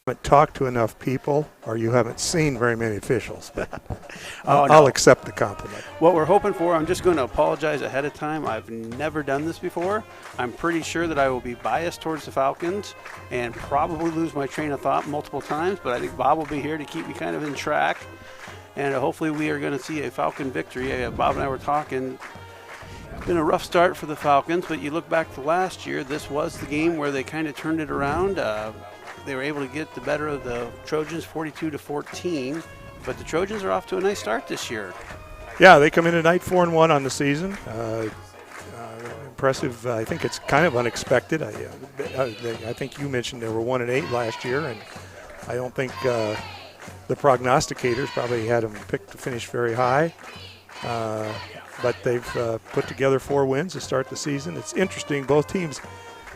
haven't talked to enough people or you haven't seen very many officials, but Oh, no. I'll accept the compliment. What we're hoping for, I'm just going to apologize ahead of time. I've never done this before. I'm pretty sure that I will be biased towards the Falcons and probably lose my train of thought multiple times, but I think Bob will be here to keep me kind of in track. And hopefully we are going to see a Falcon victory. Bob and I were talking. It's been a rough start for the Falcons, but you look back to last year, this was the game where they kind of turned it around. They were able to get the better of the Trojans 42-14, but the Trojans are off to a nice start this year. Yeah, they come in tonight 4-1 on the season. Impressive. I think it's kind of unexpected. I think you mentioned they were 1-8 last year, and I don't think the prognosticators probably had them picked to finish very high. But they've put together 4 wins to start the season. It's interesting. Both teams,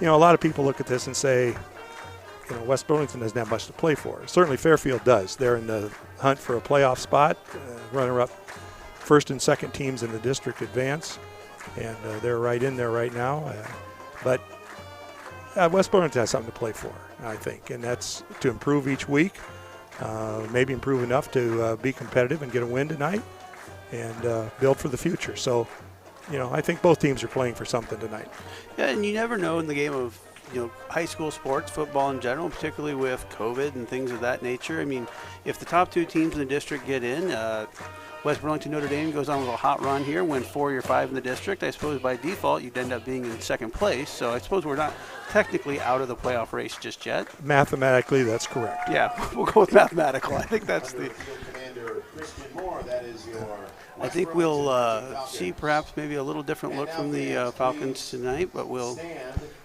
a lot of people look at this and say, West Burlington doesn't have much to play for. Certainly Fairfield does. They're in the hunt for a playoff spot, runner-up first and second teams in the district advance, and they're right in there right now. But West Burlington has something to play for, I think, and that's to improve each week, maybe improve enough to be competitive and get a win tonight and build for the future. So, I think both teams are playing for something tonight. Yeah, and you never know in the game of high school sports, football in general, particularly with COVID and things of that nature. I mean, if the top 2 teams in the district get in, West Burlington Notre Dame goes on a little hot run here, win 4 or 5 in the district. I suppose by default you'd end up being in second place. So I suppose we're not technically out of the playoff race just yet. Mathematically, that's correct. Yeah, we'll go with mathematical. I think that's the. I think we'll see perhaps maybe a little different look from the Falcons tonight, but we'll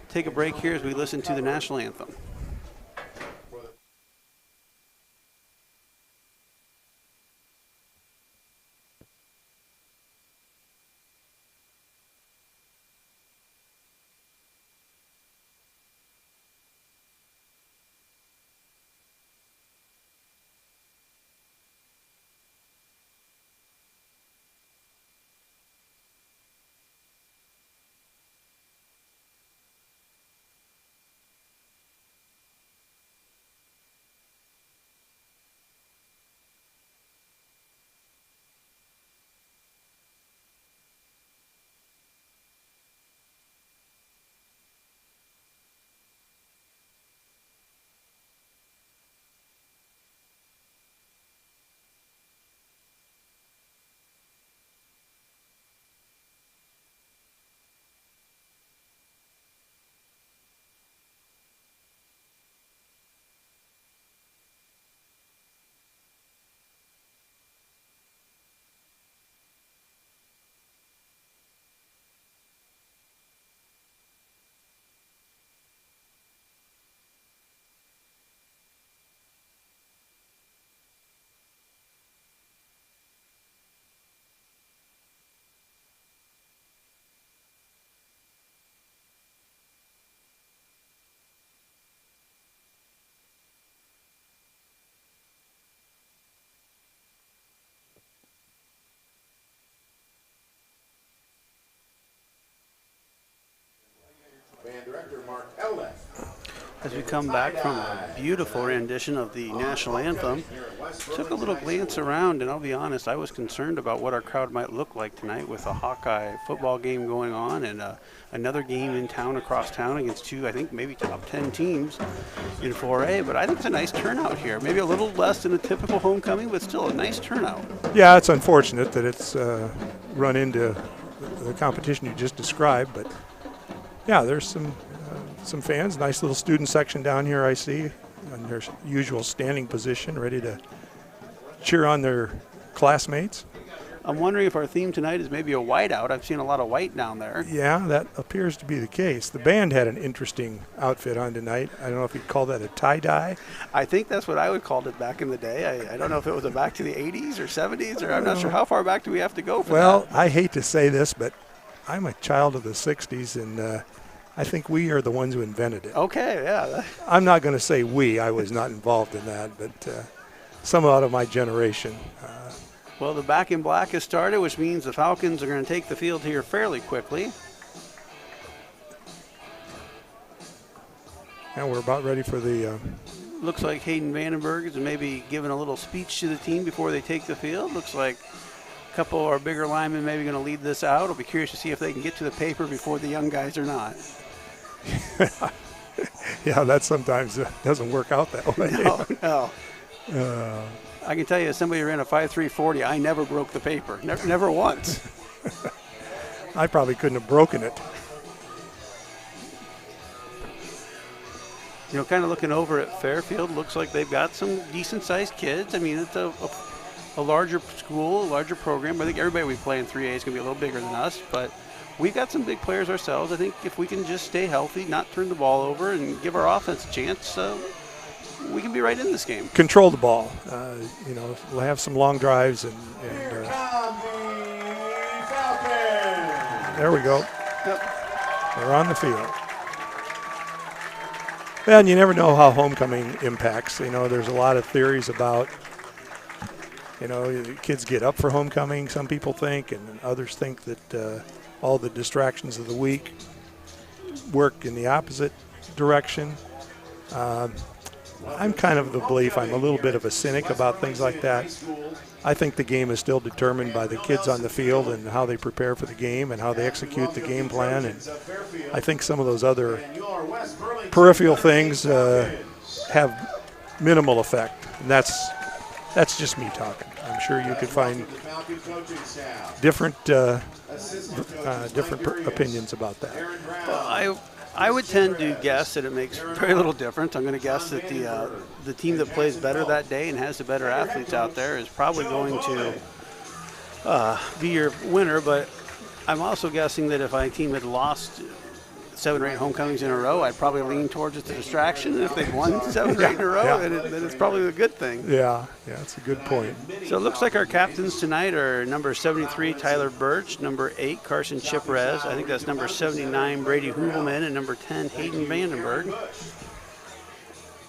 take a break here as we listen to the National Anthem. As we come back from a beautiful rendition of the National Anthem, took a little glance around, and I'll be honest, I was concerned about what our crowd might look like tonight with a Hawkeye football game going on and another game in town, across town, against 2, I think, maybe top 10 teams in 4A. But I think it's a nice turnout here. Maybe a little less than a typical homecoming, but still a nice turnout. Yeah, it's unfortunate that it's run into the competition you just described, but yeah, there's some fans. Nice little student section down here I see in their usual standing position, ready to cheer on their classmates. I'm wondering if our theme tonight is maybe a whiteout. I've seen a lot of white down there. Yeah, that appears to be the case. The band had an interesting outfit on tonight. I don't know if you'd call that a tie-dye. I think that's what I would call it back in the day. I don't know if it was back to the 80s or 70s, or I'm not sure how far back do we have to go for that. Well, I hate to say this, but I'm a child of the 60s, and I think we are the ones who invented it. Okay, yeah. I'm not going to say we. I was not involved in that, but some out of my generation. Well, the Back in Black has started, which means the Falcons are going to take the field here fairly quickly. And we're about ready for the Looks like Hayden Vandenberg is maybe giving a little speech to the team before they take the field. Looks like a couple of our bigger linemen maybe going to lead this out. I'll be curious to see if they can get to the paper before the young guys or not. Yeah, that sometimes doesn't work out that way. No. I can tell you, as somebody who ran a 5.340, I never broke the paper. Never once. I probably couldn't have broken it. You know, kind of looking over at Fairfield, looks like they've got some decent-sized kids. I mean, it's a larger school, a larger program. I think everybody we play in 3A is going to be a little bigger than us, but we've got some big players ourselves. I think if we can just stay healthy, not turn the ball over, and give our offense a chance, we can be right in this game. Control the ball. You know, we'll have some long drives, and there we go. Yep. They're on the field. And you never know how homecoming impacts. You know, there's a lot of theories about, you know, kids get up for homecoming, some people think, and others think that all the distractions of the week work in the opposite direction. I'm kind of the belief, I'm a little bit of a cynic about things like that. I think the game is still determined by the kids on the field and how they prepare for the game and how they execute the game plan. And I think some of those other peripheral things have minimal effect. And that's just me talking. I'm sure you could find different opinions about that. Well, I would tend to guess that it makes very little difference. I'm going to guess that the team that plays better that day and has the better athletes out there is probably going to be your winner. But I'm also guessing that if my team had lost 7 or 8 homecomings in a row, I'd probably lean towards it's a distraction. And if they'd won 7 or 8 in a row, then it's probably a good thing. Yeah, that's a good point. So it looks like our captains tonight are number 73, Tyler Birch, number 8, Carson Chiprez. I think that's number 79, Brady Hoovelman, and number 10, Hayden Vandenberg.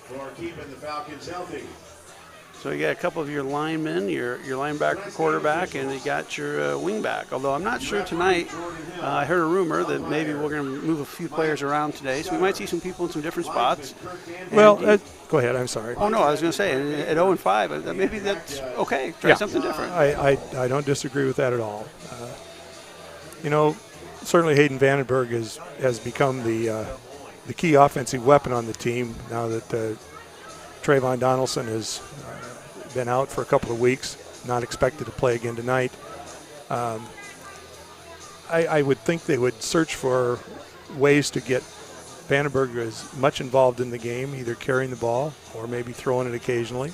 For keeping the Falcons healthy. So you got a couple of your linemen, your linebacker, quarterback, and you got your wingback. Although I'm not sure tonight. I heard a rumor that maybe we're going to move a few players around today, so we might see some people in some different spots. Well, go ahead. I'm sorry. Oh no, I was going to say at 0-5, maybe that's okay. Try something different. I don't disagree with that at all. You know, certainly Hayden Vandenberg has become the key offensive weapon on the team now that Trayvon Donaldson has been out for a couple of weeks, not expected to play again tonight. I would think they would search for ways to get Vandenberg as much involved in the game, either carrying the ball or maybe throwing it occasionally.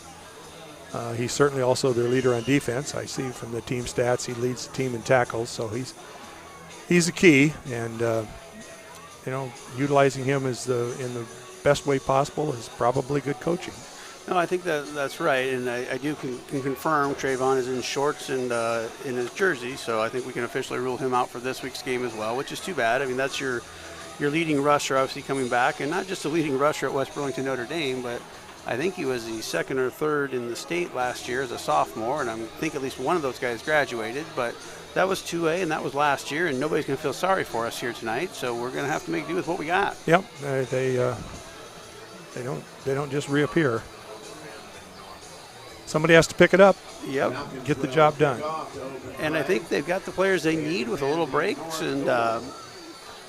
He's certainly also their leader on defense. I see from the team stats he leads the team in tackles, so he's the key. And you know, utilizing him in the best way possible is probably good coaching. No, I think that's right, and I do can confirm Trayvon is in shorts and in his jersey, so I think we can officially rule him out for this week's game as well, which is too bad. I mean, that's your leading rusher obviously coming back, and not just the leading rusher at West Burlington Notre Dame, but I think he was the 2nd or 3rd in the state last year as a sophomore, and I think at least one of those guys graduated, but that was 2A, and that was last year, and nobody's going to feel sorry for us here tonight, so we're going to have to make do with what we got. Yep, they don't just reappear. Somebody has to pick it up. Yep. Get the job done. And I think they've got the players they need with a little breaks and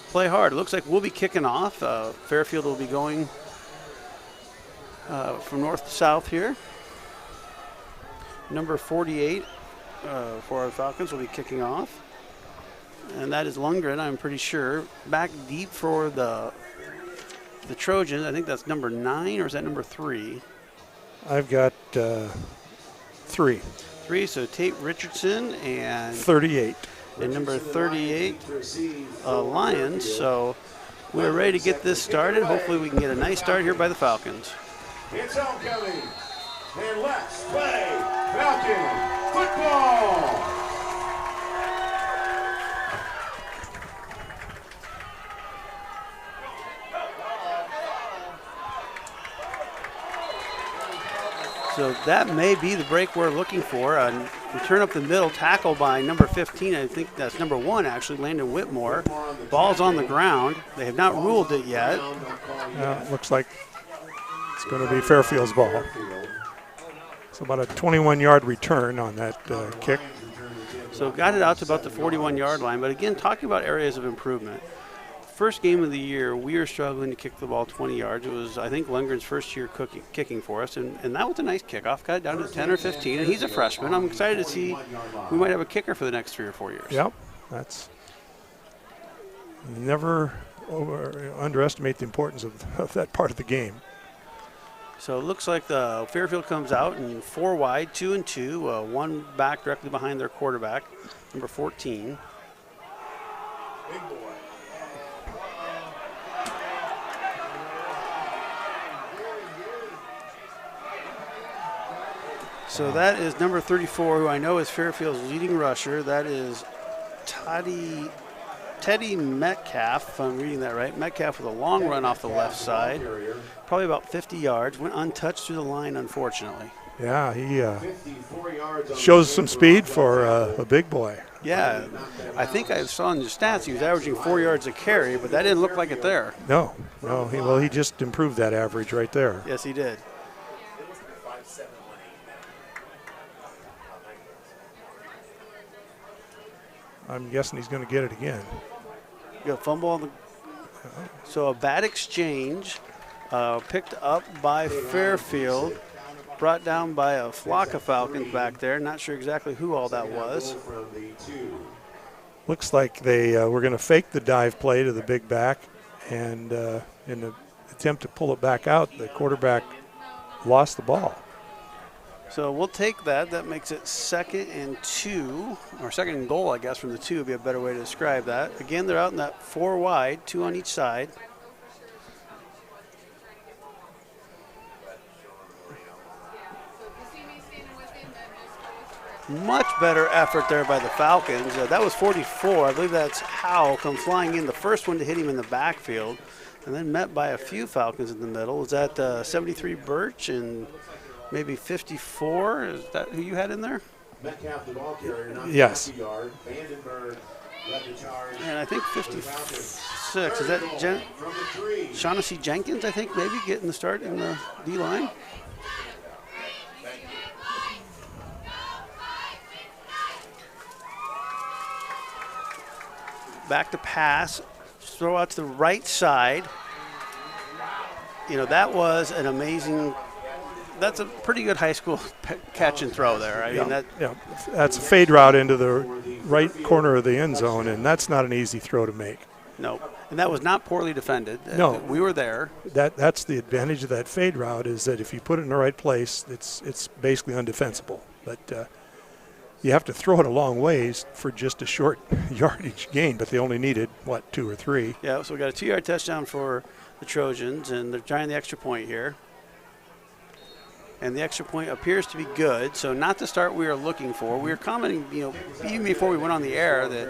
play hard. It looks like we'll be kicking off. Fairfield will be going from north to south here. Number 48 for our Falcons will be kicking off. And that is Lundgren, I'm pretty sure. Back deep for the Trojans. I think that's number 9, or is that number 3? I've got 3. 3, so Tate Richardson and 38. And number 38, Lions. So we're ready to get this started. Hopefully we can get a nice start here by the Falcons. It's homecoming, and let's play Falcon football. So that may be the break we're looking for. Return up the middle, tackle by number 15. I think that's number 1, actually, Landon Whitmore. Ball's on the ground. They have not ruled it yet. Looks like it's going to be Fairfield's ball. So about a 21-yard return on that kick. So got it out to about the 41-yard line. But again, talking about areas of improvement. First game of the year, we were struggling to kick the ball 20 yards. It was, I think, Lundgren's first year kicking for us, and that was a nice kickoff. Got it down to 10 or 15, and he's a freshman. I'm excited to see we might have a kicker for the next 3 or 4 years. Yep, that's never underestimate the importance of that part of the game. So it looks like the Fairfield comes out in 4 wide, 2 and 2, 1 back directly behind their quarterback, number 14. Big boy. So that is number 34, who I know is Fairfield's leading rusher. That is Teddy Metcalf, if I'm reading that right. Metcalf with a long run off the left side, probably about 50 yards. Went untouched through the line, unfortunately. Yeah, he shows some speed for a big boy. Yeah, I think I saw in the stats he was averaging 4 yards a carry, but that didn't look like it there. No, he just improved that average right there. Yes, he did. I'm guessing he's going to get it again. Got a fumble on the. So a bad exchange, picked up by Fairfield, brought down by a flock of Falcons back there. Not sure exactly who all that was. Looks like they were going to fake the dive play to the big back, and in the attempt to pull it back out, the quarterback lost the ball. So we'll take that. That makes it 2nd and 2, or 2nd and goal, I guess, from the 2 would be a better way to describe that. Again, they're out in that 4 wide, 2 on each side. Much better effort there by the Falcons. That was 44. I believe that's Howell come flying in, the first one to hit him in the backfield, and then met by a few Falcons in the middle. Was that 73 Birch and maybe 54? Is that who you had in there? Metcalf, the ball carrier, yes. Yard. Vandenberg led the charge. And I think 56. Is that Shaughnessy Jenkins, I think, maybe getting the start in the D-line? Back to pass, throw out to the right side. You know, that was an amazing, that's a pretty good high school catch and throw there. I mean, that's a fade route into the right corner of the end zone, and that's not an easy throw to make. No, and that was not poorly defended. No. We were there. That's the advantage of that fade route, is that if you put it in the right place, it's basically undefensible. But you have to throw it a long ways for just a short yardage gain, but they only needed, 2 or 3? Yeah, so we got a 2-yard touchdown for the Trojans, and they're trying the extra point here. And the extra point appears to be good, so not the start we were looking for. We were commenting, even before we went on the air, that,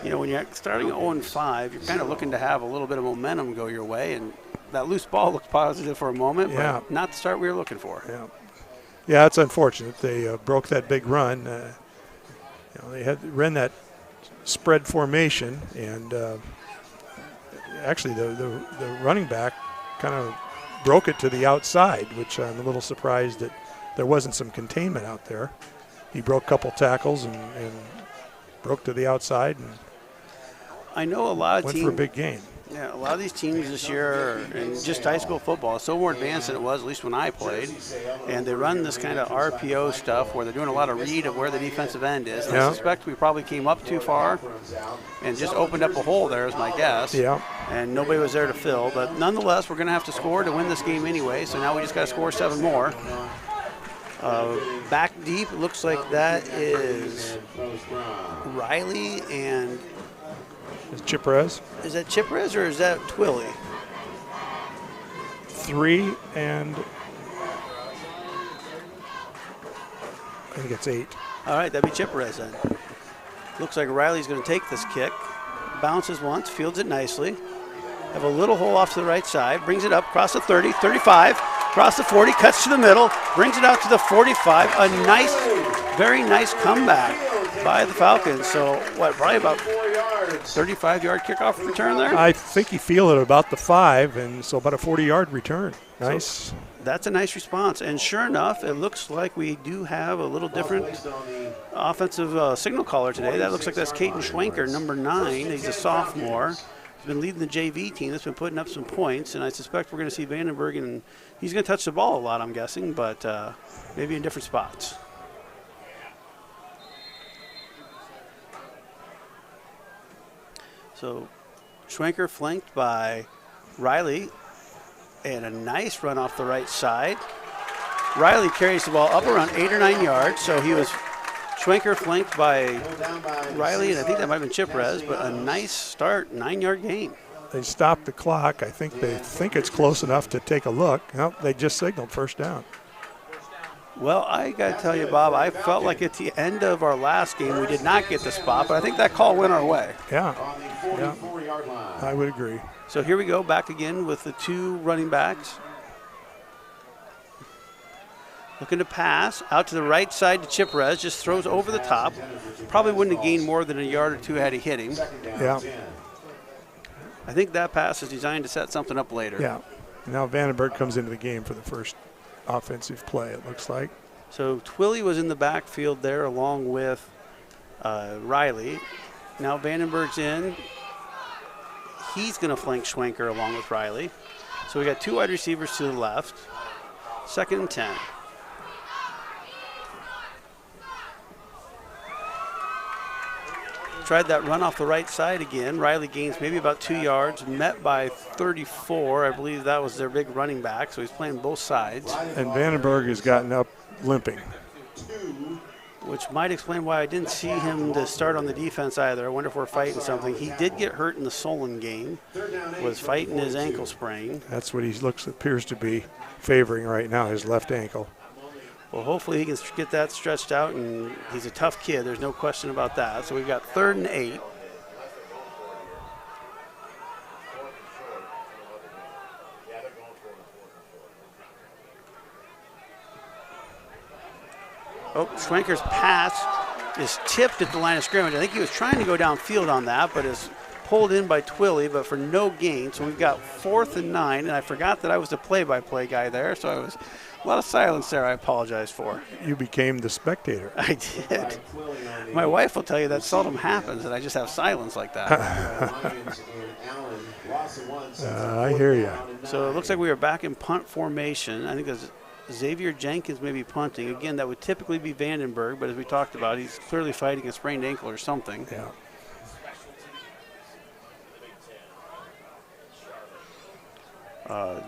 when you're starting at 0-5, you're kind of looking to have a little bit of momentum go your way, and that loose ball looked positive for a moment, but not the start we were looking for. Yeah, it's unfortunate. They broke that big run. They had ran that spread formation, and actually the running back kind of broke it to the outside, which I'm a little surprised that there wasn't some containment out there. He broke a couple tackles and broke to the outside, and I know a lot of went teams for a big gain. Yeah, a lot of these teams this year, and just high school football, is so more advanced than it was, at least when I played. And they run this kind of RPO stuff where they're doing a lot of read of where the defensive end is. And I suspect we probably came up too far and just opened up a hole there, is my guess. Yeah. And nobody was there to fill. But nonetheless, we're going to have to score to win this game anyway, so now we just got to score 7 more. Back deep, it looks like that is Riley and... Is Chiprez? Is that Chiprez or is that Twilly? 3 and I think it's 8. All right, that'd be Chiprez then. Looks like Riley's going to take this kick. Bounces once, fields it nicely. Have a little hole off to the right side. Brings it up, across the 30, 35, across the 40, cuts to the middle, brings it out to the 45. A nice, very nice comeback by the Falcons. So, probably about yards. 35-yard kickoff return there. I think he fielded about the 5, and so about a 40-yard return. Nice. That's a nice response. And sure enough, it looks like we do have a little different offensive signal caller today. That looks like that's Caden Schwenker, number 9. He's a sophomore. He's been leading the JV team that's been putting up some points, and I suspect we're going to see Vandenberg, and he's going to touch the ball a lot, I'm guessing, but maybe in different spots. So Schwenker flanked by Riley, and a nice run off the right side. Riley carries the ball up around 8 or 9 yards, so he was Schwenker flanked by Riley, and I think that might have been Chiprez, but a nice start, 9-yard gain. They stopped the clock. I think they think it's close enough to take a look. Nope, they just signaled first down. Well, I got to tell you, Bob, I felt like at the end of our last game we did not get the spot, but I think that call went our way. Yeah, I would agree. So here we go, back again with the 2 running backs. Looking to pass out to the right side to Chiprez, just throws over the top. Probably wouldn't have gained more than a yard or 2 had he hit him. Yeah. I think that pass is designed to set something up later. Yeah. Now Vandenberg comes into the game for the first offensive play, it looks like. So Twilley was in the backfield there along with Riley. Now Vandenberg's in. He's going to flank Schwenker along with Riley. So we got 2 wide receivers to the left. 2nd and 10. Tried that run off the right side again. Riley gains maybe about 2 yards, met by 34. I believe that was their big running back, so he's playing both sides. And Vandenberg has gotten up limping. Which might explain why I didn't see him to start on the defense either. I wonder if we're fighting something. He did get hurt in the Solon game, was fighting his ankle sprain. That's what he appears to be favoring right now, his left ankle. Well, hopefully he can get that stretched out, and he's a tough kid. There's no question about that. So we've got 3rd and 8. Oh, Schwenker's pass is tipped at the line of scrimmage. I think he was trying to go downfield on that, but is pulled in by Twilley, but for no gain. So we've got 4th and 9, and I forgot that I was the play-by-play guy there, so I was a lot of silence there I apologize for. You became the spectator. I did. My wife will tell you that seldom happens, and I just have silence like that. I hear you. So it looks like we are back in punt formation. I think there's Xavier Jenkins may be punting. Again, that would typically be Vandenberg, but as we talked about, he's clearly fighting a sprained ankle or something. Yeah.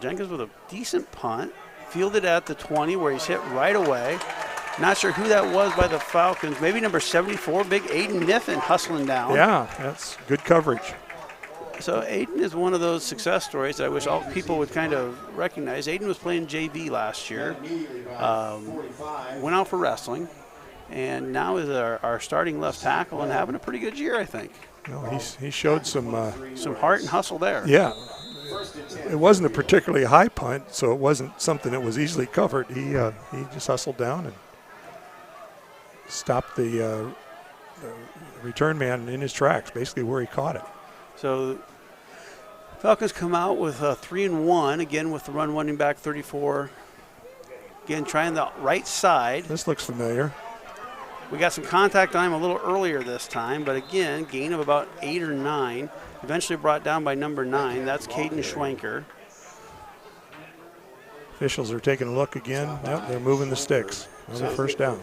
Jenkins with a decent punt. Fielded at the 20 where he's hit right away. Not sure who that was by the Falcons. Maybe number 74, big Aiden Niffen hustling down. Yeah, that's good coverage. So Aiden is one of those success stories that I wish all people would kind of recognize. Aiden was playing JV last year, went out for wrestling, and now is our starting left tackle and having a pretty good year, I think. No, he showed some heart and hustle there. Yeah. It wasn't a particularly high punt, so it wasn't something that was easily covered. He just hustled down and stopped the return man in his tracks, basically where he caught it. So Falcons come out with 3 and 1, again with the running back 34. Again, trying the right side. This looks familiar. We got some contact on him a little earlier this time, but again, gain of about 8 or 9. Eventually brought down by number 9. That's Caden Schwenker. Officials are taking a look again. Yep, they're moving the sticks on the first down.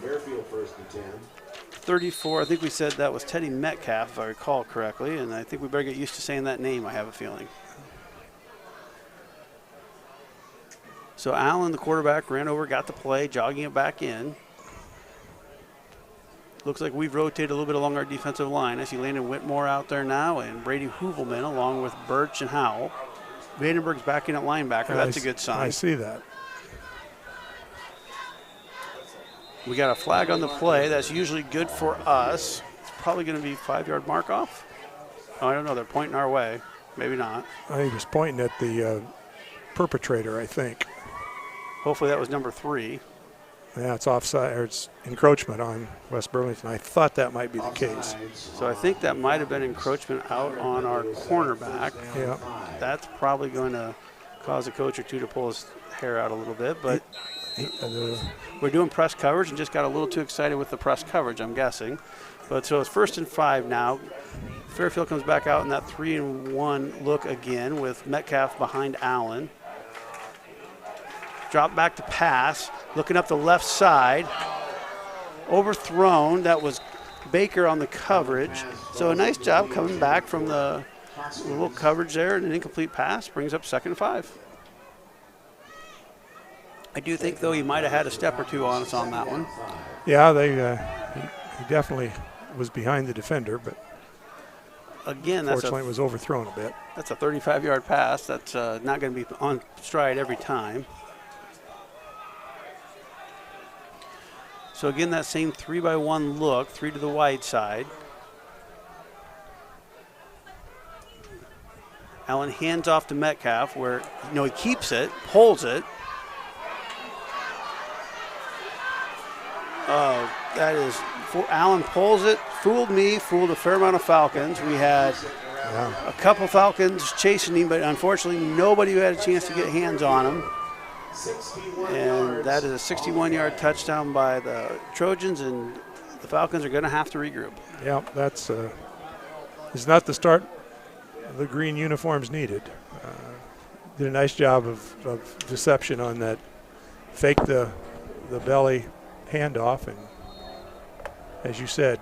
34, I think we said that was Teddy Metcalf, if I recall correctly, and I think we better get used to saying that name, I have a feeling. So Allen, the quarterback, ran over, got the play, jogging it back in. Looks like we've rotated a little bit along our defensive line. I see Landon Whitmore out there now and Brady Hoovelman along with Birch and Howell. Vandenberg's back in at linebacker. That's a good sign. I see that. We got a flag on the play. That's usually good for us. It's probably going to be 5-yard mark off. Oh, I don't know. They're pointing our way. Maybe not. He was pointing at the perpetrator, I think. Hopefully that was number 3. Yeah, it's offside, or it's encroachment on West Burlington. I thought that might be the case. So I think that might have been encroachment out on our cornerback. Yeah. That's probably going to cause a coach or two to pull his hair out a little bit, but we're doing press coverage and just got a little too excited with the press coverage, I'm guessing. But so it's 1st and 5 now. Fairfield comes back out in that 3-and-1 look again with Metcalf behind Allen. Drop back to pass, looking up the left side. Overthrown. That was Baker on the coverage. So a nice job coming back from the little coverage there, and an incomplete pass brings up 2nd and 5. I do think, though, he might have had a step or two on us on that one. Yeah, he definitely was behind the defender, but again, fortunately it was overthrown a bit. That's a 35-yard pass. That's not going to be on stride every time. So again, that same 3-by-1 look, 3 to the wide side. Allen hands off to Metcalf, where he keeps it, holds it. That is, Allen pulls it, fooled me, fooled a fair amount of Falcons. We had a couple Falcons chasing him, but unfortunately nobody who had a chance to get hands on him. And that is a 61-yard touchdown by the Trojans, and the Falcons are going to have to regroup. Yeah, that's is not the start the green uniforms needed. Did a nice job of deception on that, fake the belly handoff, and as you said,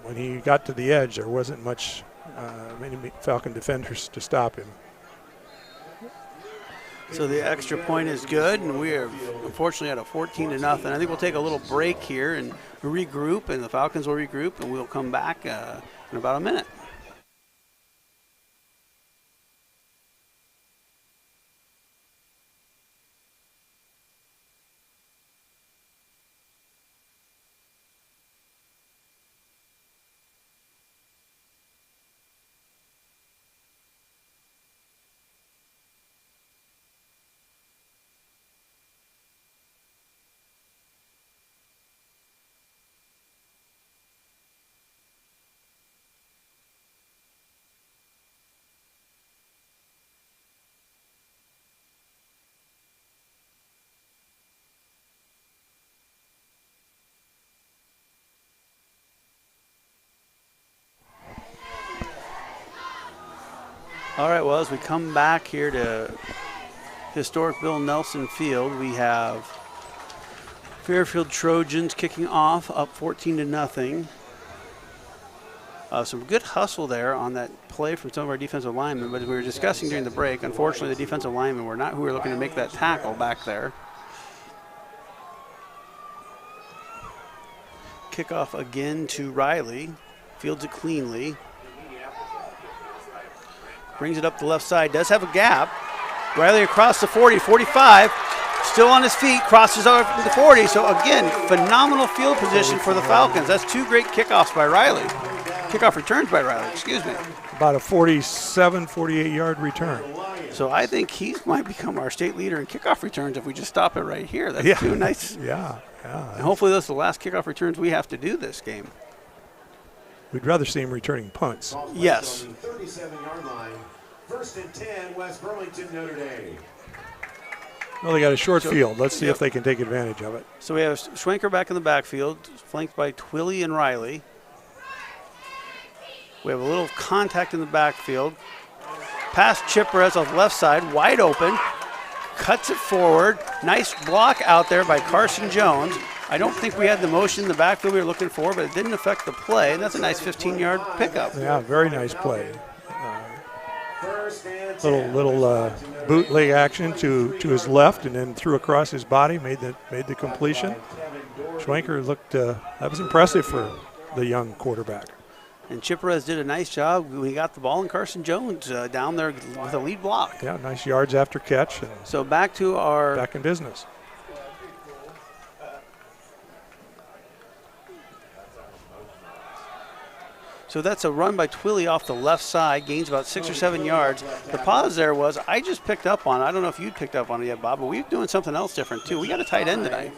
when he got to the edge, there wasn't many Falcon defenders to stop him. So the extra point is good, and we are unfortunately at a 14-0. I think we'll take a little break here and regroup, and the Falcons will regroup, and we'll come back in about a minute. All right, well, as we come back here to historic Bill Nelson Field, we have Fairfield Trojans kicking off, up 14-0. Some good hustle there on that play from some of our defensive linemen, but as we were discussing during the break, unfortunately the defensive linemen were not who were looking to make that tackle back there. Kickoff again to Riley, fields it cleanly. Brings it up the left side, does have a gap. Riley across the 40, 45, still on his feet, crosses over the 40. So again, phenomenal field position for the Falcons. That's 2 great kickoffs by Riley. Kickoff returns by Riley, excuse me. About a 47, 48-yard return. So I think he might become our state leader in kickoff returns if we just stop it right here. That's 2 nice. Yeah. And hopefully those are the last kickoff returns we have to do this game. We'd rather see him returning punts. Yes. 37-yard line. 1st and 10, West Burlington, Notre Dame. Well, they got a short field. Let's see if they can take advantage of it. So we have Schwenker back in the backfield, flanked by Twilly and Riley. We have a little contact in the backfield. Pass Chipperez off the left side, wide open. Cuts it forward. Nice block out there by Carson Jones. I don't think we had the motion in the backfield we were looking for, but it didn't affect the play. And that's a nice 15-yard pickup. Yeah, very nice play. Little bootleg action to his left, and then threw across his body, made the completion. Schwenker looked that was impressive for the young quarterback. And Chipperez did a nice job when he got the ball, and Carson Jones down there with a lead block. Yeah, nice yards after catch. And so back in business. So that's a run by Twilly off the left side, gains about 6 or 7 yards. The pause there was, I just picked up on it. I don't know if you picked up on it yet, Bob, but we're doing something else different too. We got a tight end tonight.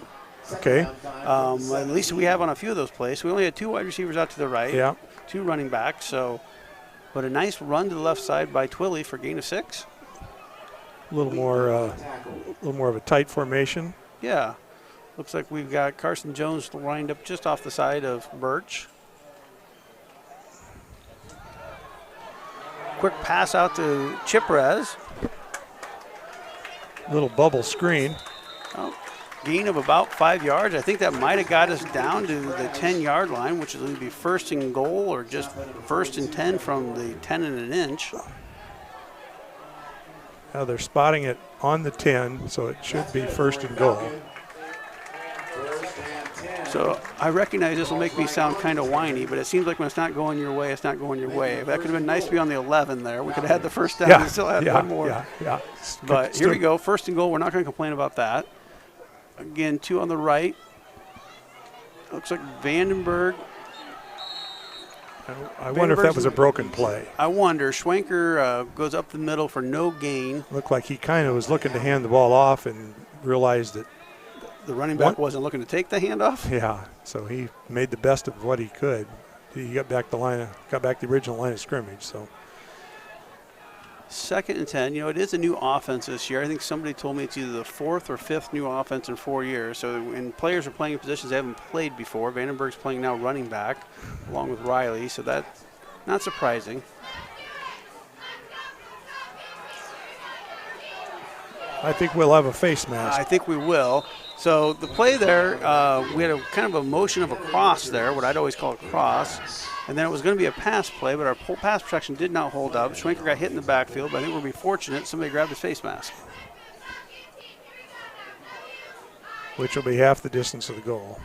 Okay. At least we have on a few of those plays. We only had 2 wide receivers out to the right, Yeah. 2 running backs. So, but a nice run to the left side by Twilly for gain of 6. A little more of a tight formation. Yeah. Looks like we've got Carson Jones lined up just off the side of Birch. Quick pass out to Chiprez. Little bubble screen. Oh, gain of about 5 yards. I think that might have got us down to the 10-yard line, which would be first and goal or just first and 10 from the 10 and an inch. Now they're spotting it on the 10, so it should be first and goal. So I recognize this will make me sound kind of whiny, but it seems like when it's not going your way, it's not going your way. That could have been nice to be on the 11 there. We could have had the first down and still had one more. Yeah. But here we go, first and goal. We're not going to complain about that. Again, 2 on the right. Looks like Vandenberg. I wonder if that was a broken play. I wonder. Schwenker goes up the middle for no gain. Looked like he kind of was looking to hand the ball off and realized that the running back wasn't looking to take the handoff. Yeah, so he made the best of what he could. He got back the original line of scrimmage. So 2nd and 10. You know, it is a new offense this year. I think somebody told me it's either the 4th or 5th new offense in 4 years. So when players are playing in positions they haven't played before, Vandenberg's playing now running back along with Riley. So that's not surprising. I think we'll have a face mask. I think we will. So the play there, we had a kind of a motion of a cross there, what I'd always call a cross. And then it was going to be a pass play, but our pass protection did not hold up. Schwenker got hit in the backfield, but I think we'll be fortunate somebody grabbed his face mask. Which will be half the distance of the goal.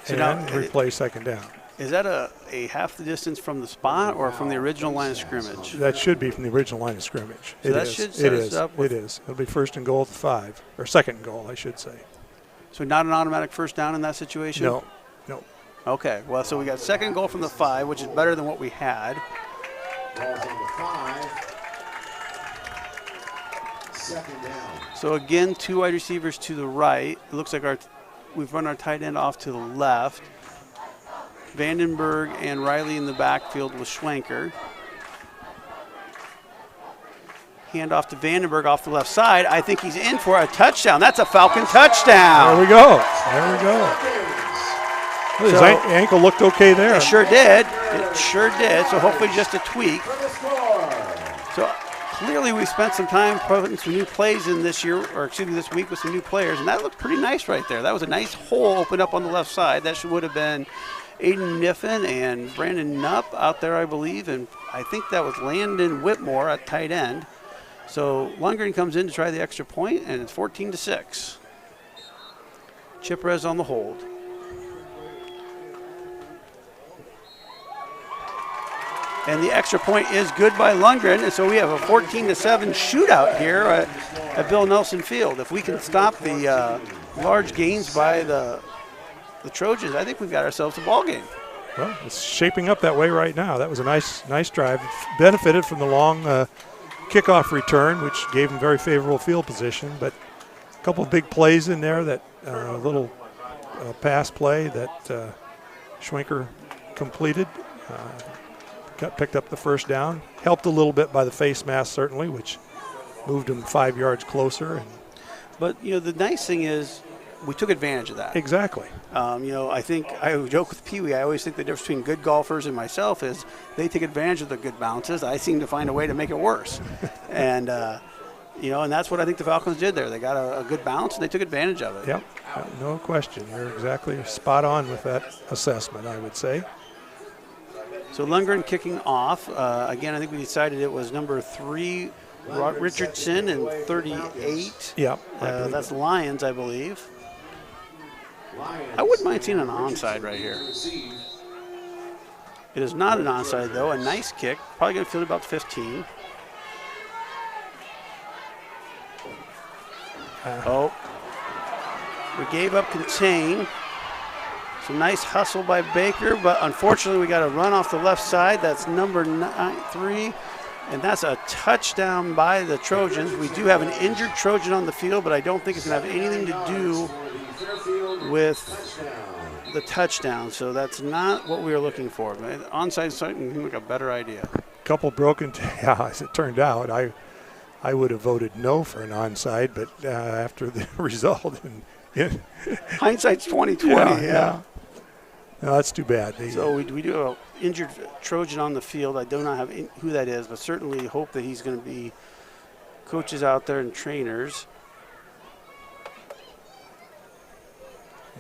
So and now, replay 2nd down. Is that a half the distance from the spot or from the original line of scrimmage? That should be from the original line of scrimmage. So that should set us up with- It is. It'll be first and goal at the 5, or 2nd and goal, I should say. So not an automatic first down in that situation? No. Okay, well, so we got 2nd goal from the 5, which is better than what we had. Ball from the 5. 2nd down. So again, 2 wide receivers to the right. It looks like we've run our tight end off to the left. Vandenberg and Riley in the backfield with Schwenker. Hand off to Vandenberg off the left side. I think he's in for a touchdown. That's a Falcon touchdown. There we go. His ankle looked okay there. It sure did. So hopefully just a tweak. So clearly we spent some time putting some new plays in this week with some new players, and that looked pretty nice right there. That was a nice hole opened up on the left side. That would have been Aiden Niffen and Brandon Knupp out there, I believe, and I think that was Landon Whitmore at tight end. So Lundgren comes in to try the extra point, and it's 14-6. Chiprez on the hold. And the extra point is good by Lundgren, and so we have a 14-7 shootout here at Bill Nelson Field. If we can stop the large gains by the Trojans, I think we've got ourselves a ball game. Well, it's shaping up that way right now. That was a nice drive. Benefited from the long kickoff return, which gave them very favorable field position. But a couple of big plays in there. That little pass play that Schwenker completed. Picked up the first down. Helped a little bit by the face mask, certainly, which moved him 5 yards closer. But, the nice thing is we took advantage of that. Exactly. I think I joke with Pee Wee. I always think the difference between good golfers and myself is they take advantage of the good bounces. I seem to find a way to make it worse. And, and that's what I think the Falcons did there. They got a good bounce, and they took advantage of it. Yep, no question. You're exactly spot on with that assessment, I would say. So Lundgren kicking off. Again, I think we decided it was number 3, Richardson, and 38. Yep. That's Lions, I believe. I wouldn't mind seeing an onside right here. It is not an onside, though. A nice kick. Probably going to field about 15. We gave up contain. Some nice hustle by Baker, but unfortunately we got a run off the left side. That's number 3, and that's a touchdown by the Trojans. We do have an injured Trojan on the field, but I don't think it's going to have anything to do with the touchdown, so that's not what we were looking for. Onside seemed like a better idea. Couple broken, as it turned out, I would have voted no for an onside, but after the result, hindsight's 2020. Yeah. No, that's too bad. So we do have an injured Trojan on the field. I do not have who that is, but certainly hope that he's going to be coaches out there and trainers.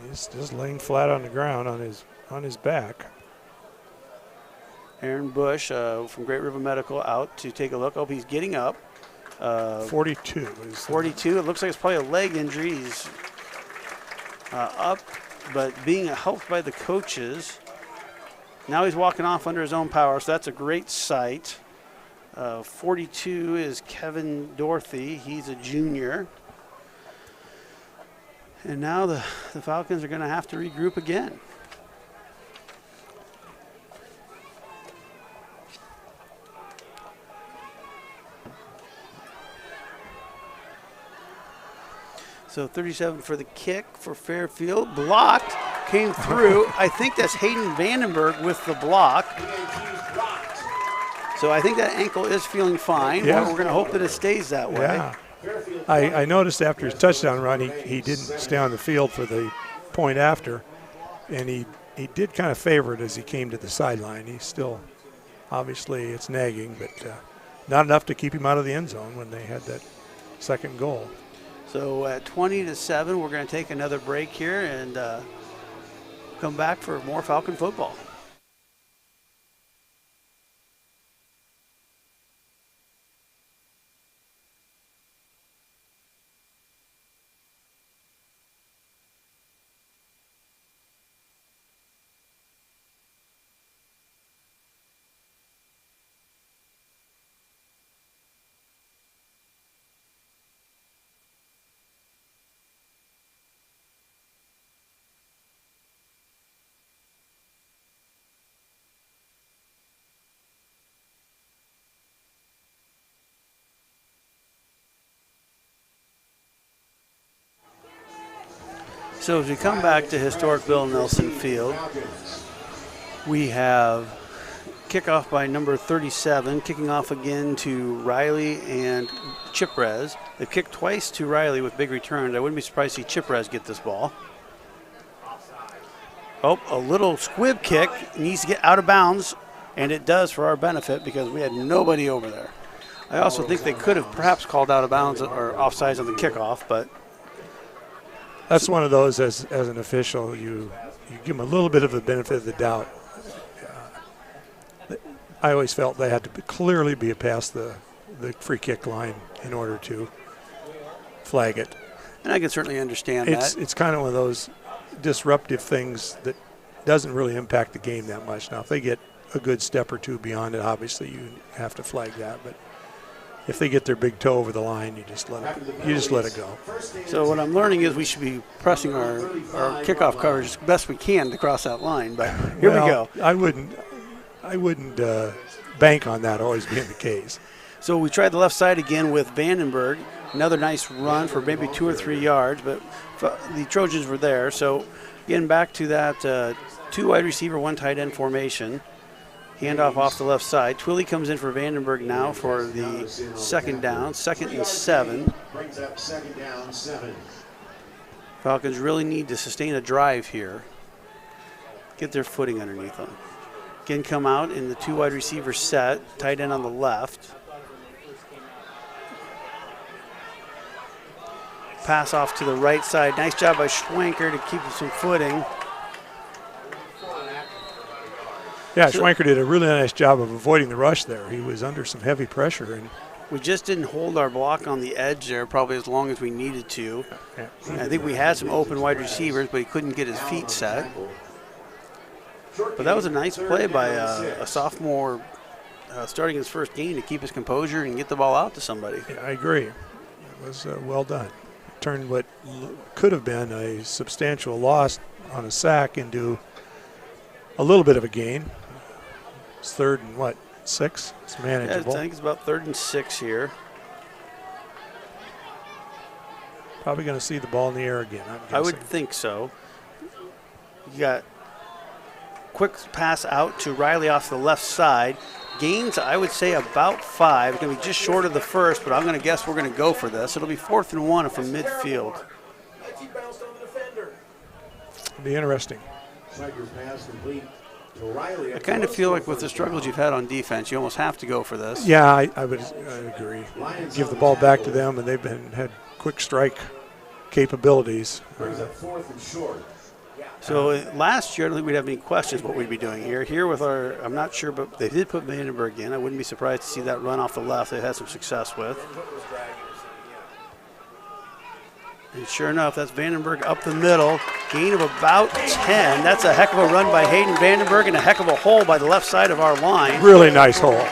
He's just laying flat on the ground on his back. Aaron Bush from Great River Medical out to take a look. Oh, he's getting up. 42. 42. It looks like it's probably a leg injury. He's up, but being helped by the coaches. Now he's walking off under his own power, so that's a great sight. 42 is Kevin Dorothy. He's a junior. And now the Falcons are going to have to regroup again. So 37 for the kick for Fairfield. Blocked, came through. I think that's Hayden Vandenberg with the block. So I think that ankle is feeling fine. Yeah. We're going to hope that it stays that way. Yeah. I noticed after his touchdown run, he didn't stay on the field for the point after, and he did kind of favor it as he came to the sideline. He's still, obviously, it's nagging, but not enough to keep him out of the end zone when they had that second goal. So at 20-7, we're going to take another break here and come back for more Falcon football. So as we come back to historic Bill Nelson Field, we have kickoff by number 37, kicking off again to Riley and Chiprez. They've kicked twice to Riley with big returns. I wouldn't be surprised to see Chiprez get this ball. Oh, a little squib kick, needs to get out of bounds, and it does for our benefit because we had nobody over there. I also think they could have perhaps called out of bounds or offsides on the kickoff, but that's one of those, as an official, you give them a little bit of the benefit of the doubt. I always felt they had to clearly be past the free kick line in order to flag it. And I can certainly understand that. It's kind of one of those disruptive things that doesn't really impact the game that much. Now, if they get a good step or two beyond it, obviously you have to flag that. But if they get their big toe over the line, you just let it go. So what I'm learning is we should be pressing our kickoff coverage as best we can to cross that line. But here we go. I wouldn't bank on that always being the case. So we tried the left side again with Vandenberg. Another nice run for maybe 2 or 3 yards, but the Trojans were there. So getting back to that 2 wide receiver, 1 tight end formation. Handoff off the left side. Twilley comes in for Vandenberg now for the second down, 2nd and 7. Brings up 2nd down, 7. Falcons really need to sustain a drive here. Get their footing underneath them. Again, come out in the 2 wide receiver set, tight end on the left. Pass off to the right side. Nice job by Schwenker to keep some footing. Yeah, Schwenker did a really nice job of avoiding the rush there. He was under some heavy pressure. And we just didn't hold our block on the edge there probably as long as we needed to. Yeah. I think we had some open wide receivers, but he couldn't get his feet set. But that was a nice play by a sophomore starting his first game to keep his composure and get the ball out to somebody. Yeah, I agree. It was well done. turned what could have been a substantial loss on a sack into a little bit of a gain. It's 3rd and what, 6? It's manageable. Yeah, I think it's about 3rd and 6 here. Probably going to see the ball in the air again, I'm guessing. I would think so. You got quick pass out to Riley off the left side. Gains, I would say, about 5. It's going to be just short of the first, but I'm going to guess we're going to go for this. It'll be 4th and 1 from midfield. It'll be interesting. I kind of feel like with the struggles you've had on defense, you almost have to go for this. Yeah, I would agree. Give the ball back to them, and they've had quick strike capabilities. So last year, I don't think we'd have any questions what we'd be doing here. Here with our, I'm not sure, but they did put Vandenberg in. I wouldn't be surprised to see that run off the left they had some success with. And sure enough, that's Vandenberg up the middle. Gain of about 10. That's a heck of a run by Hayden Vandenberg and a heck of a hole by the left side of our line. Really nice hole.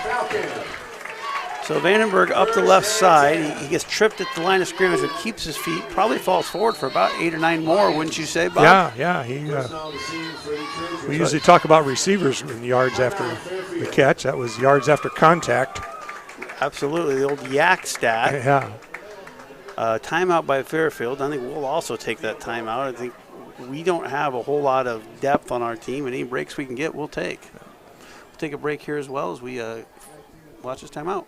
So Vandenberg up the left side. He gets tripped at the line of scrimmage but keeps his feet. Probably falls forward for about 8 or 9 more, wouldn't you say, Bob? Yeah. We usually talk about receivers in yards after the catch. That was yards after contact. Absolutely, the old yak stat. Yeah. Timeout by Fairfield. I think we'll also take that timeout. I think we don't have a whole lot of depth on our team, and any breaks we can get, we'll take. We'll take a break here as well as we watch this timeout.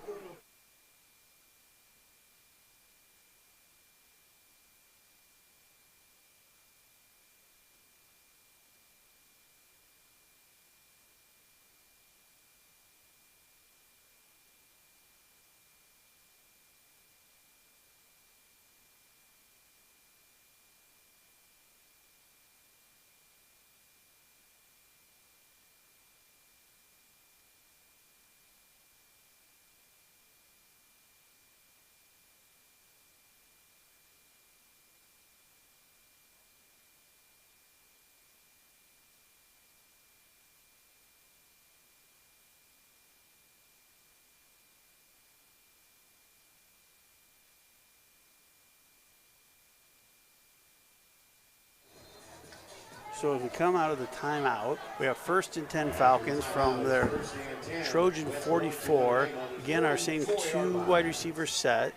So as we come out of the timeout, we have 1st and 10 Falcons from their Trojan 44. Again, our same 2 wide receiver set.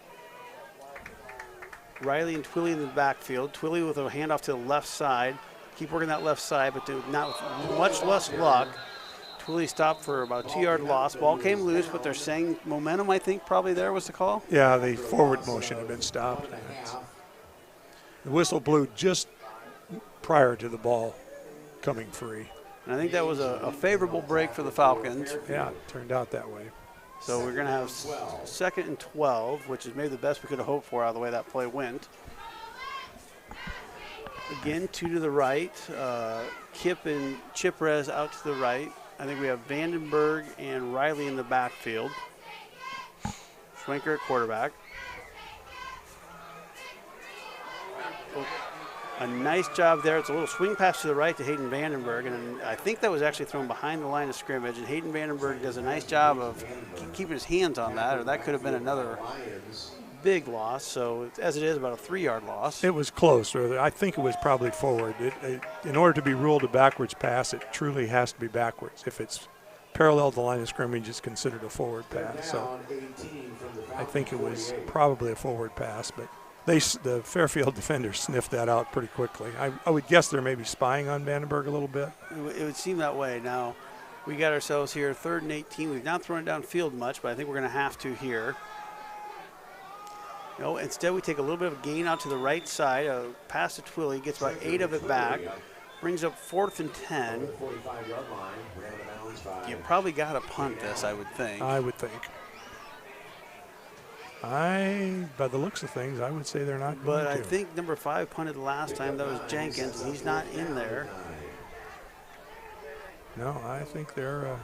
Riley and Twilly in the backfield. Twilly with a handoff to the left side. Keep working that left side, but not with much less luck. Twilly stopped for about a 2-yard loss. Ball came loose, but they're saying momentum, I think, probably there was the call. Yeah, the forward motion had been stopped. The whistle blew just prior to the ball coming free. And I think that was a favorable break for the Falcons. Yeah, it turned out that way. So we're going to have 2nd and 12, which is maybe the best we could have hoped for out of the way that play went. Again, 2 to the right. Kip and Chiprez out to the right. I think we have Vandenberg and Riley in the backfield. Schwenker at quarterback. A nice job there. It's a little swing pass to the right to Hayden Vandenberg, and I think that was actually thrown behind the line of scrimmage, and Hayden Vandenberg does a nice job of keeping his hands on that, or that could have been another big loss. So as it is, about a 3-yard loss. It was close. I think it was probably forward. In order to be ruled a backwards pass, it truly has to be backwards. If it's parallel to the line of scrimmage, it's considered a forward pass. So I think it was probably a forward pass, but the Fairfield defenders sniffed that out pretty quickly. I would guess they're maybe spying on Vandenberg a little bit. It would seem that way. Now, we got ourselves here 3rd and 18. We've not thrown it downfield much, but I think we're going to have to here. No, instead we take a little bit of a gain out to the right side. A pass to Twilly, gets about 8 of it back. Brings up 4th and 10. You probably got to punt this, I would think. I would think. By the looks of things, I would say they're not going But to. I think number 5 punted the last time. That was Jenkins, and he's not in there. No, I think they're.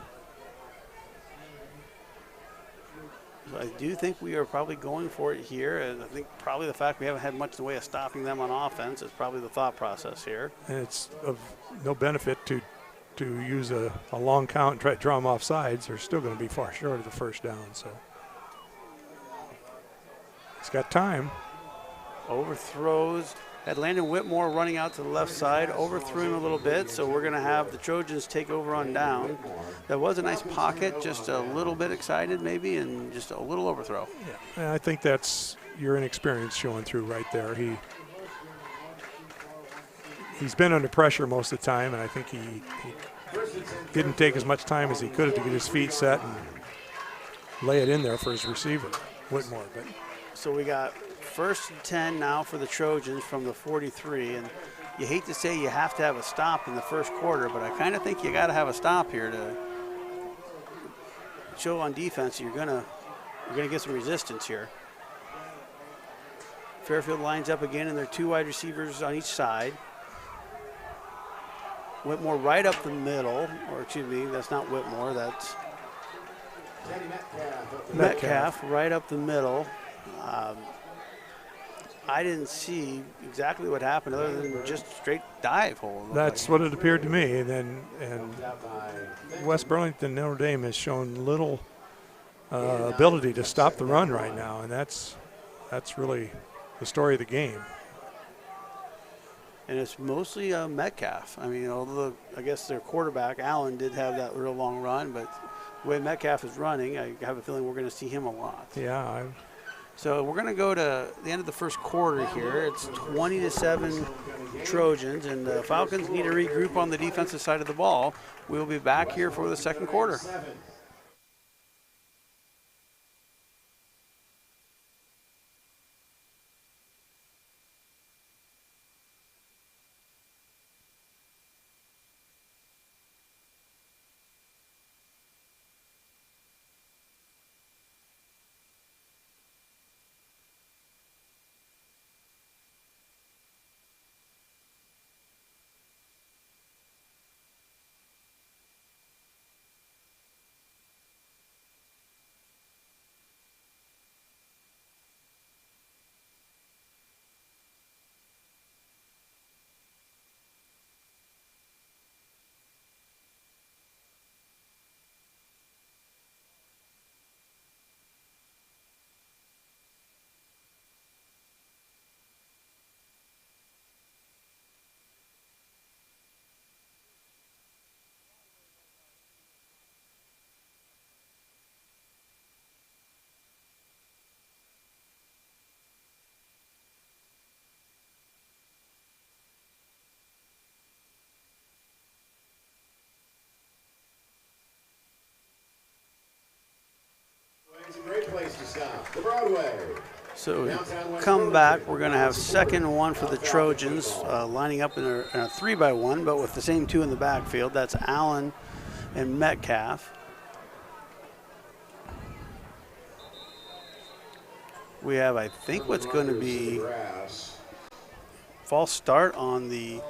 I do think we are probably going for it here, and I think probably the fact we haven't had much in the way of stopping them on offense is probably the thought process here. And it's of no benefit to use a long count and try to draw them off sides. They're still going to be far short of the first down. So he's got time. overthrows. Had Landon Whitmore running out to the left side, overthrew him a little bit, so we're going to have the Trojans take over on down. That was a nice pocket, just a little bit excited maybe, and just a little overthrow. Yeah, and I think that's your inexperience showing through right there. He's been under pressure most of the time, and I think he didn't take as much time as he could have to get his feet set and lay it in there for his receiver, Whitmore. But so we got 1st and 10 now for the Trojans from the 43, and you hate to say you have to have a stop in the first quarter, but I kind of think you got to have a stop here to show on defense you're gonna get some resistance here. Fairfield lines up again, and there are 2 wide receivers on each side. Whitmore right up the middle, or excuse me, that's not Whitmore, that's Metcalf right up the middle. I didn't see exactly what happened other than just straight dive hole. That's what it appeared to me. And West Burlington Notre Dame has shown little ability to stop the run right now, and that's really the story of the game. And it's mostly Metcalf. I mean, although I guess their quarterback, Allen, did have that real long run, but the way Metcalf is running, I have a feeling we're going to see him a lot. Yeah. So we're going to go to the end of the first quarter here. It's 20-7 Trojans, and the Falcons need to regroup on the defensive side of the ball. We'll be back here for the second quarter. It's a great place to stop. The Broadway. So come back. We're going to have 2nd and 1 for the Trojans, lining up in a 3-by-1, but with the same 2 in the backfield. That's Allen and Metcalf. We have, I think, what's going to be false start on the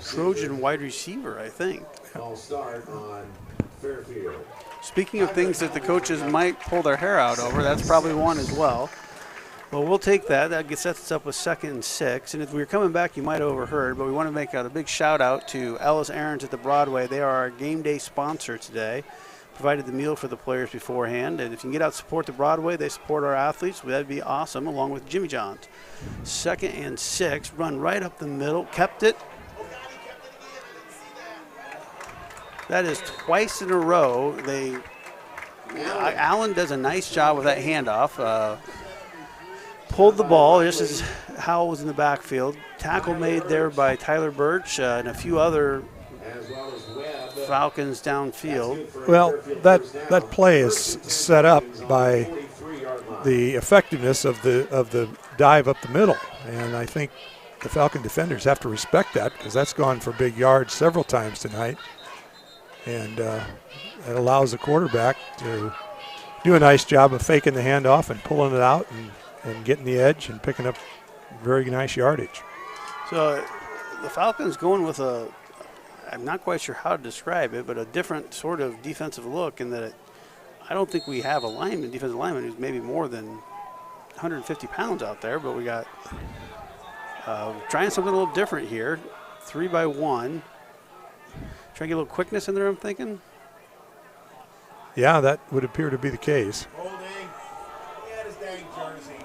Trojan wide receiver, I think. False start on Fairfield. Speaking of things that the coaches might pull their hair out over, that's probably one as well. Well, we'll take that. That sets us up with 2nd and 6. And if we were coming back, you might have overheard, but we want to make a big shout out to Ellis Aarons at the Broadway. They are our game day sponsor today. Provided the meal for the players beforehand. And if you can get out and support the Broadway, they support our athletes. That'd be awesome, along with Jimmy John's. 2nd and 6, run right up the middle, kept it. That is twice in a row. Allen does a nice job with that handoff. Pulled the ball just as Howell was in the backfield. Tackle made there by Tyler Birch and a few other Falcons downfield. Well, that play is set up by the effectiveness of the dive up the middle, and I think the Falcon defenders have to respect that because that's gone for big yards several times tonight. And it allows the quarterback to do a nice job of faking the handoff and pulling it out and getting the edge and picking up very nice yardage. So the Falcons going with I'm not quite sure how to describe it, but a different sort of defensive look in that I don't think we have a defensive lineman who's maybe more than 150 pounds out there, but we got trying something a little different here. 3-by-1. Try to get a little quickness in there, I'm thinking. Yeah, that would appear to be the case. Holding. He had his dang jersey.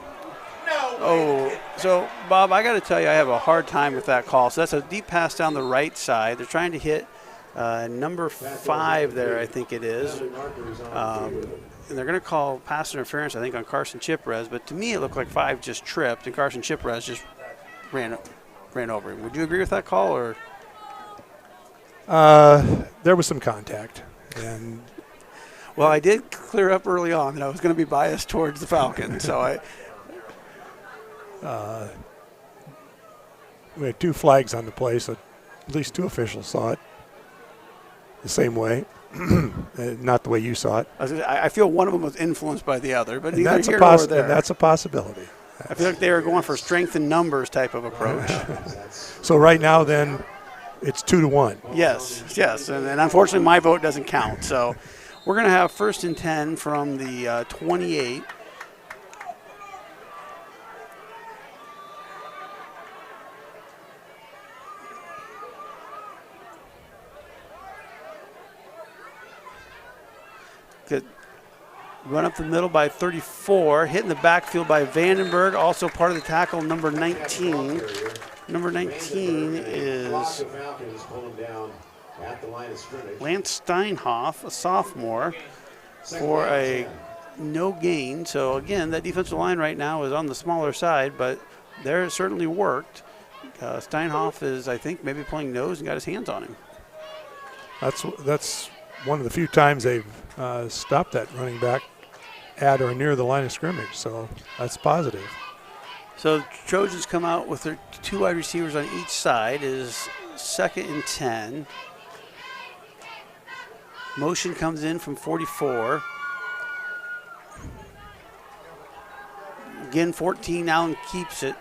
Oh, so Bob, I got to tell you, I have a hard time with that call. So that's a deep pass down the right side. They're trying to hit number 5 there, I think it is. And they're going to call pass interference, I think, on Carson Chiprez. But to me, it looked like 5 just tripped, and Carson Chiprez just ran over him. Would you agree with that call, or? There was some contact, and well, I did clear up early on that I was going to be biased towards the Falcons, so we had 2 flags on the play, so at least 2 officials saw it the same way, not the way you saw it. I feel one of them was influenced by the other, but And neither that's here nor there. and that's a possibility. I feel like they were going for strength in numbers type of approach. So right now, then, it's 2-1. Yes, and unfortunately my vote doesn't count. So we're going to have 1st and 10 from the 28. Good. Run up the middle by 34, hit in the backfield by Vandenberg, also part of the tackle, number 19. Number 19 is Lance Steinhoff, a sophomore, for a no gain. So again, that defensive line right now is on the smaller side, but there it certainly worked. Steinhoff is, I think, maybe playing nose and got his hands on him. That's one of the few times they've stopped that running back at or near the line of scrimmage, so that's positive. So Trojans come out with their 2 wide receivers on each side. Is 2nd and 10. Motion comes in from 44. Again, 14, Allen keeps it.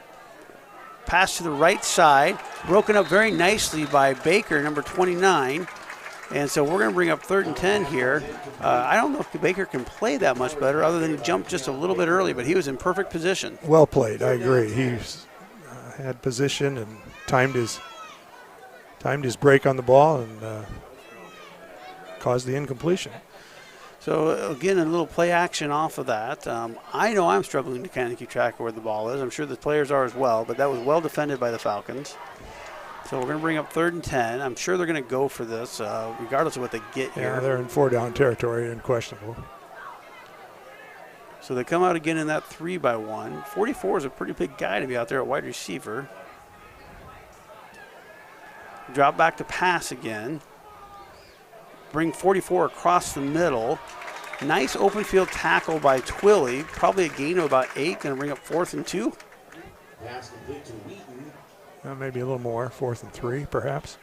Pass to the right side, broken up very nicely by Baker, number 29. And so we're going to bring up 3rd and 10 here. I don't know if Baker can play that much better other than he jumped just a little bit early, but he was in perfect position. Well played, I agree. He's had position and timed his break on the ball and caused the incompletion. So, again, a little play action off of that. I know I'm struggling to kind of keep track of where the ball is. I'm sure the players are as well, but that was well defended by the Falcons. So we're going to bring up 3rd and 10. I'm sure they're going to go for this, regardless of what they get here. Yeah, they're in 4-down territory, unquestionable. So they come out again in that 3-by-1. 44 is a pretty big guy to be out there at wide receiver. Drop back to pass again. Bring 44 across the middle. Nice open field tackle by Twilly. Probably a gain of about 8. Going to bring up 4th and 2. Pass complete to Wheaton. Maybe a little more, 4th and 3, perhaps.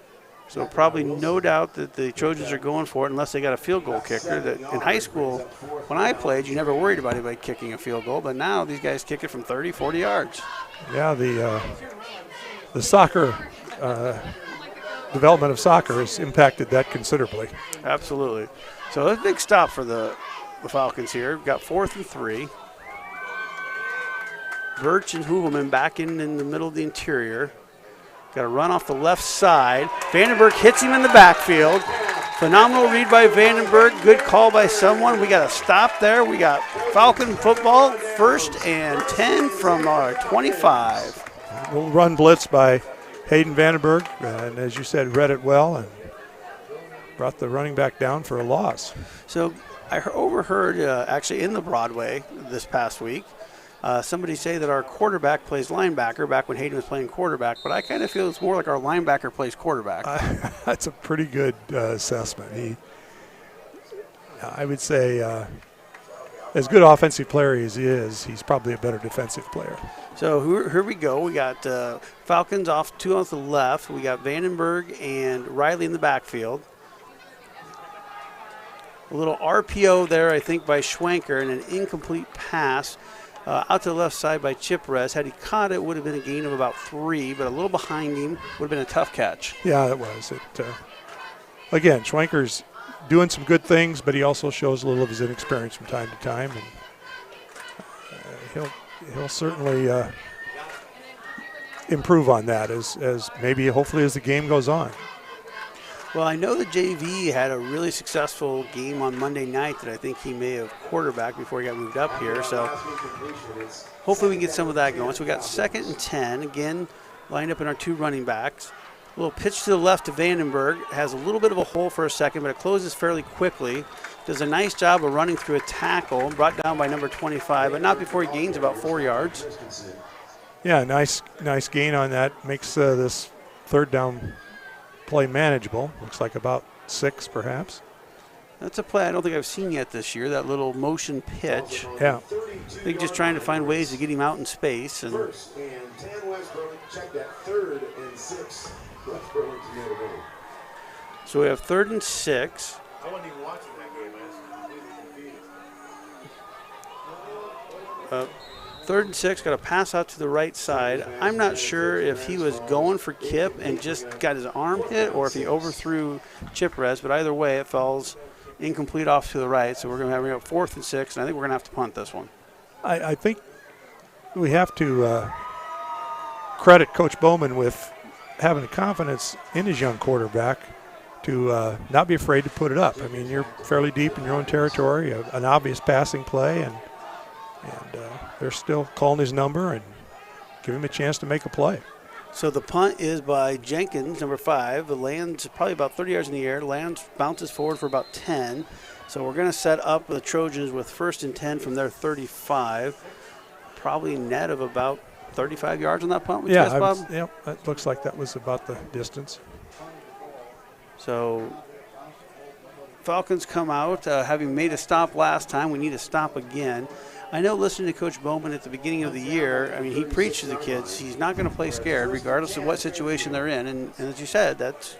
So probably no doubt that the Trojans are going for it unless they got a field goal kicker. That in high school, when I played, you never worried about anybody kicking a field goal, but now these guys kick it from 30, 40 yards. Yeah, the soccer development of soccer has impacted that considerably. Absolutely. So a big stop for the Falcons here. We've got 4th and 3. Birch and Hoovelman back in the middle of the interior. Got a run off the left side. Vandenberg hits him in the backfield. Phenomenal read by Vandenberg. Good call by someone. We got a stop there. We got Falcon football, 1st and 10 from our 25. We'll run blitz by Hayden Vandenberg, and as you said, read it well and brought the running back down for a loss. So I overheard actually in the Broadway this past week, somebody say that our quarterback plays linebacker back when Hayden was playing quarterback, but I kind of feel it's more like our linebacker plays quarterback. That's a pretty good assessment. I would say, as good offensive player as he is, he's probably a better defensive player. So here we go. We got Falcons off 2 on the left. We got Vandenberg and Riley in the backfield. A little RPO there, I think, by Schwenker, and an incomplete pass out to the left side by Chiprez. Had he caught it, it would have been a gain of about 3, but a little behind him would have been a tough catch. Yeah, it was. Again, Schwenker's doing some good things, but he also shows a little of his inexperience from time to time, and he'll certainly improve on that as maybe hopefully as the game goes on. Well, I know the JV had a really successful game on Monday night that I think he may have quarterbacked before he got moved up here. So hopefully we can get some of that going. So we got 2nd and 10, again, lined up in our 2 running backs. A little pitch to the left to Vandenberg. Has a little bit of a hole for a second, but it closes fairly quickly. Does a nice job of running through a tackle, brought down by number 25, but not before he gains about 4 yards. Yeah, nice gain on that. Makes this 3rd down play manageable. Looks like about 6 perhaps. That's a play I don't think I've seen yet this year, that little motion pitch. Yeah. I think just trying to find ways to get him out in space. And 1st and 10 West Burlington. Check that 3rd and 6 West Burlington Notre Dame. so we have 3rd and 6. I wasn't even watching that game. I was completely confused. 3rd and 6, got a pass out to the right side. I'm not sure if he was going for Kip and just got his arm hit or if he overthrew Chiprez, but either way it falls incomplete off to the right. So we're going to have 4th and 6, and I think we're going to have to punt this one. I think we have to credit Coach Bowman with having the confidence in his young quarterback to not be afraid to put it up. I mean, you're fairly deep in your own territory, an obvious passing play, and they're still calling his number and give him a chance to make a play. So the punt is by Jenkins, number 5. It lands probably about 30 yards in the air. Bounces forward for about 10. So we're going to set up the Trojans with 1st and 10 from their 35. Probably net of about 35 yards on that punt. Would you guess, Bob? Yeah, that looks like that was about the distance. So Falcons come out, having made a stop last time. We need a stop again. I know listening to Coach Bowman at the beginning of the year, I mean, he preached to the kids, he's not going to play scared regardless of what situation they're in. And as you said, that's,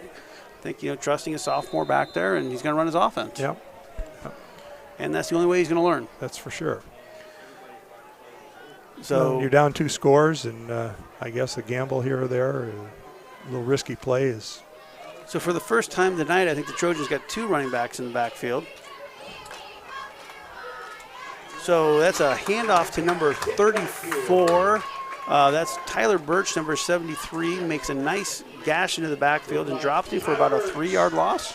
I think, trusting a sophomore back there, and he's going to run his offense. Yeah. And that's the only way he's going to learn. That's for sure. So you're down 2 scores, and I guess a gamble here or there, a little risky play is. So for the first time tonight, I think the Trojans got 2 running backs in the backfield. So that's a handoff to number 34. That's Tyler Birch, number 73, makes a nice gash into the backfield and drops him for about a 3-yard loss.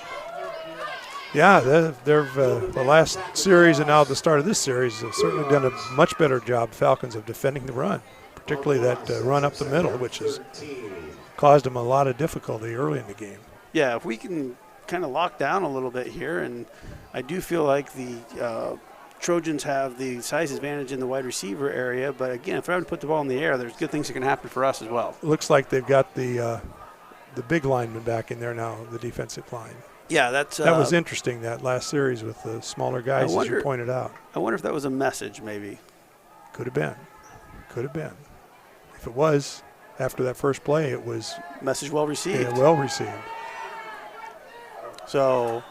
Yeah, the last series and now the start of this series have certainly done a much better job, Falcons, of defending the run, particularly that run up the middle, which has caused them a lot of difficulty early in the game. Yeah, if we can kind of lock down a little bit here, and I do feel like the Trojans have the size advantage in the wide receiver area, but again, if they're having to put the ball in the air, there's good things that can happen for us as well. It looks like they've got the big lineman back in there now, the defensive line. Yeah, that was interesting, that last series with the smaller guys, as you pointed out. I wonder if that was a message, maybe. Could have been. Could have been. If it was, after that first play, it was. Message well received. Yeah, well received. So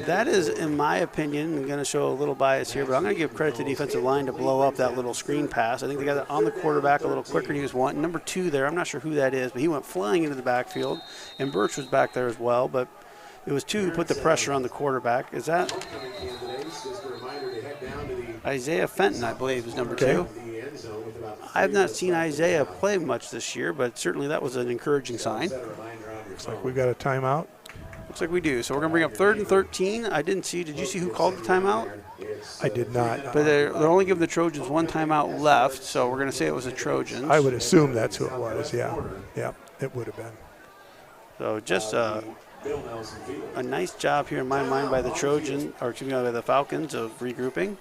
that is, in my opinion, I'm going to show a little bias here, but I'm going to give credit to the defensive line to blow up that little screen pass. I think they got it on the quarterback a little quicker than he was wanting. Number 2 there, I'm not sure who that is, but he went flying into the backfield, and Birch was back there as well, but it was 2 who put the pressure on the quarterback. Is that Isaiah Fenton, I believe, is number 2. I have not seen Isaiah play much this year, but certainly that was an encouraging sign. Looks like we've got a timeout. Looks like we do. So we're going to bring up 3rd and 13. I didn't see. Did you see who called the timeout? I did not. But they're only giving the Trojans 1 timeout left, so we're going to say it was the Trojans. I would assume that's who it was, yeah. Yeah, it would have been. So just a nice job here in my mind by the Trojans, or excuse me, by the Falcons of regrouping.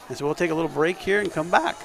And so we'll take a little break here and come back.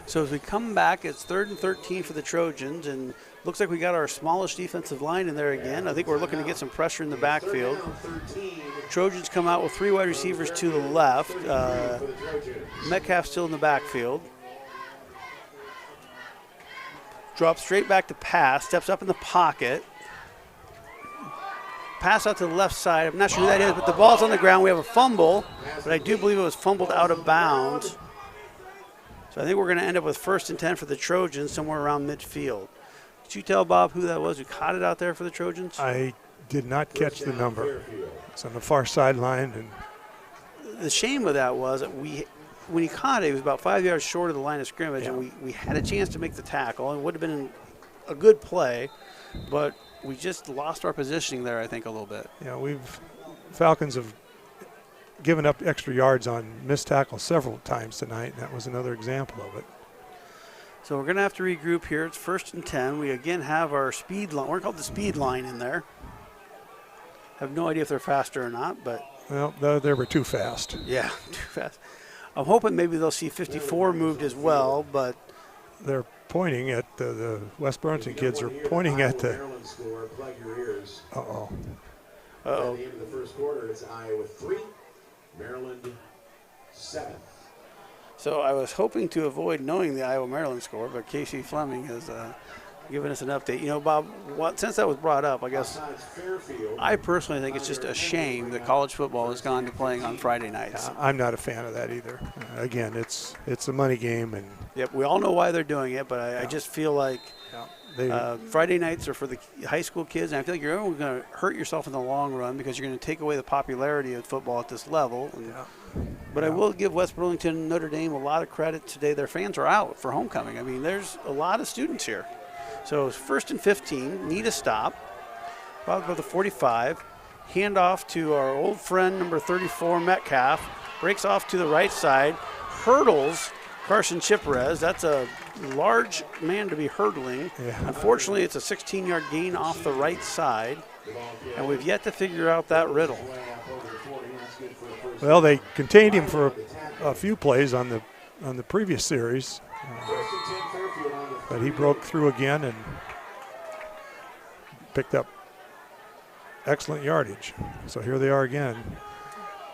So as we come back, it's 3rd and 13 for the Trojans, and looks like we got our smallest defensive line in there again. I think we're looking to get some pressure in the backfield. Trojans come out with 3 wide receivers to the left. Metcalf still in the backfield. Drops straight back to pass, steps up in the pocket. Pass out to the left side. I'm not sure who that is, but the ball's on the ground. We have a fumble, but I do believe it was fumbled out of bounds. So I think we're going to end up with 1st and 10 for the Trojans somewhere around midfield. Did you tell Bob who that was who caught it out there for the Trojans? I did not catch the number. It's on the far sideline. And the shame of that was that when he caught it, he was about 5 yards short of the line of scrimmage, and we had a chance to make the tackle. It would have been a good play, but we just lost our positioning there, I think, a little bit. Yeah, Falcons have given up extra yards on missed tackles several times tonight, and that was another example of it. So we're going to have to regroup here. It's 1st and 10. We again have our speed line. We're called the speed line in there. Have no idea if they're faster or not, but. Well, they were too fast. Yeah, too fast. I'm hoping maybe they'll see 54 moved as well, but. They're pointing at the West Burlington kids are pointing at the. Uh-oh. Uh-oh. At the end of the first quarter, it's Iowa 3, Maryland 7. So I was hoping to avoid knowing the Iowa-Maryland score, but Casey Fleming has given us an update. You know, Bob, since that was brought up, I guess I personally think it's just a shame that college football has gone to playing on Friday nights. I'm not a fan of that either. Again, it's a money game, and yep, we all know why they're doing it, but I just feel like Friday nights are for the high school kids, and I feel like you're going to hurt yourself in the long run because you're going to take away the popularity of football at this level. But I will give West Burlington and Notre Dame a lot of credit today. Their fans are out for homecoming. I mean, there's a lot of students here. So it's 1st and 15, need a stop. About the 45. Hand off to our old friend, number 34, Metcalf. Breaks off to the right side. Hurdles Carson Chiperez. That's a large man to be hurdling. Yeah. Unfortunately, it's a 16-yard gain off the right side. And we've yet to figure out that riddle. Well, they contained him for a few plays on the previous series. But he broke through again and picked up excellent yardage. So here they are again.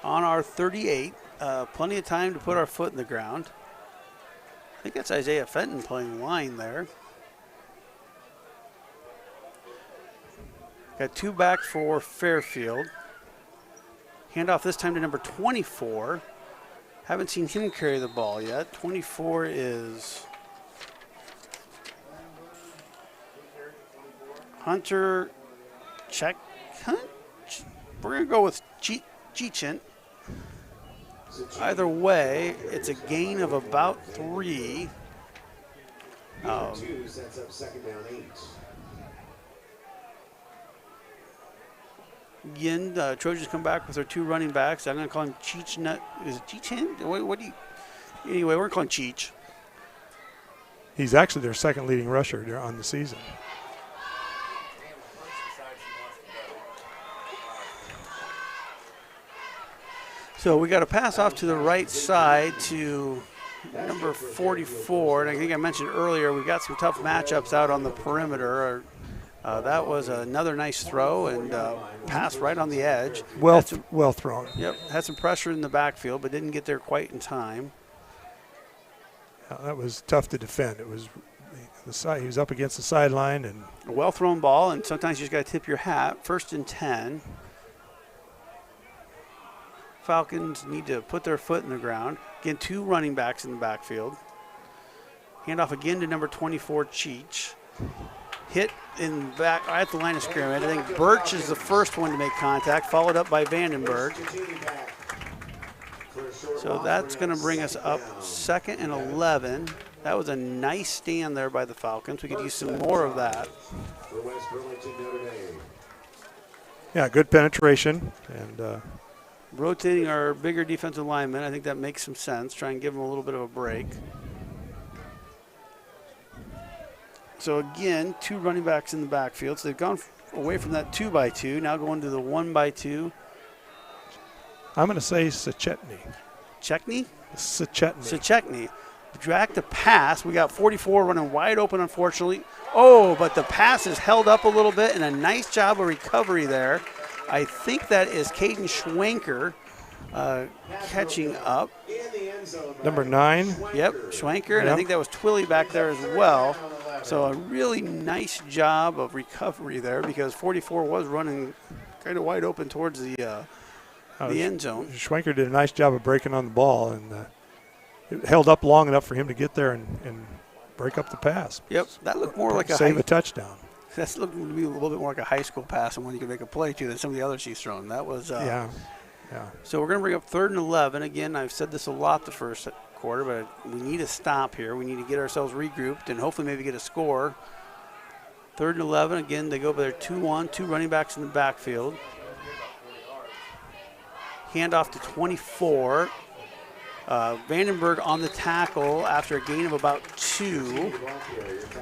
On our 38, plenty of time to put our foot in the ground. I think that's Isaiah Fenton playing line there. Got 2 back for Fairfield. Handoff this time to number 24. Haven't seen him carry the ball yet. 24 is Hunter Check. We're going to go with Cheechant. Either way, it's a gain of about 3. Two sets up 2nd down 8. Again, the Trojans come back with their 2 running backs. I'm going to call him Cheech. Is it Cheech? What do you? Anyway, we're calling Cheech. He's actually their 2nd leading rusher on the season. So we got a pass off to the right side to number 44. And I think I mentioned earlier, we've got some tough matchups out on the perimeter. That was another nice throw and pass right on the edge. Well thrown. Yep, had some pressure in the backfield, but didn't get there quite in time. That was tough to defend. It was he was up against the sideline and a well thrown ball, and sometimes you just got to tip your hat. 1st and 10. Falcons need to put their foot in the ground. Again, 2 running backs in the backfield. Handoff again to number 24, Cheech. Hit in back at the line of scrimmage. I think Birch is the first one to make contact, followed up by Vandenberg. So that's going to bring us up 2nd and 11. That was a nice stand there by the Falcons. We could use some more of that. Yeah, good penetration and rotating our bigger defensive linemen. I think that makes some sense. Try and give them a little bit of a break. So again, 2 running backs in the backfield. So they've gone away from that 2x2, now going to the 1x2. I'm going to say Sechetny. Chechny? Sechetny. Drag the pass. We got 44 running wide open, unfortunately. Oh, but the pass is held up a little bit, and a nice job of recovery there. I think that is Caden Schwenker catching up. Number 9. Yep, Schwenker, and I think that was Twilly back there as well. So a really nice job of recovery there because 44 was running kind of wide open towards the end zone. Schwenker did a nice job of breaking on the ball, and it held up long enough for him to get there and break up the pass. Yep, that looked more like save a touchdown. That's looking to be a little bit more like a high school pass and one you can make a play to than some of the others he's thrown. That was yeah. So we're going to bring up 3rd and 11. Again, I've said this a lot the first quarter, but we need to stop here. We need to get ourselves regrouped and hopefully maybe get a score. 3rd and 11. Again, they go by their 2-1, 2 running backs in the backfield. Handoff to 24. Vandenberg on the tackle after a gain of about 2.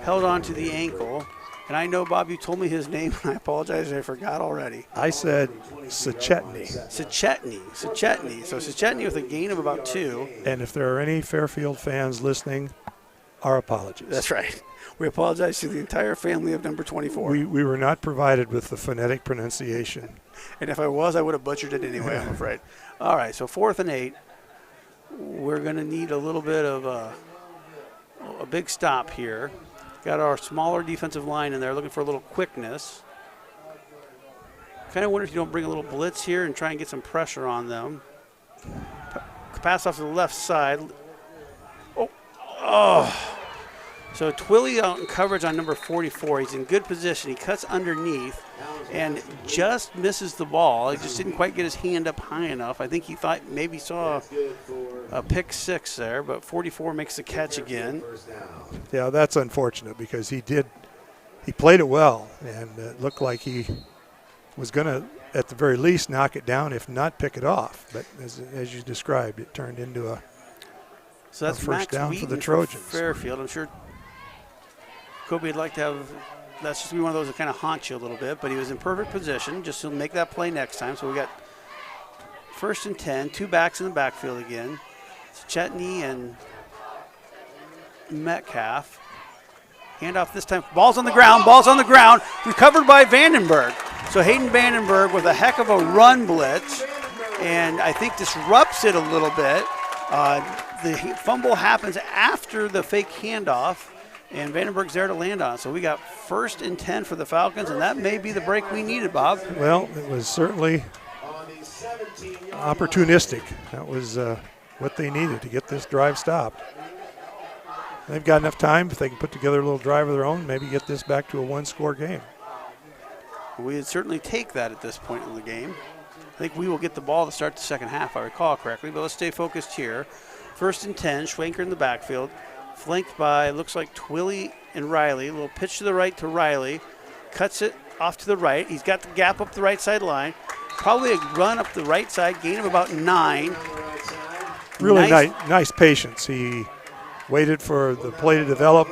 Held on to the ankle. And I know, Bob, you told me his name, and I apologize, I forgot already. I said Sachetny. Sachetny. So Sachetny with a gain of about 2. And if there are any Fairfield fans listening, our apologies. That's right. We apologize to the entire family of number 24. We were not provided with the phonetic pronunciation. And if I was, I would have butchered it anyway, I'm afraid. All right, so 4th and 8. We're going to need a little bit of a big stop here. Got our smaller defensive line in there looking for a little quickness. Kind of wonder if you don't bring a little blitz here and try and get some pressure on them. Pass off to the left side. Oh. So Twilly out in coverage on number 44. He's in good position. He cuts underneath and just misses the ball. He just didn't quite get his hand up high enough. I think he thought maybe saw a pick 6 there, but 44 makes the catch again. Yeah, that's unfortunate because he played it well, and it looked like he was going to, at the very least, knock it down, if not pick it off. But as you described, it turned into a first Max down Wheaton for the Trojans. Fairfield. I'm sure Kobe would like to have that's just be one of those that kind of haunt you a little bit, but he was in perfect position just to make that play next time. So we got 1st and 10, 2 backs in the backfield again. It's Chetney and Metcalf. Handoff this time. Ball's on the ground. Recovered by Vandenberg. So Hayden Vandenberg with a heck of a run blitz, and I think disrupts it a little bit. The fumble happens after the fake handoff, and Vandenberg's there to land on. So we got 1st and 10 for the Falcons, and that may be the break we needed, Bob. Well, it was certainly opportunistic. That was what they needed to get this drive stopped. They've got enough time if they can put together a little drive of their own, maybe get this back to a 1-score game. We'd certainly take that at this point in the game. I think we will get the ball to start the second half, if I recall correctly, but let's stay focused here. 1st and 10, Schwenker in the backfield, flanked by, looks like Twilly and Riley. A little pitch to the right to Riley. Cuts it off to the right. He's got the gap up the right side line. Probably a run up the right side, gain of about 9. Really nice patience. He waited for the play to develop,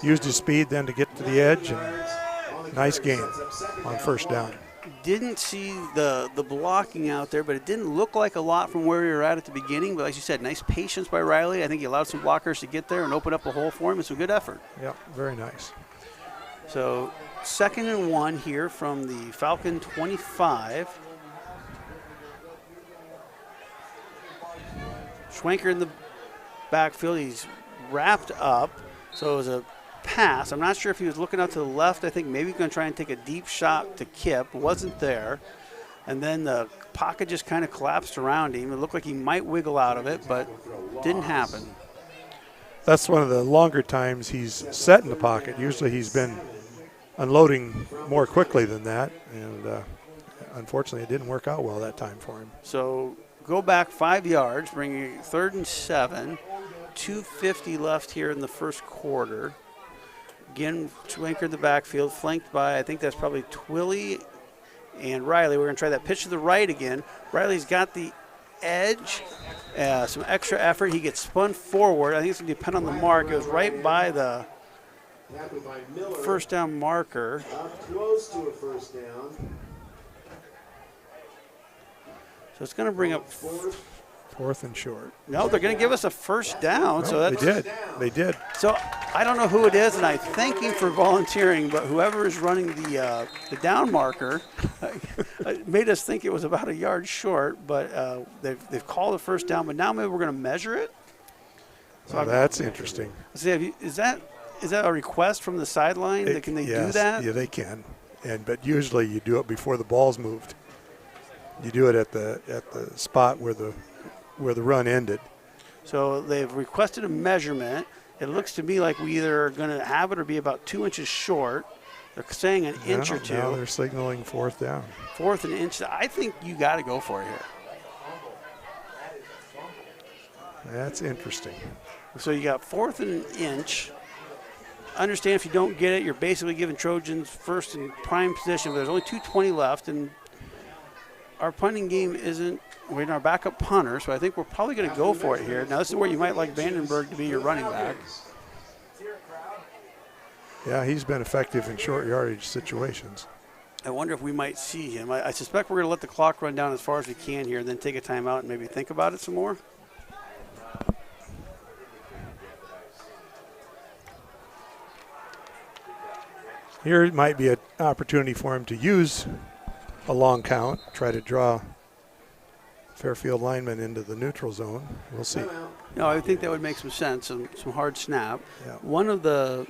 used his speed then to get to the edge, and nice gain on 1st down. Didn't see the blocking out there, but it didn't look like a lot from where we were at the beginning. But like you said, nice patience by Riley. I think he allowed some blockers to get there and open up a hole for him. It's a good effort. Yeah, very nice. So 2nd and 1 here from the Falcon 25. Schwenker in the backfield. He's wrapped up. So it was a pass. I'm not sure if he was looking out to the left. I think maybe he's going to try and take a deep shot to Kip. Wasn't there. And then the pocket just kind of collapsed around him. It looked like he might wiggle out of it, but didn't happen. That's one of the longer times he's set in the pocket. Usually he's been unloading more quickly than that, and unfortunately it didn't work out well that time for him. So go back 5 yards, bringing 3rd and 7. 2:50 left here in the first quarter. Again, Schwenker in the backfield, flanked by, I think that's probably Twilly and Riley. We're going to try that pitch to the right again. Riley's got the edge, some extra effort. He gets spun forward. I think it's going to depend on the mark. It was right by the 1st down marker. Close to a 1st down. So it's going to bring up 4th and short. No, they're going to give us a 1st down. No, So that's, They did. So I don't know who it is, and I thank him for volunteering, but whoever is running the down marker made us think it was about a yard short, but they've called a 1st down, but now maybe we're going to measure it. So that's interesting. See, is that is that a request from the sideline? Can they do that? Yeah, they can. But usually you do it before the ball's moved. You do it at the spot where the run ended. So they've requested a measurement. It looks to me like we either are going to have it or be about 2 inches short. They're saying an inch or two. Now they're signaling 4th down. 4th and inch. I think you got to go for it here. That's interesting. So you got 4th and an inch. Understand if you don't get it, you're basically giving Trojans first in prime position, but there's only 2:20 left, and our punting game isn't. We're in our backup punter, so I think we're probably going to go for it here. Now, this is where you might like Vandenberg to be your running back. Yeah, he's been effective in short yardage situations. I wonder if we might see him. I suspect we're going to let the clock run down as far as we can here, and then take a timeout and maybe think about it some more. Here it might be an opportunity for him to use a long count, try to draw Fairfield lineman into the neutral zone. We'll see. No, I think that would make some sense, some hard snap. Yeah. One of the,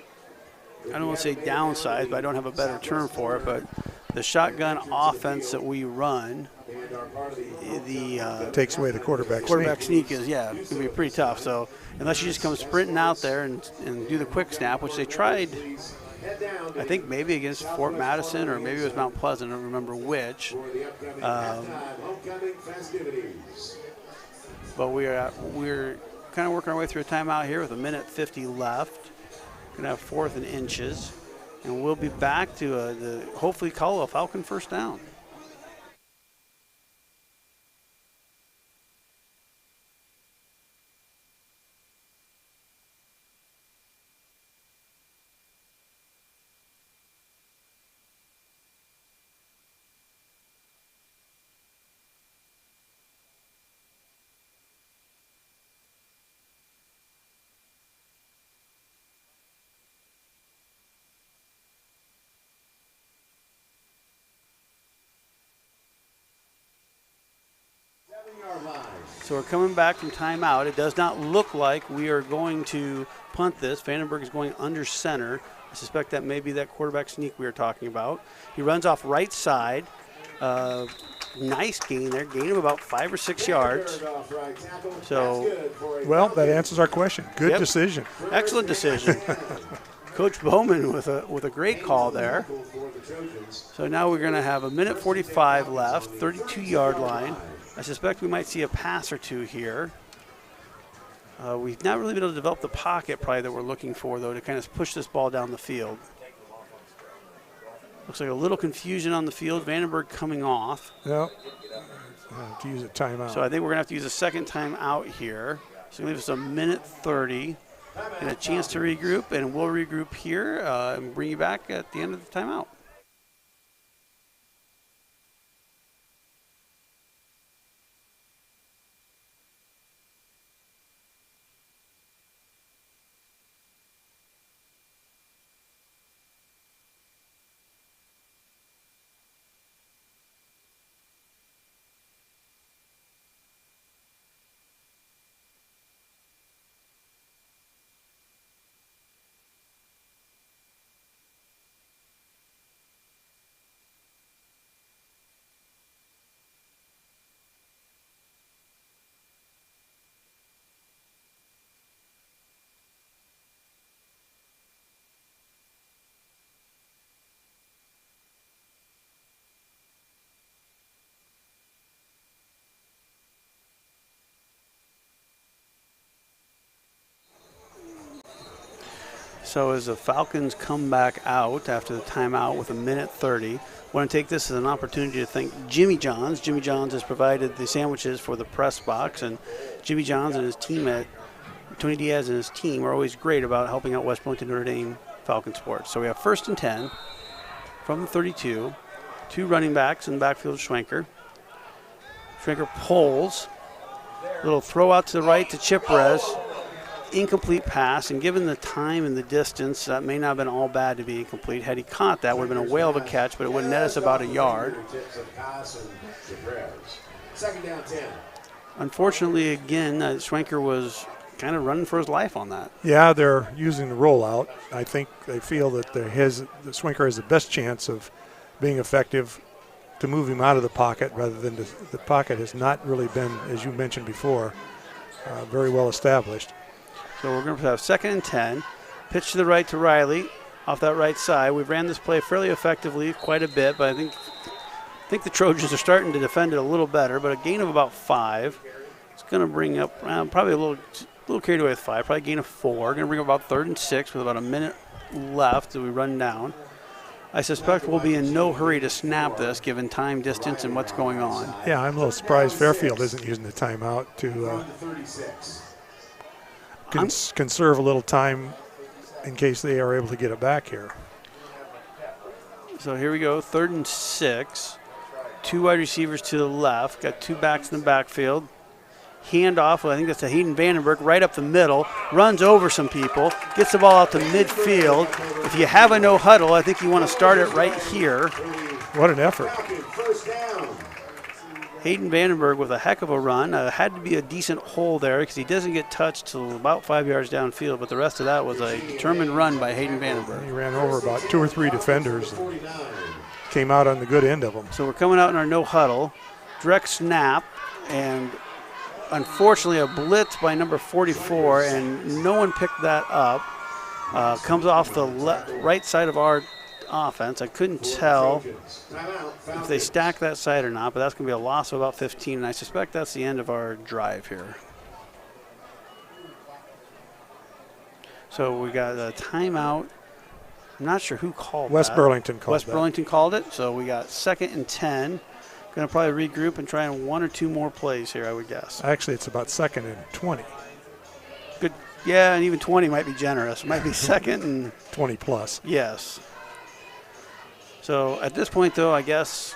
I don't want to say downsides, but I don't have a better term for it, but the shotgun offense that we run, the takes away the quarterback sneak is, yeah, it's going to be pretty tough. So unless you just come sprinting out there and do the quick snap, which they tried, I think maybe against Fort Madison or maybe it was Mount Pleasant, I don't remember which. But we're kind of working our way through a timeout here with 1:50 left. Going to have 4th and inches. And we'll be back to hopefully call a Falcon first down. So we're coming back from timeout. It does not look like we are going to punt this. Vandenberg is going under center. I suspect that may be that quarterback sneak we were talking about. He runs off right side. Nice gain there. Gain of about 5 or 6 yards. So, well, that answers our question. Good decision. Excellent decision. Coach Bowman with a great call there. So now we're going to have 1:45 left, 32-yard line. I suspect we might see a pass or two here. We've not really been able to develop the pocket probably that we're looking for, though, to kind of push this ball down the field. Looks like a little confusion on the field. Vandenberg coming off. Yep. To use a timeout. So I think we're going to have to use a second timeout here. So leave us 1:30 and a chance to regroup, and we'll regroup here and bring you back at the end of the timeout. So as the Falcons come back out after the timeout with 1:30, I want to take this as an opportunity to thank Jimmy John's. Jimmy John's has provided the sandwiches for the press box, and Jimmy John's and his team Tony Diaz and his team are always great about helping out West Burlington Notre Dame Falcon sports. So we have 1st and 10 from the 32, 2 running backs in the backfield of Schwenker. Schwenker pulls, little throw out to the right to Chiprez. Incomplete pass, and given the time and the distance, that may not have been all bad to be incomplete. Had he caught that, would have been a whale of a catch, but it would net us about a yard. Second down 10. Unfortunately, again, Schwenker was kind of running for his life on that. Yeah, they're using the rollout. I think they feel that the Swinker has the best chance of being effective to move him out of the pocket rather than the pocket has not really been, as you mentioned before, very well established. So we're going to have 2nd and 10. Pitch to the right to Riley off that right side. We've ran this play fairly effectively quite a bit, but I think the Trojans are starting to defend it a little better, but a gain of about 5. It's going to bring up probably a little carried away with 5, probably a gain of 4. Going to bring up about 3rd and 6 with about a minute left as we run down. I suspect we'll be in no hurry to snap this given time, distance, and what's going on. Yeah, I'm a little surprised Fairfield isn't using the timeout to conserve a little time in case they are able to get it back here. So here we go, 3rd and 6. 2 wide receivers to the left. Got 2 backs in the backfield. Handoff, I think that's to Hayden Vandenberg, right up the middle. Runs over some people. Gets the ball out to midfield. If you have a no huddle, I think you want to start it right here. What an effort. Hayden Vandenberg with a heck of a run. Had to be a decent hole there because he doesn't get touched till about 5 yards downfield, but the rest of that was a determined run by Hayden Vandenberg. He ran over about 2 or 3 defenders and came out on the good end of them. So we're coming out in our no huddle. Direct snap, and unfortunately a blitz by number 44, and no one picked that up. Comes off the right side of our offense. I couldn't tell if they stacked that side or not, but that's going to be a loss of about 15, and I suspect that's the end of our drive here. So we got a timeout. I'm not sure who called West that. Burlington called West that. Burlington called it, so we got 2nd and 10. Going to probably regroup and try 1 or 2 more plays here, I would guess. Actually, it's about 2nd and 20. Good. Yeah, and even 20 might be generous. It might be 2nd and 20 plus. yes. So at this point, though, I guess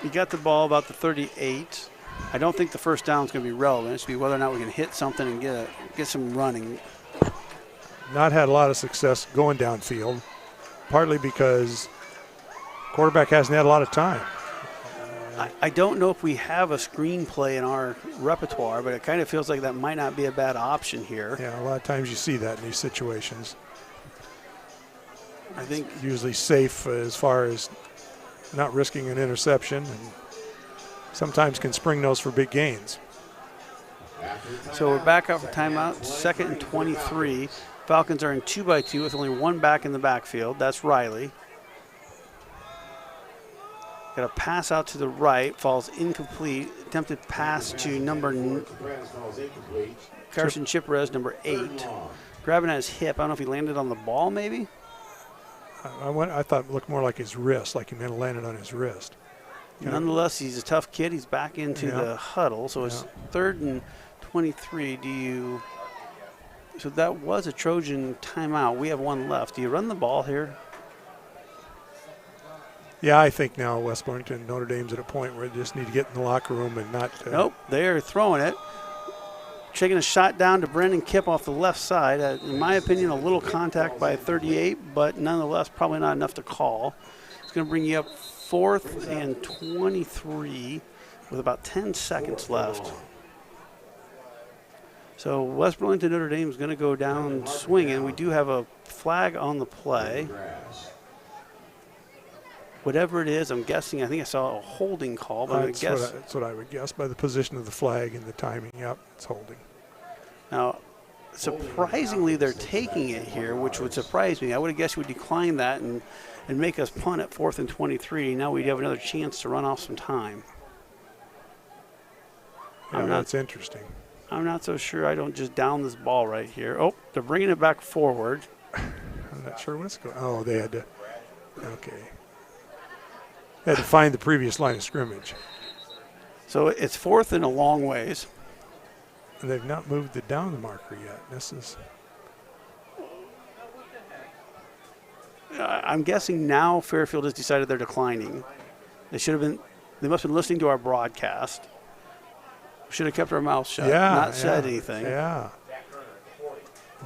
you got the ball about the 38. I don't think the first down is going to be relevant. It's going to be whether or not we can hit something and get some running. Not had a lot of success going downfield, partly because quarterback hasn't had a lot of time. I don't know if we have a screenplay in our repertoire, but it kind of feels like that might not be a bad option here. Yeah, a lot of times you see that in these situations. I think usually safe as far as not risking an interception, and sometimes can spring those for big gains. so. We're back out for timeout. 2nd and 23. Falcons are in 2-by-2 with only 1 back in the backfield. That's Riley. Got a pass out to the right, falls incomplete. Attempted pass to Carson Chiprez, number 8. Grabbing at his hip. I don't know if he landed on the ball, maybe. I thought it looked more like his wrist, like he meant to land it on his wrist. Nonetheless, he's a tough kid. He's back into the huddle. So it's 3rd and 23. So that was a Trojan timeout. We have 1 left. Do you run the ball here? Yeah, I think now West Burlington, Notre Dame's at a point where they just need to get in the locker room and not. Nope, they are throwing it. Taking a shot down to Brendan Kipp off the left side. In my opinion, a little contact by 38, but nonetheless, probably not enough to call. It's going to bring you up 4th and 23 with about 10 seconds left. So West Burlington, Notre Dame is going to go down swinging. We do have a flag on the play. Whatever it is, I'm guessing. I think I saw a holding call, but that's what I would guess by the position of the flag and the timing. Yep, it's holding. Now, surprisingly, they're taking it here, which would surprise me. I would have guessed we'd decline that and make us punt at 4th and 23. Now we'd have another chance to run off some time. Yeah, that's interesting. I'm not so sure I don't just down this ball right here. Oh, they're bringing it back forward. I'm not sure what's going on. Oh, they had to. Okay. They had to find the previous line of scrimmage. So it's 4th and a long ways. And they've not moved the down marker yet. This is. I'm guessing now Fairfield has decided they're declining. They should have been. They must have been listening to our broadcast. Should have kept our mouths shut. Not said anything. Yeah.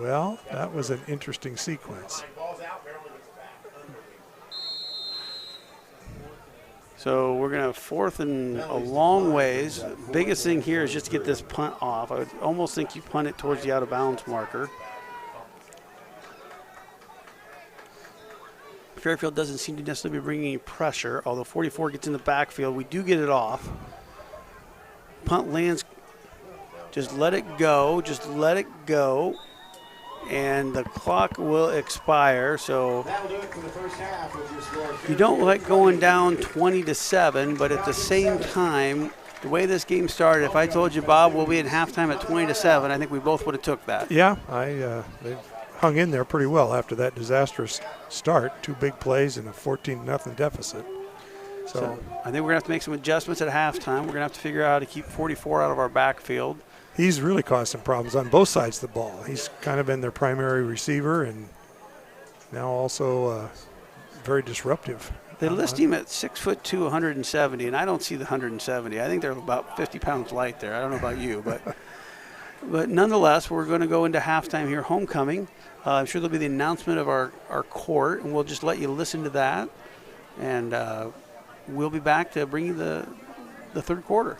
Well, that was an interesting sequence. So we're going to 4th and a long ways. Biggest thing here is just to get this punt off. I would almost think you punt it towards the out of bounds marker. Fairfield doesn't seem to necessarily be bringing any pressure, although 44 gets in the backfield. We do get it off. Punt lands. Just let it go. Just let it go. And the clock will expire. So That'll do it for the first half with your score. you don't like going down 20-7, but at the same time, the way this game started, if I told you, Bob, we'll be at halftime at 20-7, I think we both would have took that. Yeah, they've hung in there pretty well after that disastrous start. 2 big plays and a 14-0 deficit. So I think we're going to have to make some adjustments at halftime. We're going to have to figure out how to keep 44 out of our backfield. He's really caused some problems on both sides of the ball. He's kind of been their primary receiver and now also very disruptive. They list him at 6'2", 170, and I don't see the 170. I think they're about 50 pounds light there. I don't know about you, but nonetheless, we're going to go into halftime here, homecoming. I'm sure there'll be the announcement of our court, and we'll just let you listen to that. And we'll be back to bring you the third quarter.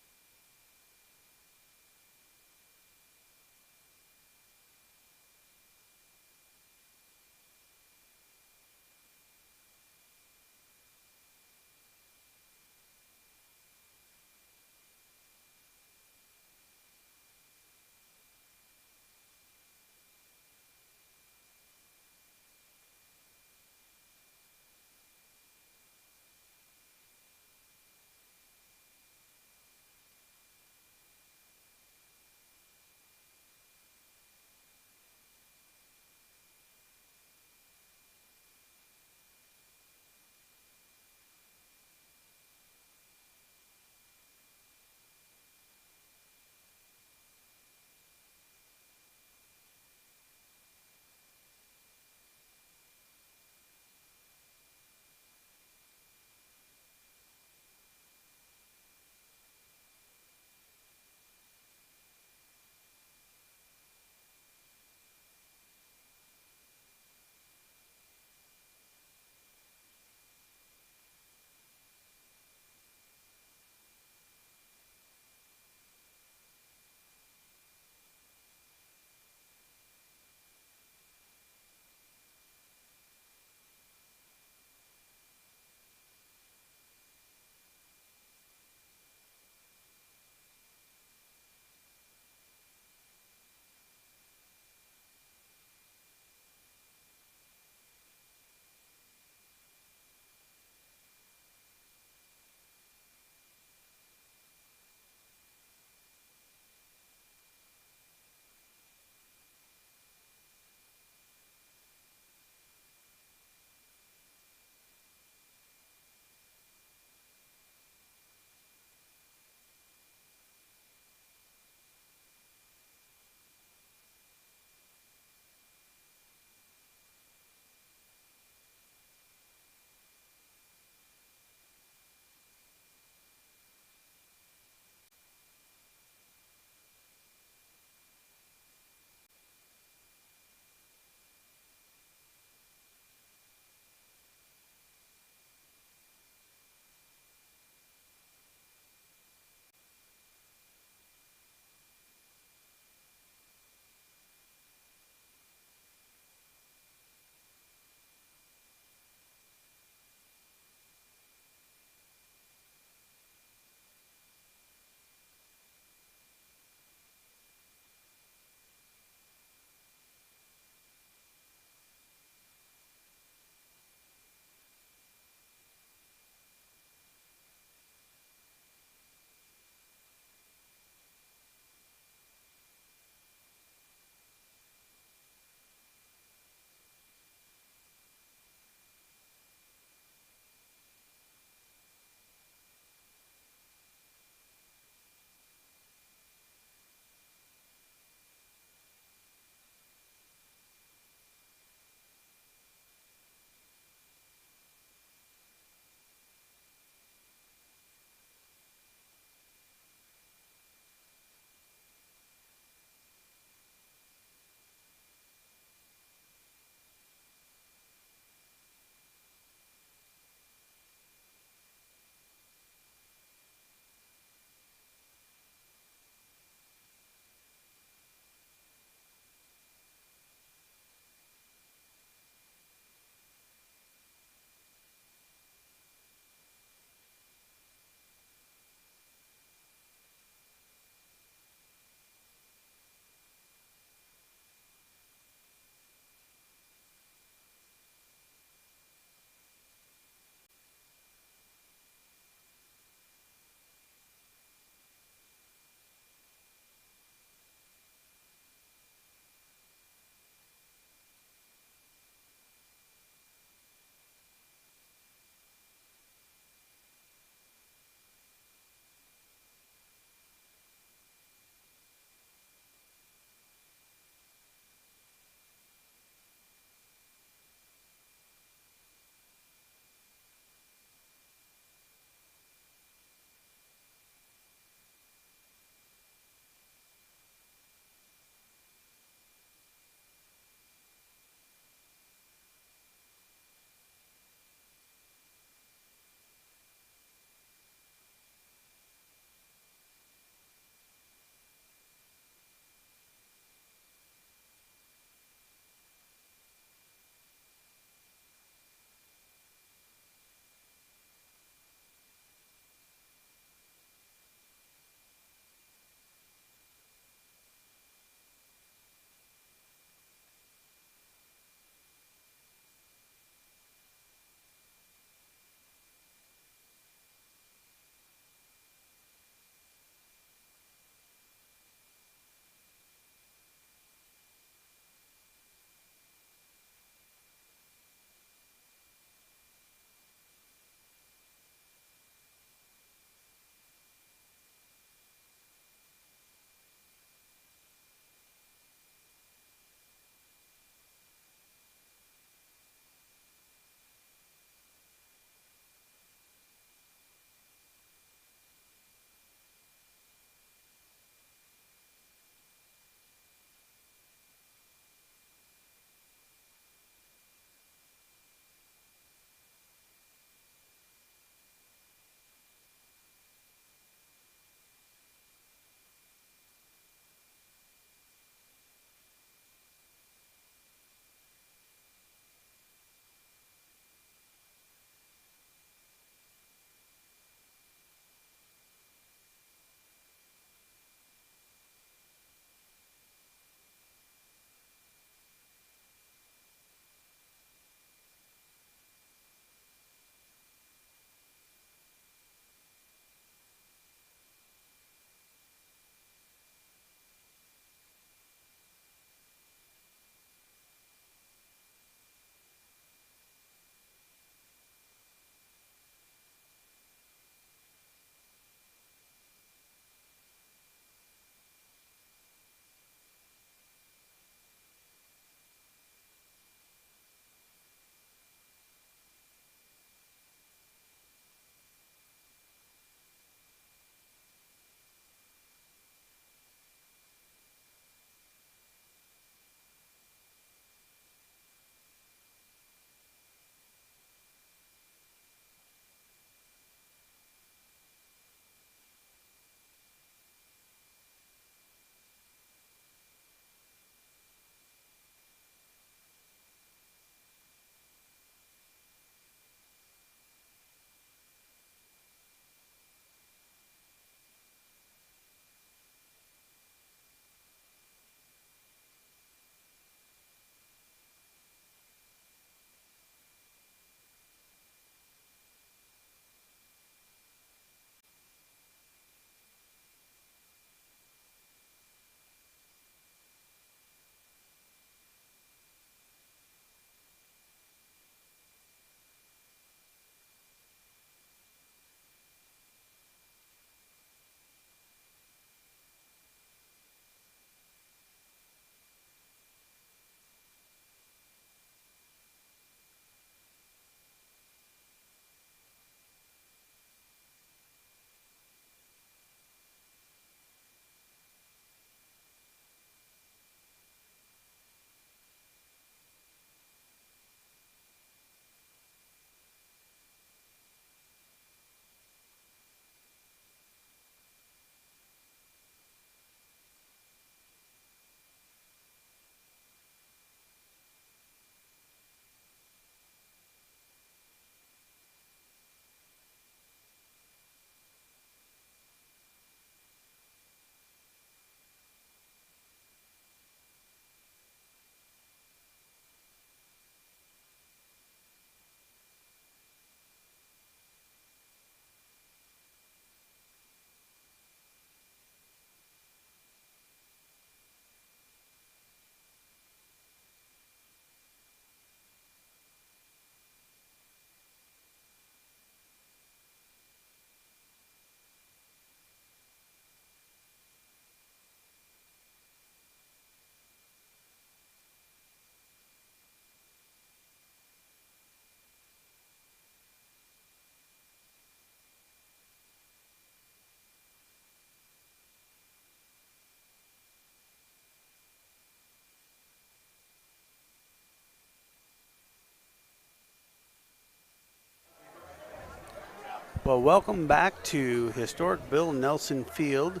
Well, welcome back to historic Bill Nelson Field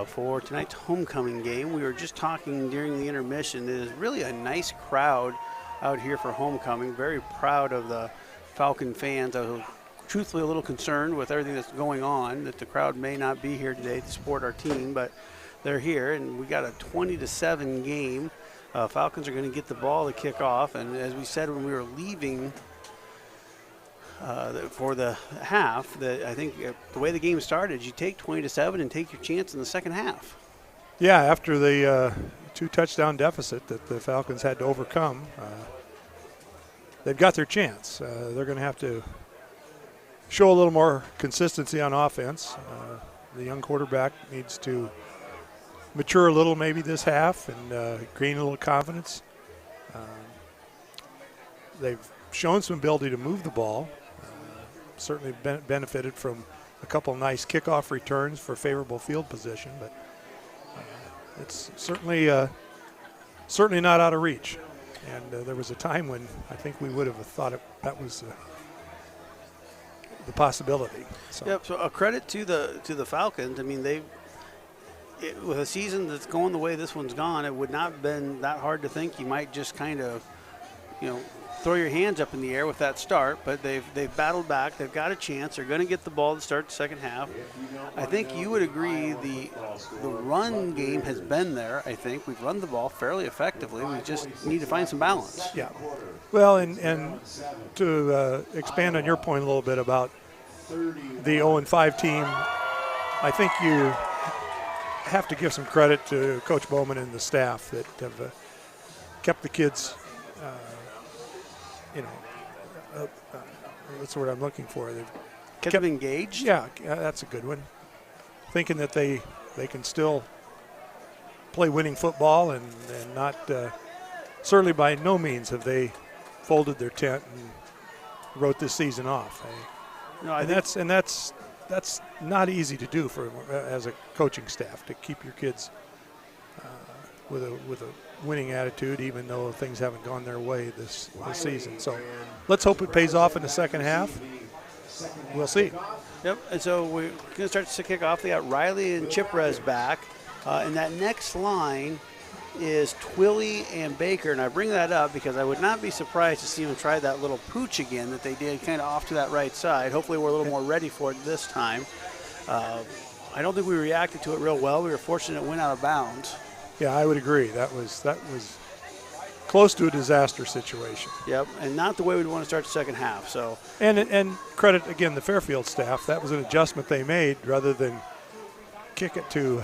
for tonight's homecoming game. We were just talking during the intermission. It is really a nice crowd out here for homecoming. Very proud of the Falcon fans. I was truthfully a little concerned with everything that's going on, that the crowd may not be here today to support our team, but they're here, and we got a 20-7 game. Falcons are going to get the ball to kick off, and as we said when we were leaving for the half, that I think the way the game started, you take 20-7 and take your chance in the second half. Yeah, after the 2-touchdown deficit that the Falcons had to overcome, they've got their chance. They're going to have to show a little more consistency on offense. The young quarterback needs to mature a little maybe this half and gain a little confidence. They've shown some ability to move the ball. Certainly benefited from a couple nice kickoff returns for favorable field position, but it's certainly not out of reach. And there was a time when I think we would have thought that was the possibility. So. Yep. So a credit to the Falcons. I mean, with a season that's going the way this one's gone, it would not have been that hard to think you might just kind of, throw your hands up in the air with that start, but they've battled back. They've got a chance. They're going to get the ball to start the second half. I think you would agree the run game has been there. I think we've run the ball fairly effectively. We just need to find some balance. Yeah. Well, and to expand on your point a little bit about the 0-5 team, I think you have to give some credit to Coach Bowman and the staff that have kept the kids that's what I'm looking for. They've kept them engaged? Yeah, that's a good one. Thinking that they can still play winning football and not certainly by no means have they folded their tent and wrote this season off. That's not easy to do for as a coaching staff, to keep your kids with a winning attitude, even though things haven't gone their way this season. So let's hope it pays off in the second half. We'll see. Yep, and so we're going to start to kick off. They got Riley and Chiprez back. And that next line is Twilly and Baker. And I bring that up because I would not be surprised to see them try that little pooch again that they did kind of off to that right side. Hopefully we're a little more ready for it this time. I don't think we reacted to it real well. We were fortunate it went out of bounds. Yeah, I would agree. That was close to a disaster situation. Yep, and not the way we'd want to start the second half. So and credit again the Fairfield staff. That was an adjustment they made rather than kick it too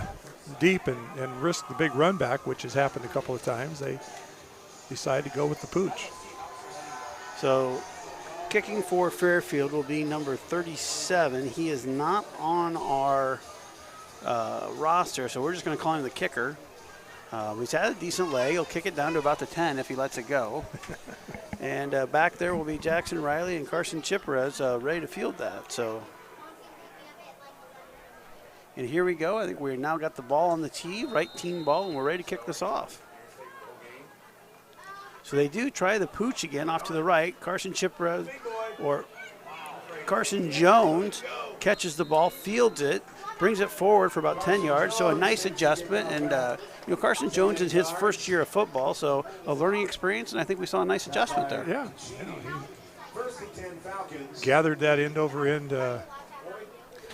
deep and risk the big run back, which has happened a couple of times. They decided to go with the pooch. So kicking for Fairfield will be number 37. He is not on our roster, so we're just going to call him the kicker. He's had a decent leg. He'll kick it down to about the 10 if he lets it go. And back there will be Jackson Riley and Carson Chiprez ready to field that. So, and here we go. I think we've now got the ball on the tee, right team ball, and we're ready to kick this off. So they do try the pooch again off to the right. Carson Chiprez or Carson Jones catches the ball, fields it, brings it forward for about 10 yards. So a nice adjustment. And, Carson Jones is his first year of football, so a learning experience, and I think we saw a nice adjustment there. Yeah. Gathered that end-over-end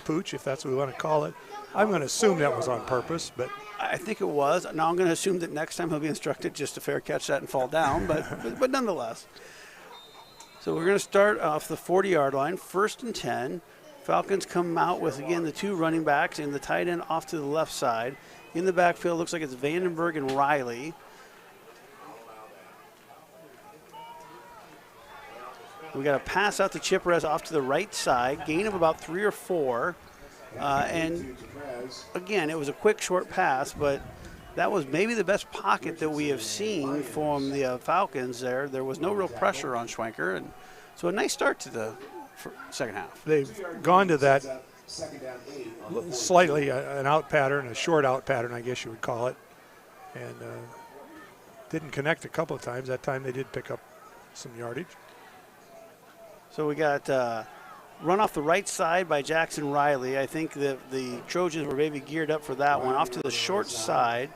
pooch, if that's what we want to call it. I'm going to assume that was on purpose, but I think it was. Now I'm going to assume that next time he'll be instructed just to fair catch that and fall down, but nonetheless. So we're going to start off the 40-yard line, 1st and 10. Falcons come out with, again, the two running backs and the tight end off to the left side. In the backfield, looks like it's Vandenberg and Riley. We got a pass out to Chiprez off to the right side, gain of about 3 or 4. And again, it was a quick, short pass, but that was maybe the best pocket that we have seen from the Falcons there. There was no real pressure on Schwenker, and so a nice start to the second half. They've gone to that slightly an out pattern, a short out pattern, I guess you would call it, and didn't connect a couple of times. That time they did pick up some yardage. So we got run off the right side by Jackson Riley. I think that the Trojans were maybe geared up for that one. Off to the short side.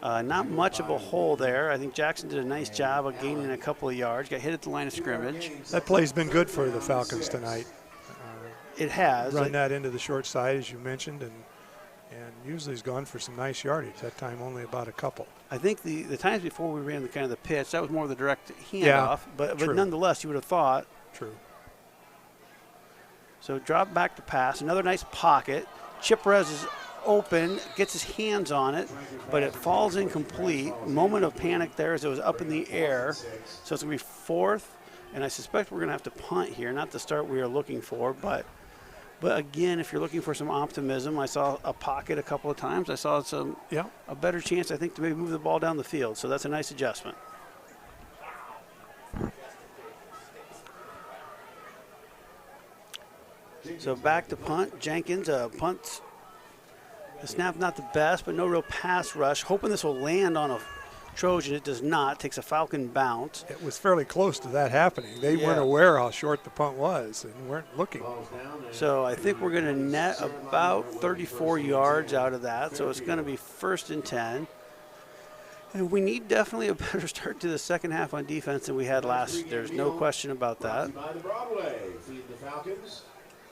Not much of a hole there. I think Jackson did a nice job of gaining a couple of yards. Got hit at the line of scrimmage. That play's been good for the Falcons tonight. It has. Run that into the short side, as you mentioned, and usually has gone for some nice yardage. That time only about a couple. I think the times before we ran the kind of the pitch, that was more of the direct handoff. But nonetheless, you would have thought. True. So drop back to pass. Another nice pocket. Chiprez is open, gets his hands on it, but it falls incomplete. Moment of panic there as it was up in the air. So it's going to be 4th, and I suspect we're going to have to punt here. Not the start we are looking for, but again, if you're looking for some optimism, I saw a pocket a couple of times. I saw a better chance, I think, to maybe move the ball down the field. So that's a nice adjustment. So back to punt. Jenkins punts. The snap not the best, but no real pass rush. Hoping this will land on a Trojan. It does not. Takes a Falcon bounce. It was fairly close to that happening. They weren't aware how short the punt was and weren't looking. So I think we're going to net about 34 yards out of that. So it's going to be 1st and 10. And we need definitely a better start to the second half on defense than we had last. There's no question about that.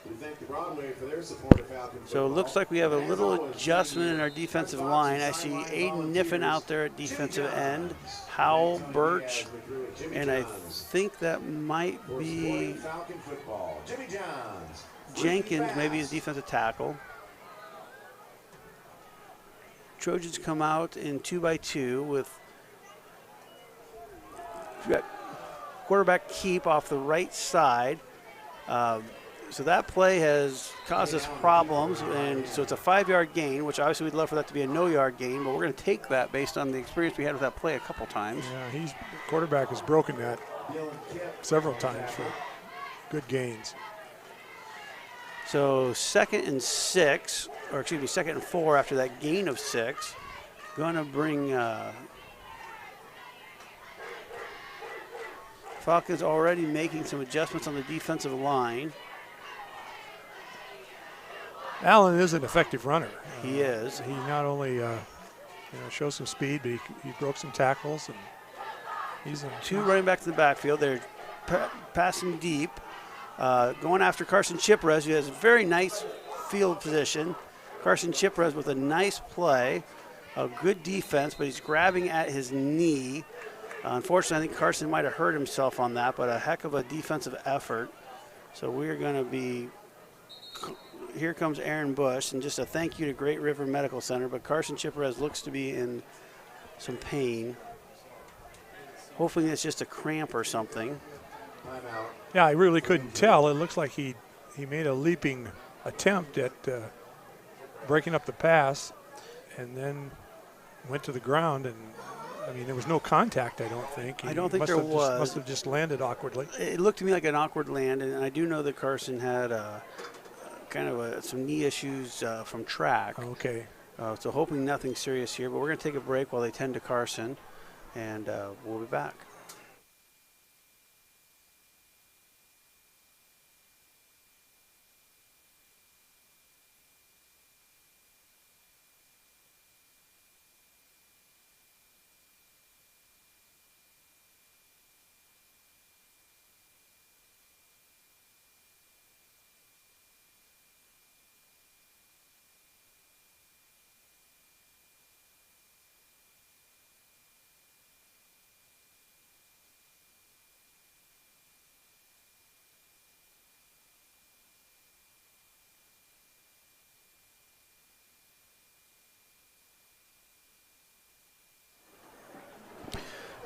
We thank the Broadway for their support of Falcons. So it looks like we have a little adjustment in our defensive line. I see Aiden Niffen out there at defensive end, Howell, Birch, and I think that might be Jenkins, maybe his defensive tackle. Trojans come out in 2-by-2 with quarterback keep off the right side. So that play has caused us problems, and so it's a 5-yard gain, which obviously we'd love for that to be a no-yard gain, but we're going to take that based on the experience we had with that play a couple times. Yeah, quarterback has broken that several times for good gains. So 2nd and 6, or excuse me, 2nd and 4 after that gain of 6. Going to bring Falcons already making some adjustments on the defensive line. Allen is an effective runner. He is. He not only shows some speed, but he broke some tackles, and he's two running backs in the backfield. They're passing deep, going after Carson Chiprez, who has a very nice field position. Carson Chiprez with a nice play, a good defense, but he's grabbing at his knee. Unfortunately, I think Carson might have hurt himself on that, but a heck of a defensive effort. So we're going to be. Here comes Aaron Bush, and just a thank you to Great River Medical Center, but Carson Chiprez looks to be in some pain. Hopefully it's just a cramp or something. Yeah, I really couldn't tell. It looks like he made a leaping attempt at breaking up the pass and then went to the ground, and I mean, there was no contact, I don't think. I don't think there was. Must have just landed awkwardly. It looked to me like an awkward land, and I do know that Carson had some knee issues from track. Okay. So hoping nothing serious here, but we're going to take a break while they tend to Carson, and we'll be back.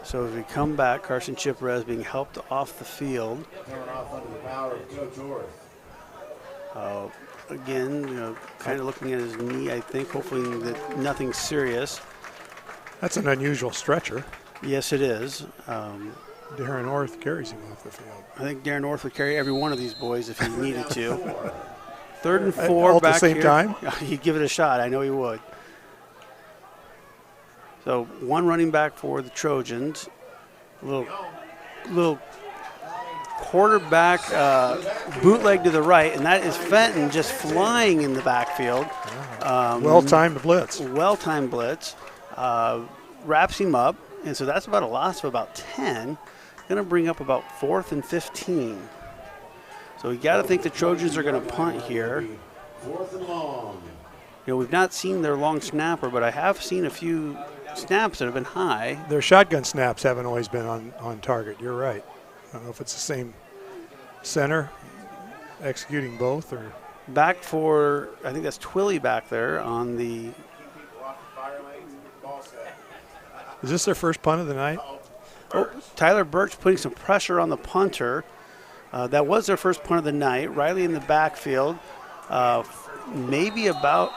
So as we come back, Carson Chiprez being helped off the field. Coming off under the power of Coach Orth. Again, kind of looking at his knee, I think, hopefully that nothing serious. That's an unusual stretcher. Yes, it is. Darren Orth carries him off the field. I think Darren Orth would carry every one of these boys if he needed to. 3rd and 4 all back at the same here. time? He'd give it a shot. I know he would. So one running back for the Trojans. A little quarterback bootleg to the right, and that is Fenton just flying in the backfield. Well-timed blitz. Well-timed blitz. Wraps him up, and so that's about a loss of about 10. Going to bring up about 4th and 15. So we got to think the Trojans are going to punt here. 4th and long. You know, we've not seen their long snapper, but I have seen a few snaps that have been high. Their shotgun snaps haven't always been on target. You're right. I don't know if it's the same center executing both or. Back for, I think that's Twilly back there on the. Is this their first punt of the night? Oh, Tyler Birch putting some pressure on the punter. That was their first punt of the night. Riley in the backfield. Maybe about.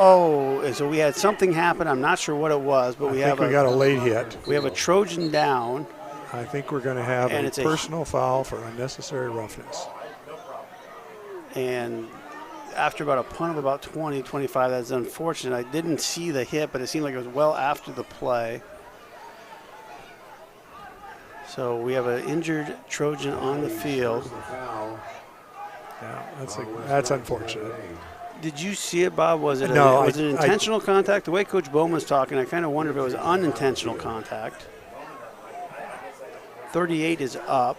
Oh, and so we had something happen. I'm not sure what it was, but we got a late hit. We have a Trojan down. I think we're going to have And a it's a- personal foul for unnecessary roughness. And after about a punt of about 20, 25, that's unfortunate. I didn't see the hit, but it seemed like it was well after the play. So we have an injured Trojan on the field. Yeah, that's unfortunate. Did you see it, Bob? Was it No, was it intentional contact? The way Coach Bowman's talking, I kind of wonder if it was unintentional contact. 38 is up.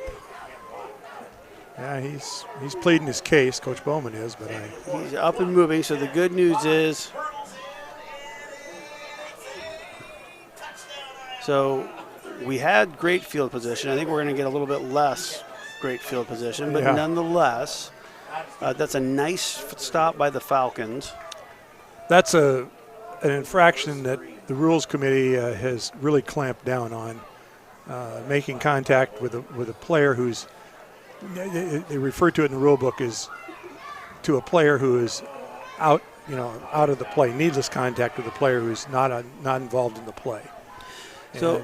Yeah, he's pleading his case. Coach Bowman is, but He's up and moving. So the good news is, so we had great field position. I think we're going to get a little bit less great field position, but Yeah. nonetheless, that's a nice stop by the Falcons. that's an infraction that the Rules Committee has really clamped down on. Making contact with a player who's, they refer to it in the rule book as to a player who is out of the play, needless contact with a player who's not involved in the play. So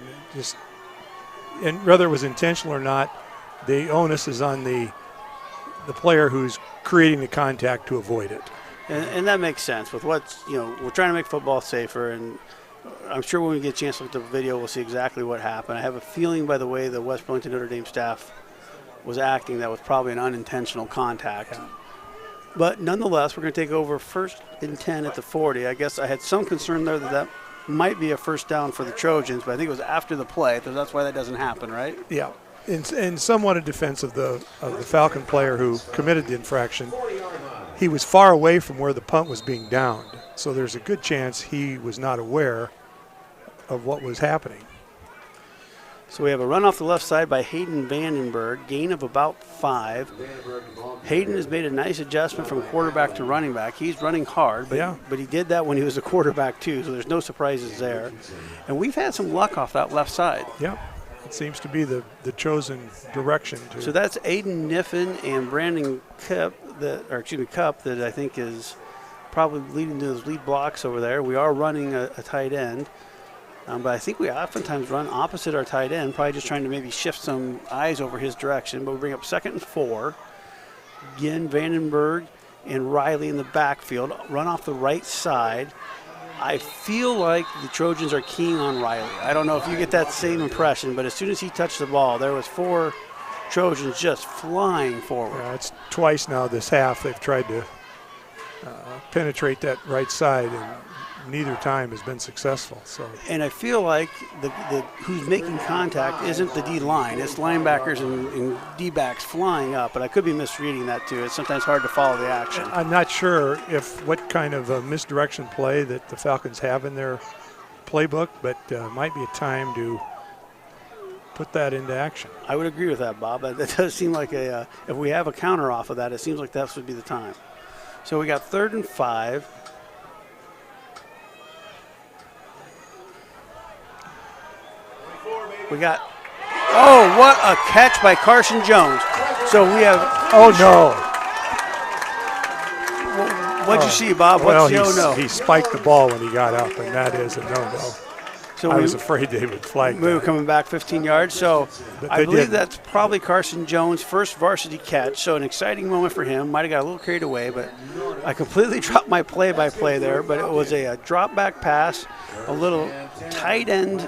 and whether it was intentional or not, the onus is on the player who's creating the contact to avoid it. And that makes sense with what's, we're trying to make football safer, and I'm sure when we get a chance to look at the video, we'll see exactly what happened. I have a feeling by the way the West Burlington Notre Dame staff was acting that was probably an unintentional contact. Yeah. But nonetheless, we're going to take over 1st and 10 at the 40. I guess I had some concern there that might be a first down for the Trojans, but I think it was after the play, so that's why that doesn't happen, right? Yeah, in somewhat a defense of the Falcon player who committed the infraction, he was far away from where the punt was being downed, so there's a good chance he was not aware of what was happening. So we have a run off the left side by Hayden Vandenberg, gain of about 5. Hayden has made a nice adjustment from quarterback to running back. He's running hard, but he did that when he was a quarterback too, so there's no surprises there. And we've had some luck off that left side. Yeah, it seems to be the chosen direction. So that's Aiden Niffen and Brandon Cup that I think is probably leading to those lead blocks over there. We are running a tight end. But I think we oftentimes run opposite our tight end, probably just trying to maybe shift some eyes over his direction. But we bring up 2nd and 4. Again, Vandenberg and Riley in the backfield. Run off the right side. I feel like the Trojans are keen on Riley. I don't know if you get that same impression, but as soon as he touched the ball, there was 4 Trojans just flying forward. Yeah, it's twice now this half they've tried to penetrate that right side, and neither time has been successful. So, and I feel like the who's making contact isn't the D line; it's linebackers and D backs flying up. But I could be misreading that too. It's sometimes hard to follow the action. I'm not sure what kind of a misdirection play that the Falcons have in their playbook, but might be a time to put that into action. I would agree with that, Bob. That does seem like if we have a counter off of that, it seems like that would be the time. So we got 3rd and 5. We got, what a catch by Carson Jones. So we have, Oh, no. what'd you see, Bob? Well, No? he spiked the ball when he got up, and that is a no-no. So I was afraid they would flag we were that. coming back 15 yards. So But I they believe didn't. that's probably Carson Jones' first varsity catch. So an exciting moment for him. Might have got a little carried away, but I completely dropped my play-by-play there. But it was a drop-back pass, a little tight end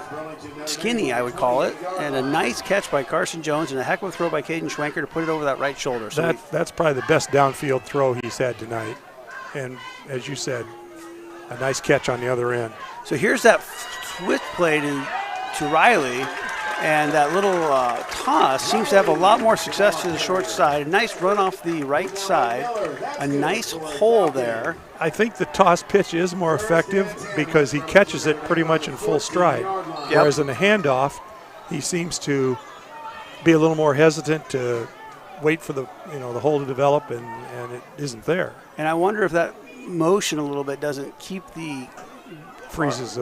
skinny, I would call it, and a nice catch by Carson Jones and a heck of a throw by Caden Schwenker to put it over that right shoulder. So that's probably the best downfield throw he's had tonight. And as you said, a nice catch on the other end. So here's that switch play to Riley, and that little toss seems to have a lot more success to the short side. A nice run off the right side, a nice hole there. I think the toss pitch is more effective because he catches it pretty much in full stride. Whereas in the handoff, he seems to be a little more hesitant to wait for the hole to develop, and it isn't there. And I wonder if that motion a little bit doesn't keep the freezes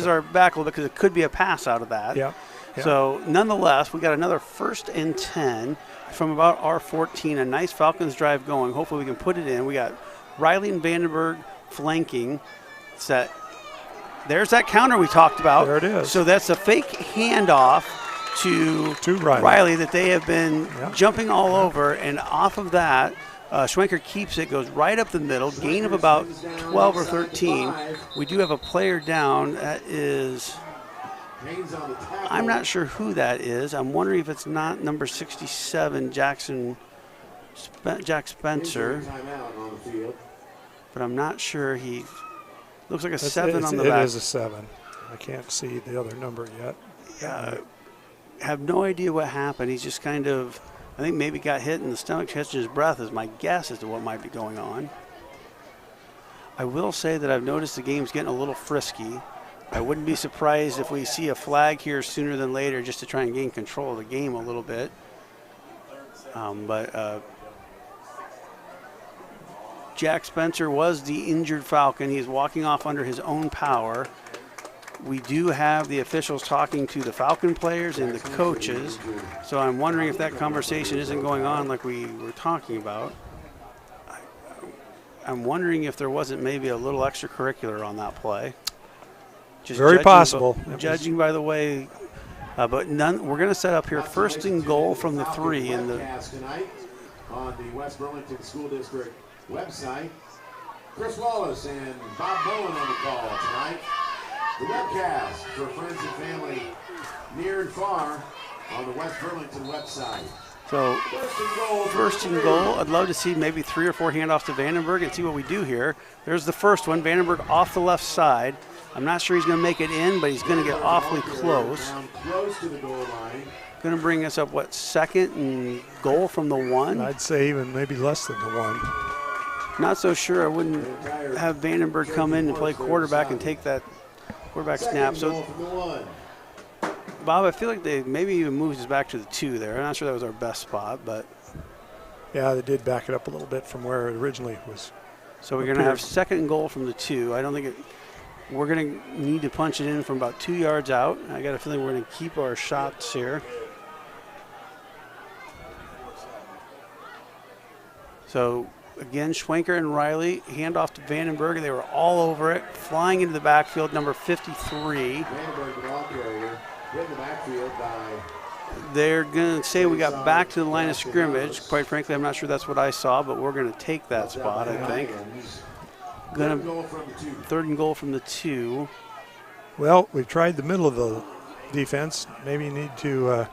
our back a little bit, because it could be a pass out of that. Yeah. So nonetheless, we got another 1st and 10 from about our 14. A nice Falcons drive going. Hopefully we can put it in. We got Riley and Vandenberg flanking. There's that counter we talked about. There it is. So that's a fake handoff to Riley that they have been jumping all over, and off of that, Schwenker keeps it, goes right up the middle, gain of about 12 or 13. We do have a player down. That is, I'm not sure who that is. I'm wondering if it's not number 67, Jack Spencer. But I'm not sure. He looks like a 7 on the back. It is a 7. I can't see the other number yet. Have no idea what happened. He's just kind of, I think maybe got hit in the stomach, catching his breath is my guess as to what might be going on. I will say that I've noticed the game's getting a little frisky. I wouldn't be surprised if we see a flag here sooner than later, just to try and gain control of the game a little bit. Jack Spencer was the injured Falcon. He's walking off under his own power. We do have the officials talking to the Falcon players and the coaches, so I'm wondering if that conversation isn't going on like we were talking about. I'm wondering if there wasn't maybe a little extracurricular on that play. Just very possible. Judging by the way, but none. We're going to set up here 1st and goal from the 3 in the on the West Burlington School District website. Chris Wallace and Bob Bowen on the call tonight. The webcast for friends and family near and far on the West Burlington website. So, 1st and goal. I'd love to see maybe 3 or 4 handoffs to Vandenberg and see what we do here. There's the first one. Vandenberg off the left side. I'm not sure he's going to make it in, but he's going to get awfully close. Close to the goal line. Going to bring us up, 2nd and goal from the 1? I'd say even maybe less than the 1. Not so sure. I wouldn't have Vandenberg come in and play quarterback and take that quarterback snap. So, Bob, I feel like they maybe even moved us back to the 2 there. I'm not sure that was our best spot, but. Yeah, they did back it up a little bit from where it originally was. So we're going to have 2nd and goal from the 2. I don't think we're going to need to punch it in from about 2 yards out. I got a feeling we're going to keep our shots here. So, again, Schwenker and Riley, handoff to Vandenberg. They were all over it, flying into the backfield, number 53. They're going to say we got back to the line of scrimmage. Quite frankly, I'm not sure that's what I saw, but we're going to take that spot, I think. 3rd and goal from the 2. Well, we've tried the middle of the defense. Maybe you need to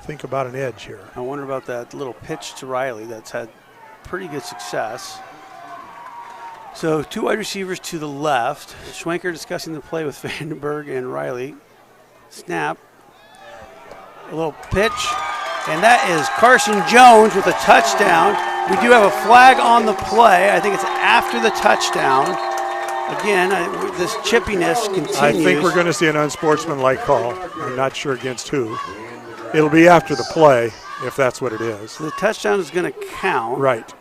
think about an edge here. I wonder about that little pitch to Riley that's had pretty good success. So 2 wide receivers to the left. Schwenker discussing the play with Vandenberg and Riley. Snap. A little pitch. And that is Carson Jones with a touchdown. We do have a flag on the play. I think it's after the touchdown. Again, this chippiness continues. I think we're going to see an unsportsmanlike call. I'm not sure against who. It'll be after the play, if that's what it is. So the touchdown is going to count. Right.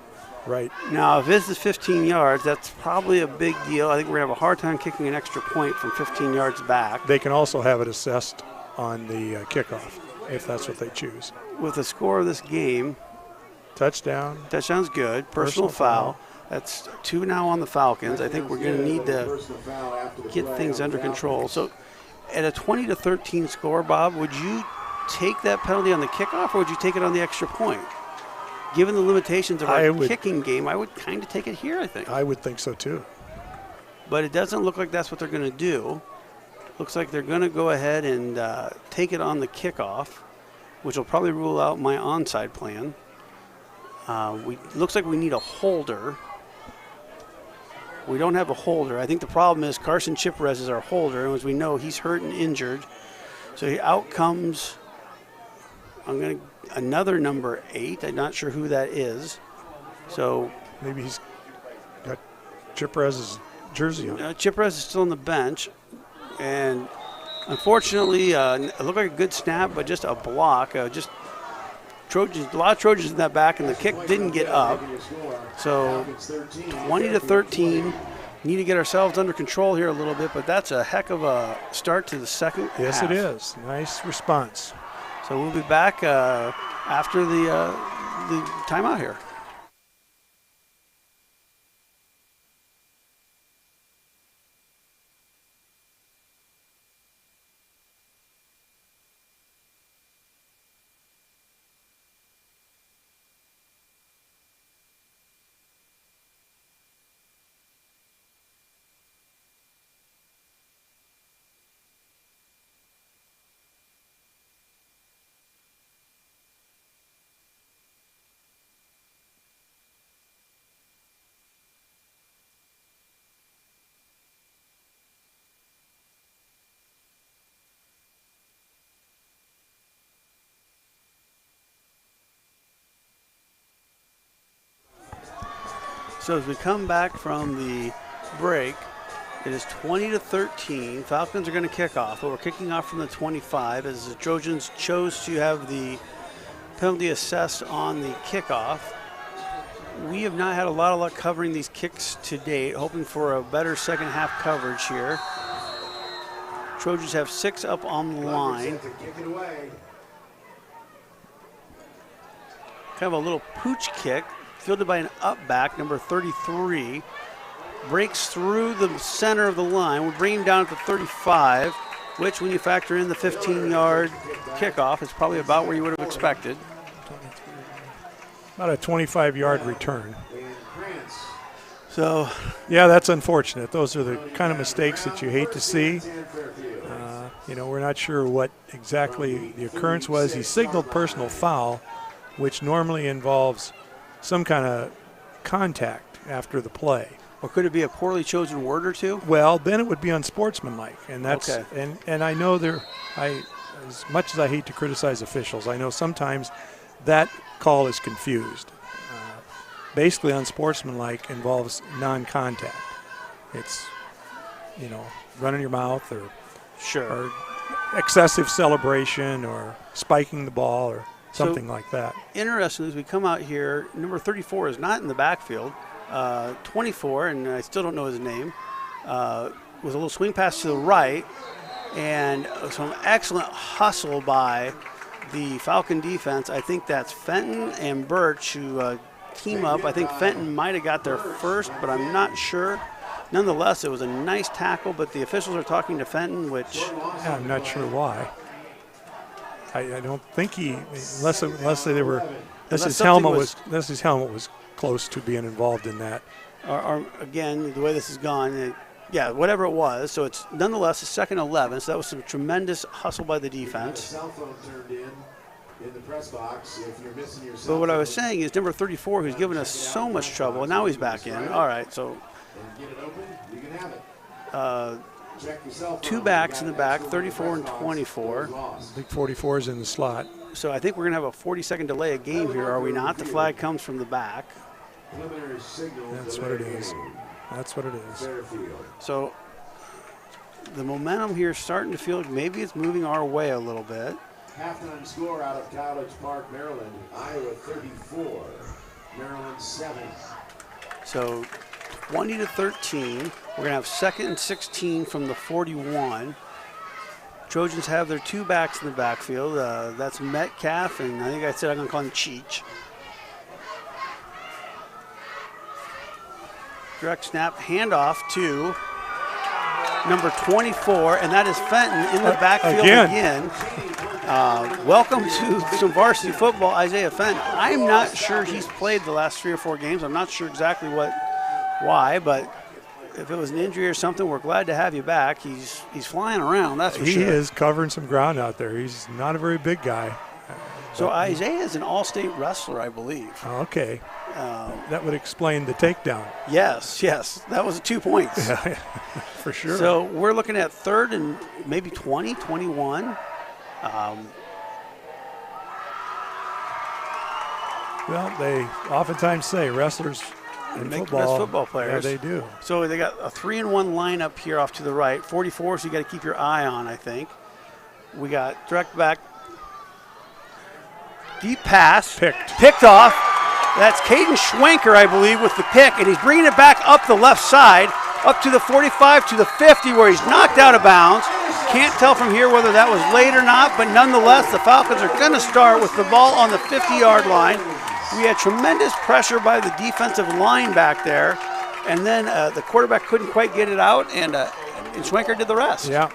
Now, if this is 15 yards, that's probably a big deal. I think we're going to have a hard time kicking an extra point from 15 yards back. They can also have it assessed on the kickoff, if that's what they choose. With the score of this game, touchdown. Touchdown's good. Personal foul. That's 2 now on the Falcons. I think we're going to need to get things under control. So at a 20-13 score, Bob, would you take that penalty on the kickoff, or would you take it on the extra point? Given the limitations of our kicking game, I would kind of take it here, I think. I would think so, too. But it doesn't look like that's what they're going to do. Looks like they're going to go ahead and take it on the kickoff, which will probably rule out my onside plan. Looks like we need a holder. We don't have a holder. I think the problem is Carson Chiprez is our holder, and as we know, he's hurt and injured. So out comes another number 8. I'm not sure who that is. So maybe he's got Chiprez's jersey on. Chiprez is still on the bench, and unfortunately, it looked like a good snap, but just a block. Just Trojans, a lot of Trojans in that back, and the kick didn't get up. So 20-13. Need to get ourselves under control here a little bit, but that's a heck of a start to the second half. Yes, it is. Nice response. So we'll be back after the timeout here. So as we come back from the break, it is 20-13. Falcons are going to kick off, but we're kicking off from the 25 as the Trojans chose to have the penalty assessed on the kickoff. We have not had a lot of luck covering these kicks to date, hoping for a better second half coverage here. Trojans have 6 up on the line. Kind of a little pooch kick. Fielded by an up back, number 33. Breaks through the center of the line. We bring him down at the 35, which when you factor in the 15-yard kickoff, is probably about where you would have expected. About a 25-yard return. So, yeah, that's unfortunate. Those are the kind of mistakes that you hate to see. We're not sure what exactly the occurrence was. He signaled personal foul, which normally involves some kind of contact after the play. Or could it be a poorly chosen word or two? Well, then it would be unsportsmanlike, and that's okay. and I know as much as I hate to criticize officials, I know sometimes that call is confused. Basically, unsportsmanlike involves non-contact. It's running your mouth or excessive celebration or spiking the ball or something like that. Interesting, as we come out here, number 34 is not in the backfield. 24, and I still don't know his name, was a little swing pass to the right, and some excellent hustle by the Falcon defense. I think that's Fenton and Birch who team up. I think Fenton might have got there first, but I'm not sure. Nonetheless, it was a nice tackle, but the officials are talking to Fenton, which... Yeah, I'm not sure why. I don't think unless his helmet was close to being involved in that. Or again, the way this has gone, whatever it was. So it's nonetheless a 2nd 11. So that was some tremendous hustle by the defense. But what I was saying is number 34, who's given us so much trouble, and now he's back in. All right, so 2 backs in the back, 34 and 24. Big 44 is in the slot. So I think we're going to have a 40-second delay of game here, are we not? The flag comes from the back. That's what it is. That's what it is. So the momentum here is starting to feel like maybe it's moving our way a little bit. Halftime score out of College Park, Maryland. Iowa 34, Maryland 7. So 20-13. We're going to have 2nd and 16 from the 41. Trojans have their 2 backs in the backfield. That's Metcalf, and I think I said I'm going to call him Cheech. Direct snap, handoff to number 24, and that is Fenton in the backfield again. Welcome to some varsity football, Isaiah Fenton. I'm not sure he's played the last 3 or 4 games. I'm not sure exactly why, but if it was an injury or something, we're glad to have you back. He's flying around, that's for sure. He is covering some ground out there. He's not a very big guy. So Isaiah is an all-state wrestler, I believe. Okay. That would explain the takedown. Yes, that was 2 points. Yeah, for sure. So we're looking at 3rd and maybe 20, 21. Well, they oftentimes say wrestlers in Make football, the best football players. Yeah, they do. So they got a 3-and-1 lineup here off to the right. 44, so you got to keep your eye on, I think. We got direct back. Deep pass. Picked off. That's Caden Schwenker, I believe, with the pick, and he's bringing it back up the left side, up to the 45, to the 50, where he's knocked out of bounds. Can't tell from here whether that was late or not, but nonetheless, the Falcons are going to start with the ball on the 50-yard line. We had tremendous pressure by the defensive line back there, and then the quarterback couldn't quite get it out, and Schwenker did the rest. Yeah,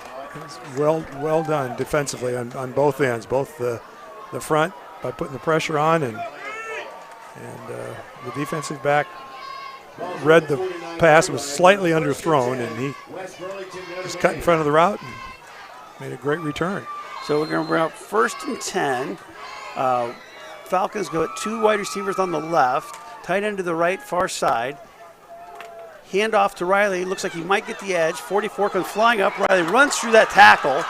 well done defensively on both ends, both the front by putting the pressure on, and the defensive back read the pass, was slightly underthrown, and he just cut in front of the route and made a great return. So we're going to bring up 1st and 10. Falcons go at 2 wide receivers on the left, tight end to the right, far side. Hand off to Riley. Looks like he might get the edge. 44 comes flying up. Riley runs through that tackle.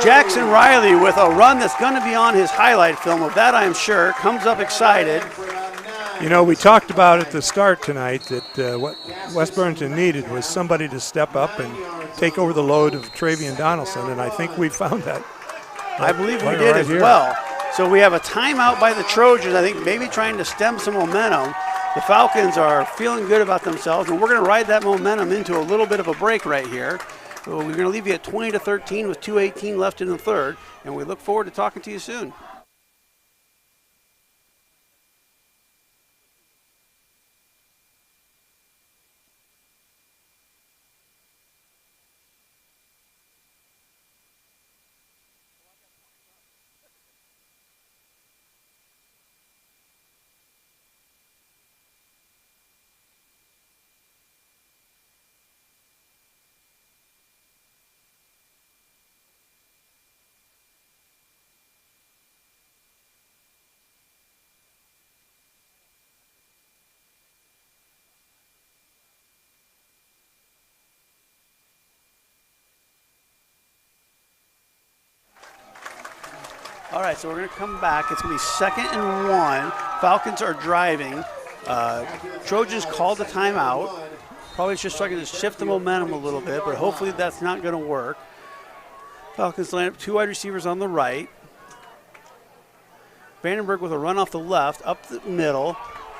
Jackson Riley with a run that's going to be on his highlight film. Of that, I am sure. Comes up excited. You know, we talked about at the start tonight that what West Burlington needed was somebody to step up and take over the load of Travian Donaldson, and I think we found that. I believe we did as well. So we have a timeout by the Trojans, I think maybe trying to stem some momentum. The Falcons are feeling good about themselves, and we're going to ride that momentum into a little bit of a break right here. So we're going to leave you at 20-13 with 2:18 left in the 3rd, and we look forward to talking to you soon. All right, so we're going to come back. It's going to be 2nd and 1. Falcons are driving. Trojans called the timeout. Probably just trying to shift the momentum a little bit, but hopefully that's not going to work. Falcons line up 2 wide receivers on the right. Vandenberg with a run off the left, up the middle.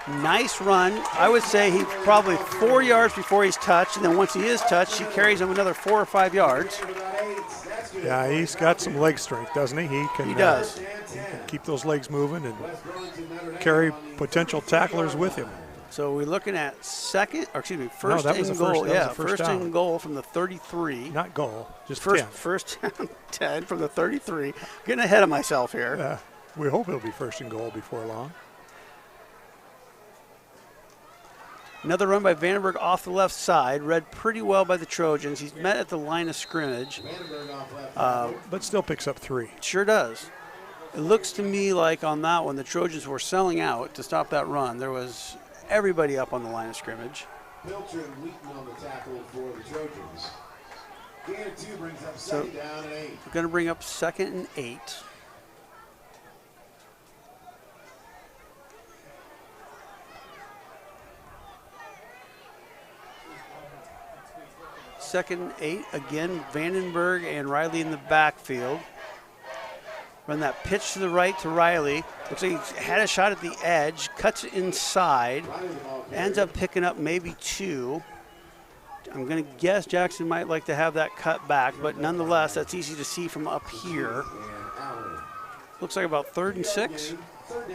Nice run. I would say he's probably 4 yards before he's touched, and then once he is touched, he carries him another 4 or 5 yards. Yeah, he's got some leg strength, doesn't he? He does. He can keep those legs moving and carry potential tacklers with him. So we're looking at first and goal. First and goal from the 33. Not goal, just first 10 from the 33. Getting ahead of myself here. We hope it'll be first and goal before long. Another run by Vandenberg off the left side, read pretty well by the Trojans. He's met at the line of scrimmage. But still picks up 3. Sure does. It looks to me like on that one, the Trojans were selling out to stop that run. There was everybody up on the line of scrimmage. Pilcher and Wheaton on the tackle for the Trojans. Gain of 2 brings up 2nd down and 8. We're going to bring up 2nd and 8. Second and 8, again, Vandenberg and Riley in the backfield. Run that pitch to the right to Riley. Looks like he had a shot at the edge, cuts it inside, ends up picking up maybe 2. I'm going to guess Jackson might like to have that cut back, but nonetheless, that's easy to see from up here. Looks like about 3rd and 6.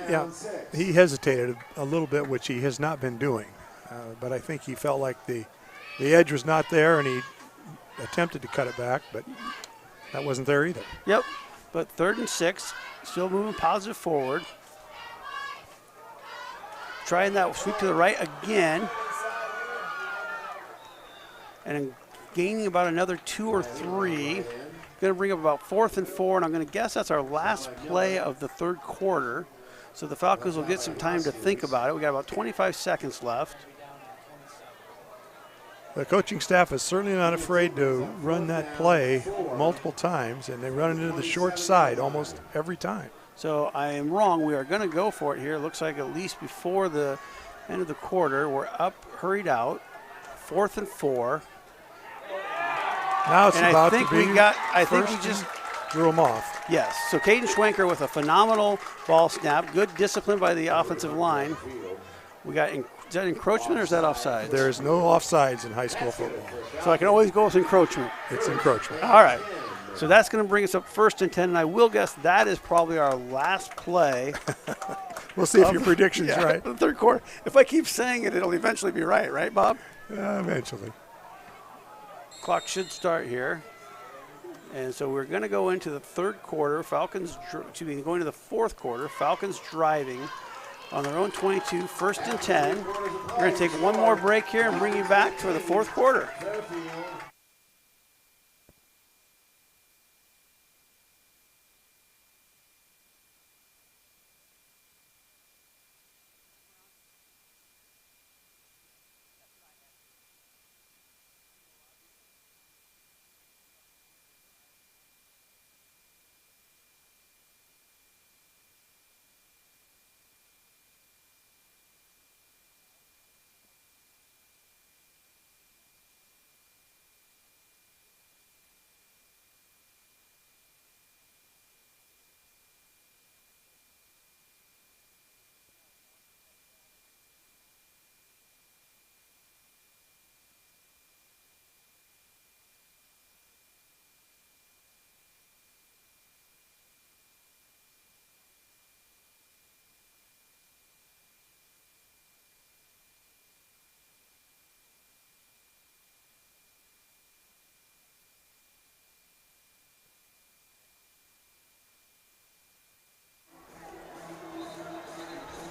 Yeah, he hesitated a little bit, which he has not been doing. But I think he felt like the edge was not there, and he attempted to cut it back, but that wasn't there either. Yep, but 3rd and 6, still moving positive forward. Trying that sweep to the right again. and gaining about another 2 or 3. Going to bring up about 4th and 4, and I'm going to guess that's our last play of the third quarter. So the Falcons will get some time to think about it. We got about 25 seconds left. The coaching staff is certainly not afraid to run that play multiple times, and they run it into the short side almost every time. So I am wrong. We are going to go for it here. It looks like at least before the end of the quarter, we're up, hurried out, 4th and 4. Now it's and about I think to be we got. I think we just drew them off. Yes. So Caden Schwenker with a phenomenal ball snap. Good discipline by the offensive line. We got. Is that encroachment or is that offside? There is no offsides in high school football. So I can always go with encroachment. It's encroachment. All right. So that's going to bring us up 1st and 10, and I will guess that is probably our last play. We'll see if your prediction's right. The third quarter. If I keep saying it, it'll eventually be right, Bob? Eventually. Clock should start here. And so we're going to go into the third quarter. Going to the fourth quarter. Falcons driving on their own 22, 1st and 10. We're going to take one more break here and bring you back for the fourth quarter.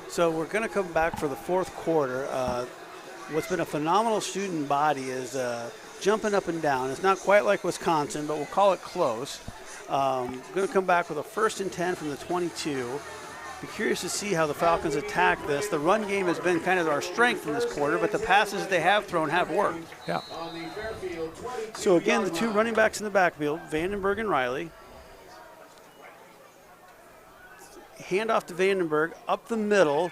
So we're going to come back for the fourth quarter. What's been a phenomenal student body is jumping up and down. It's not quite like Wisconsin, but we'll call it close. Going to come back with a 1st and 10 from the 22. Be curious to see how the Falcons attack this. The run game has been kind of our strength in this quarter, but the passes they have thrown have worked. Yeah. So again, the 2 running backs in the backfield, Vandenberg and Riley. Hand off to Vandenberg, up the middle.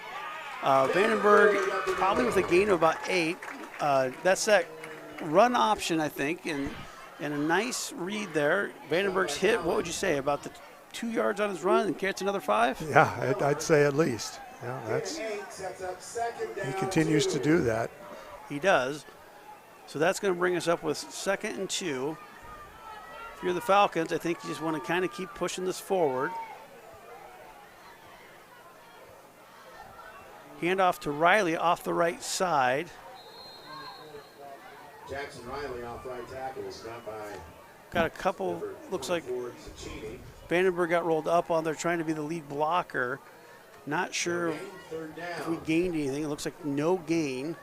Vandenberg probably with a gain of about 8. That's that run option, I think, and a nice read there. Vandenberg's hit, what would you say, about the 2 yards on his run and gets another 5? Yeah, I'd say at least. Yeah, he continues to do that. He does. So that's going to bring us up with 2nd and 2. If you're the Falcons, I think you just want to kind of keep pushing this forward. Hand off to Riley off the right side. Jackson Riley off right tackle was got by. Got a couple, looks like Vandenberg got rolled up on there trying to be the lead blocker. Not sure if we gained anything. It looks like no gain.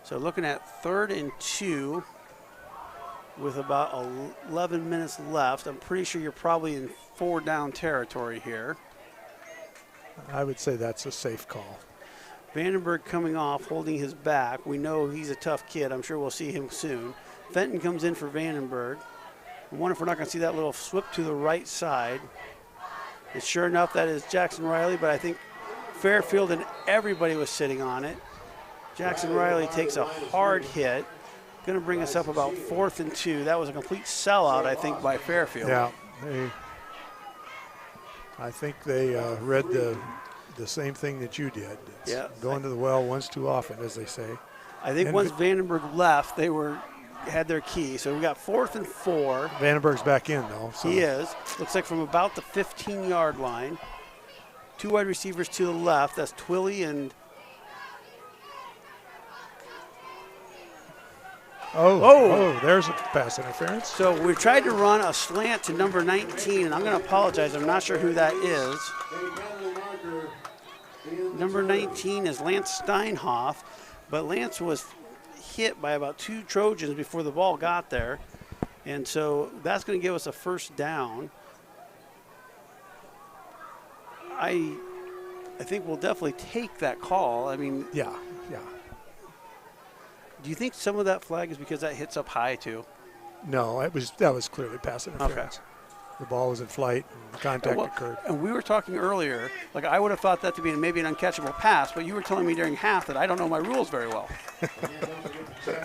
So looking at 3rd and 2 with about 11 minutes left. I'm pretty sure you're probably in 4 down territory here. I would say that's a safe call. Vandenberg coming off, holding his back. We know he's a tough kid. I'm sure we'll see him soon. Fenton comes in for Vandenberg. I wonder if we're not going to see that little flip to the right side. And sure enough, that is Jackson Riley, but I think Fairfield and everybody was sitting on it. Jackson Riley takes a hard hit. Going to bring us up about 4th and 2. That was a complete sellout, I think, by Fairfield. Yeah, I think they read the same thing that you did. It's going to the well once too often, as they say. I think once Vandenberg left, they had their key. So we got 4th and 4. Vandenberg's back in, though. So. He is. Looks like from about the 15-yard line. 2 wide receivers to the left. That's Twilly and there's a pass interference. So we tried to run a slant to number 19, and I'm going to apologize. I'm not sure who that is. Number 19 is Lance Steinhoff, but Lance was hit by about 2 Trojans before the ball got there. And so that's going to give us a first down. I think we'll definitely take that call. I mean, Yeah. do you think some of that flag is because that hits up high too? No, that was clearly pass interference. The ball was in flight and contact occurred. And we were talking earlier, like I would have thought that to be maybe an uncatchable pass, but you were telling me during half that I don't know my rules very well.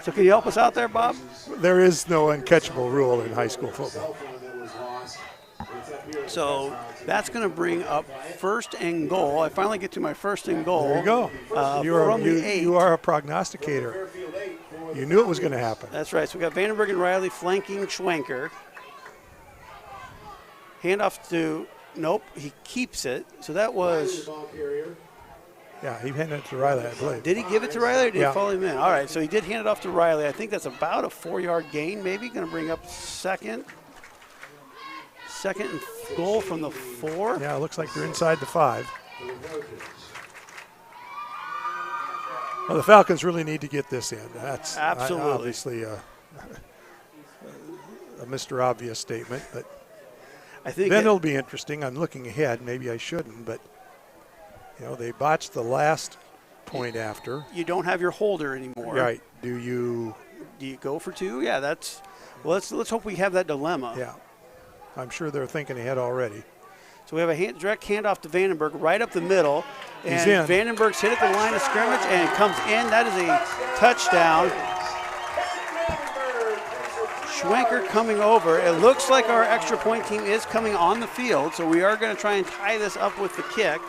So can you help us out there, Bob? There is no uncatchable rule in high school football. So that's going to bring up 1st and goal. I finally get to my 1st and goal. There you go. You are a prognosticator. You knew it was going to happen. That's right. So we got Vandenberg and Riley flanking Schwenker. Handoff to, nope, he keeps it. So that was, Yeah, he handed it to Riley, I believe. did he give it to Riley or did Yeah. he follow him in? All right, so he did hand it off to Riley. I think that's about a 4-yard gain maybe. Going to bring up second and goal from the 4. Yeah, it looks like they're inside the 5. Well, the Falcons really need to get this in. That's Absolutely. Obviously a Mr. Obvious statement, but I think then it'll be interesting. I'm looking ahead. Maybe I shouldn't, but they botched the last point after. you don't have your holder anymore. Right? Do you? Do you go for 2? Yeah, that's. Well, let's hope we have that dilemma. Yeah, I'm sure they're thinking ahead already. So we have a direct handoff to Vandenberg right up the middle. And He's in. Vandenberg's hit at the line of scrimmage and comes in. That is a touchdown. Schwenker coming over. It looks like our extra point team is coming on the field, so we are going to try and tie this up with the kick.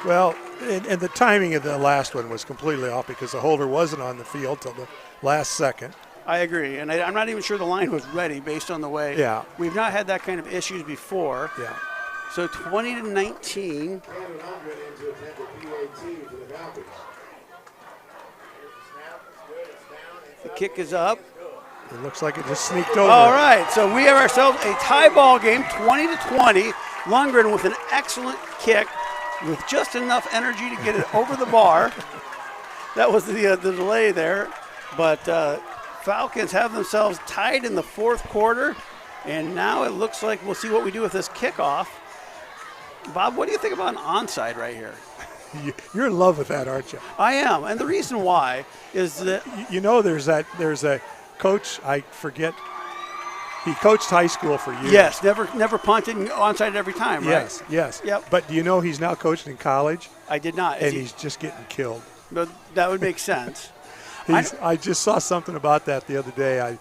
Well, and the timing of the last one was completely off because the holder wasn't on the field till the last second. I agree, and I'm not even sure the line was ready based on the way. Yeah. We've not had that kind of issues before. Yeah. So 20-19. The kick is up. It looks like it just sneaked over. All right, so we have ourselves a tie ball game, 20-20. Lundgren with an excellent kick with just enough energy to get it over the bar. That was the delay there. But Falcons have themselves tied in the 4th quarter, and now it looks like we'll see what we do with this kickoff. Bob, what do you think about an onside right here? You're in love with that, aren't you? I am, and the reason why is that there's a coach, I forget, he coached high school for years. yes, never punted and onside every time, right? Yes. Yep. But do you know he's now coaching in college? I did not. And he's just getting killed. But that would make sense. I just saw something about that the other day.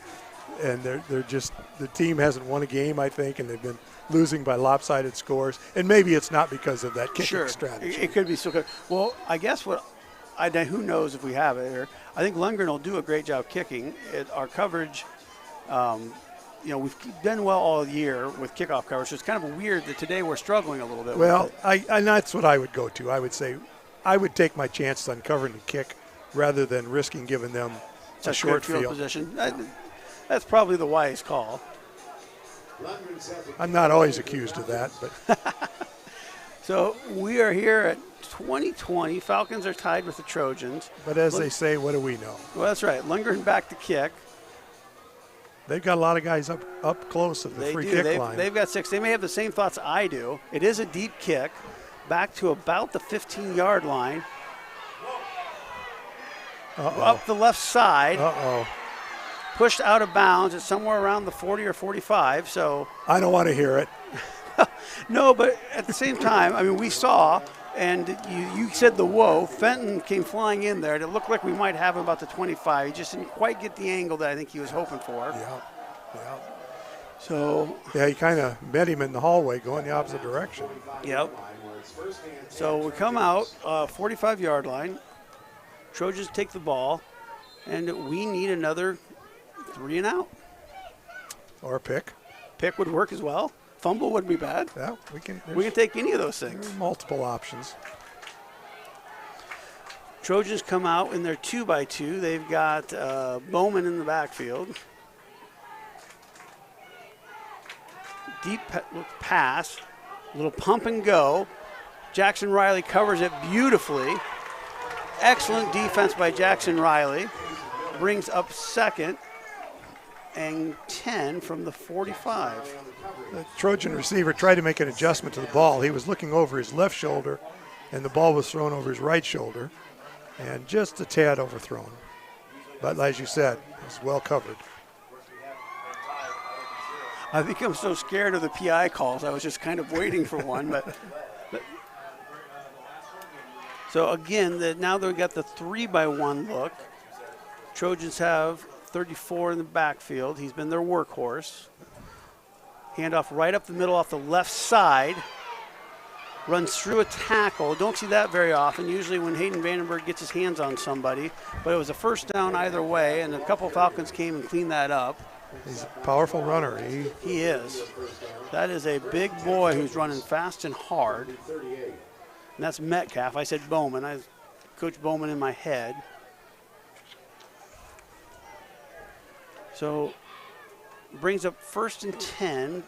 The team hasn't won a game, I think, and they've been losing by lopsided scores. And maybe it's not because of that kicking strategy. It could be so good. Well, I guess who knows if we have it here. I think Lundgren will do a great job kicking. Our coverage, we've done well all year with kickoff coverage. So it's kind of weird that today we're struggling a little bit. Well, with it. and that's what I would go to. I would say I would take my chances on covering the kick rather than risking giving them a short field position. That's probably the wise call. I'm not always accused of that, but So we are here at 20-20. Falcons are tied with the Trojans. But as they say, what do we know? Well, that's right. Lundgren back to kick. They've got a lot of guys up close at the free kick line. They've got 6. They may have the same thoughts I do. It is a deep kick back to about the 15-yard line. Up the left side. Pushed out of bounds. It's somewhere around the 40 or 45. So I don't want to hear it. No, but at the same time, I mean, we saw, and you said the whoa. Fenton came flying in there. It looked like we might have him about the 25. He just didn't quite get the angle that I think he was hoping for. Yeah. So. Yeah, he kind of met him in the hallway going the opposite direction. Yep. So we come out, 45-yard line. Trojans take the ball, and we need another 3 and out. Or a pick. Pick would work as well. Fumble wouldn't be bad. Yeah, we can take any of those things. Multiple options. Trojans come out in their 2x2. They've got Bowman in the backfield. Deep pass, little pump and go. Jackson Riley covers it beautifully. Excellent defense by Jackson Riley. brings up second and 10 from the 45. The Trojan receiver tried to make an adjustment to the ball. He was looking over his left shoulder, and the ball was thrown over his right shoulder, and just a tad overthrown. But as you said, it was well covered. I think I'm so scared of the PI calls. I was just kind of waiting for one. But so again, now that we got the 3-by-1 look, Trojans have 34 in the backfield. He's been their workhorse. Handoff right up the middle off the left side. Runs through a tackle. Don't see that very often. Usually when Hayden Vandenberg gets his hands on somebody. But it was a first down either way, and a couple Falcons came and cleaned that up. He's a powerful runner. He is. That is a big boy who's running fast and hard. And that's Metcalf. I said Bowman. I Coach Bowman in my head. So brings up 1st and 10.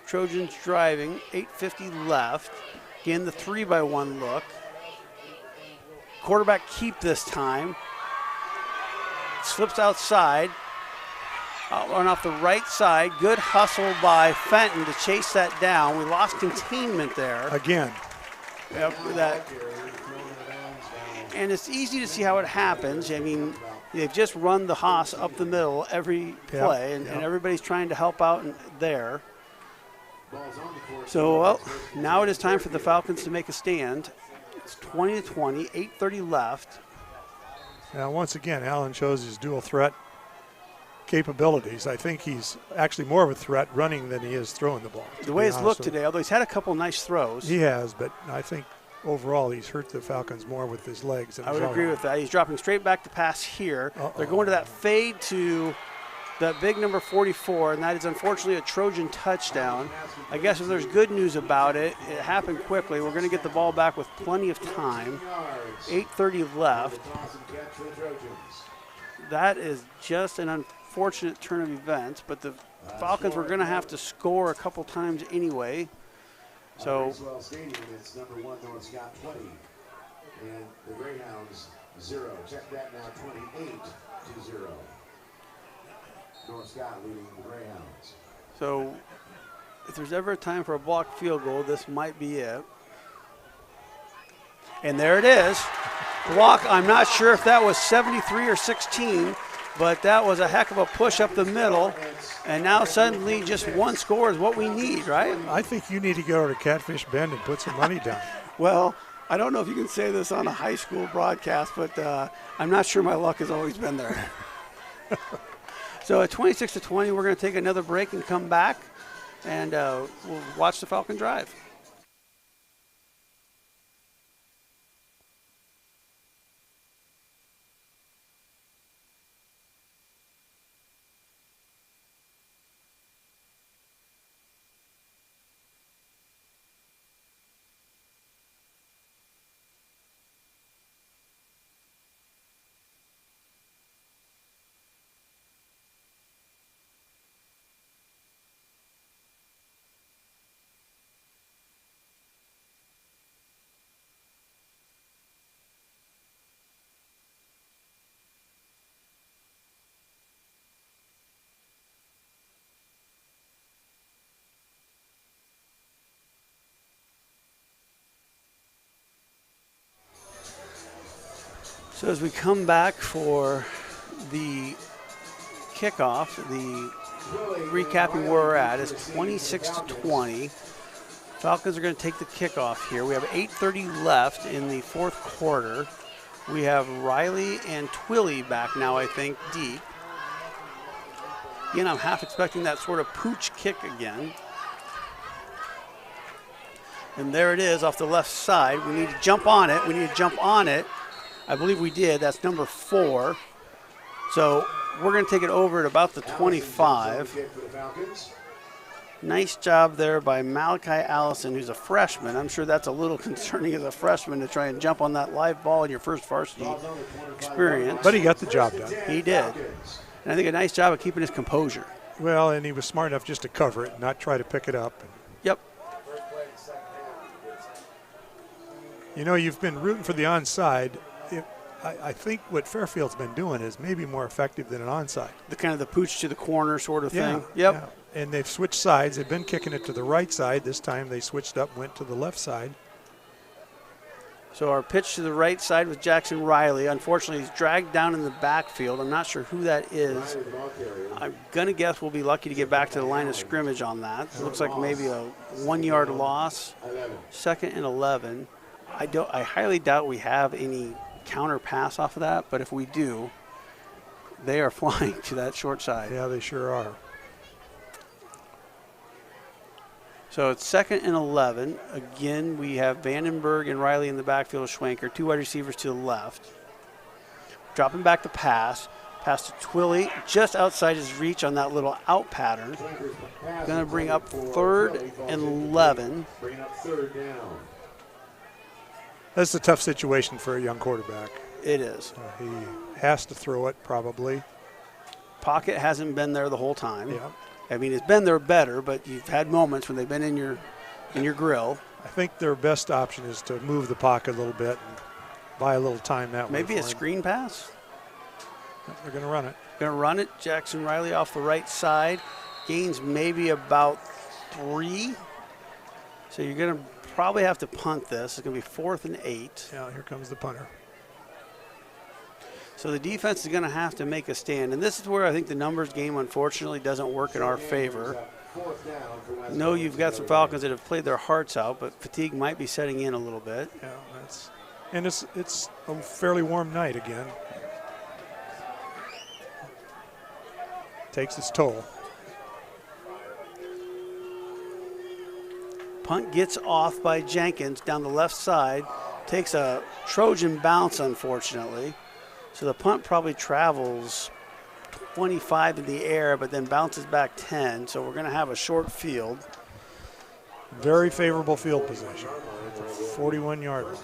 Trojans driving, 8:50 left. Again, the 3-by-1 look. Quarterback keep this time. Slips outside. Run off the right side. Good hustle by Fenton to chase that down. We lost containment there. Again. Yep, and it's easy to see how it happens. I mean, they've just run the Haas up the middle every play, and everybody's trying to help out there. So, well, now it is time for the Falcons to make a stand. It's 20-20, 8:30 left. Now, once again, Allen shows his dual threat capabilities. I think he's actually more of a threat running than he is throwing the ball. The way it's looked today, although he's had a couple nice throws. He has, but I think overall he's hurt the Falcons more with his legs than I his would agree with that. He's dropping straight back to pass here. They're going to that fade to that big number 44, and that is unfortunately a Trojan touchdown. I guess if there's good news about it, it happened quickly. We're going to get the ball back with plenty of time. 8:30 left. That is just an unfortunate turn of events, but the Falcons were going to have to score a couple times anyway. So Stadium, it's number 1 North Scott 20, and the Greyhounds 0. Check that now, 28-0. North Scott leading the Greyhounds. So if there's ever a time for a blocked field goal, this might be it. And there it is. Block, I'm not sure if that was 73 or 16, but that was a heck of a push up the middle. And now suddenly just one score is what we need, right? I think you need to go to Catfish Bend and put some money down. Well, I don't know if you can say this on a high school broadcast, but I'm not sure my luck has always been there. So at 26-20, we're going to take another break and come back, and we'll watch the Falcon drive. So as we come back for the kickoff, the recapping where we're at is 26-20. Falcons are going to take the kickoff here. We have 8:30 left in the fourth quarter. We have Riley and Twilly back now, I think, deep. Again, I'm half expecting that sort of pooch kick again. And there it is off the left side. We need to jump on it. We need to jump on it. I believe we did. That's number 4. So we're going to take it over at about the 25. Nice job there by Malachi Allison, who's a freshman. I'm sure that's a little concerning as a freshman to try and jump on that live ball in your first varsity experience. But he got the job done. He did. And I think a nice job of keeping his composure. Well, and he was smart enough just to cover it, not try to pick it up. Yep. You know, you've been rooting for the onside. I think what Fairfield's been doing is maybe more effective than an onside. The kind of the pooch to the corner sort of Yeah, thing. Yep. yeah. And they've switched sides. They've been kicking it to the right side. This time they switched up, went to the left side. So our pitch to the right side with Jackson Riley. Unfortunately, he's dragged down in the backfield. I'm not sure who that is. I'm going to guess we'll be lucky to get back to the line of scrimmage on that. It looks like maybe a 1 yard loss. 2nd and 11. I highly doubt we have any counter pass off of that, but if we do, they are flying to that short side. Yeah, they sure are. So it's 2nd and 11. Again, we have Vandenberg and Riley in the backfield of Schwenker, 2 wide receivers to the left. Dropping back the pass. Pass to Twilly, just outside his reach on that little out pattern. Going to bring up 3rd and 11. Bringing up 3rd down. That's a tough situation for a young quarterback. It is. He has to throw it probably. Pocket hasn't been there the whole time. Yeah. I mean, it's been there better, but you've had moments when they've been in your grill. I think their best option is to move the pocket a little bit and buy a little time that way. Maybe a screen pass. They're going to run it. Going to run it. Jackson Riley off the right side. Gains maybe about 3. So you're going to probably have to punt this. It's going to be 4th and 8. Yeah, here comes the punter. So the defense is going to have to make a stand. And this is where I think the numbers game, unfortunately, doesn't work in our favor. No, you've got some Falcons that have played their hearts out, but fatigue might be setting in a little bit. Yeah, it's a fairly warm night again. Takes its toll. Punt gets off by Jenkins down the left side. Takes a Trojan bounce, unfortunately. So the punt probably travels 25 in the air, but then bounces back 10. So we're going to have a short field. Very favorable field position. 41-yard line.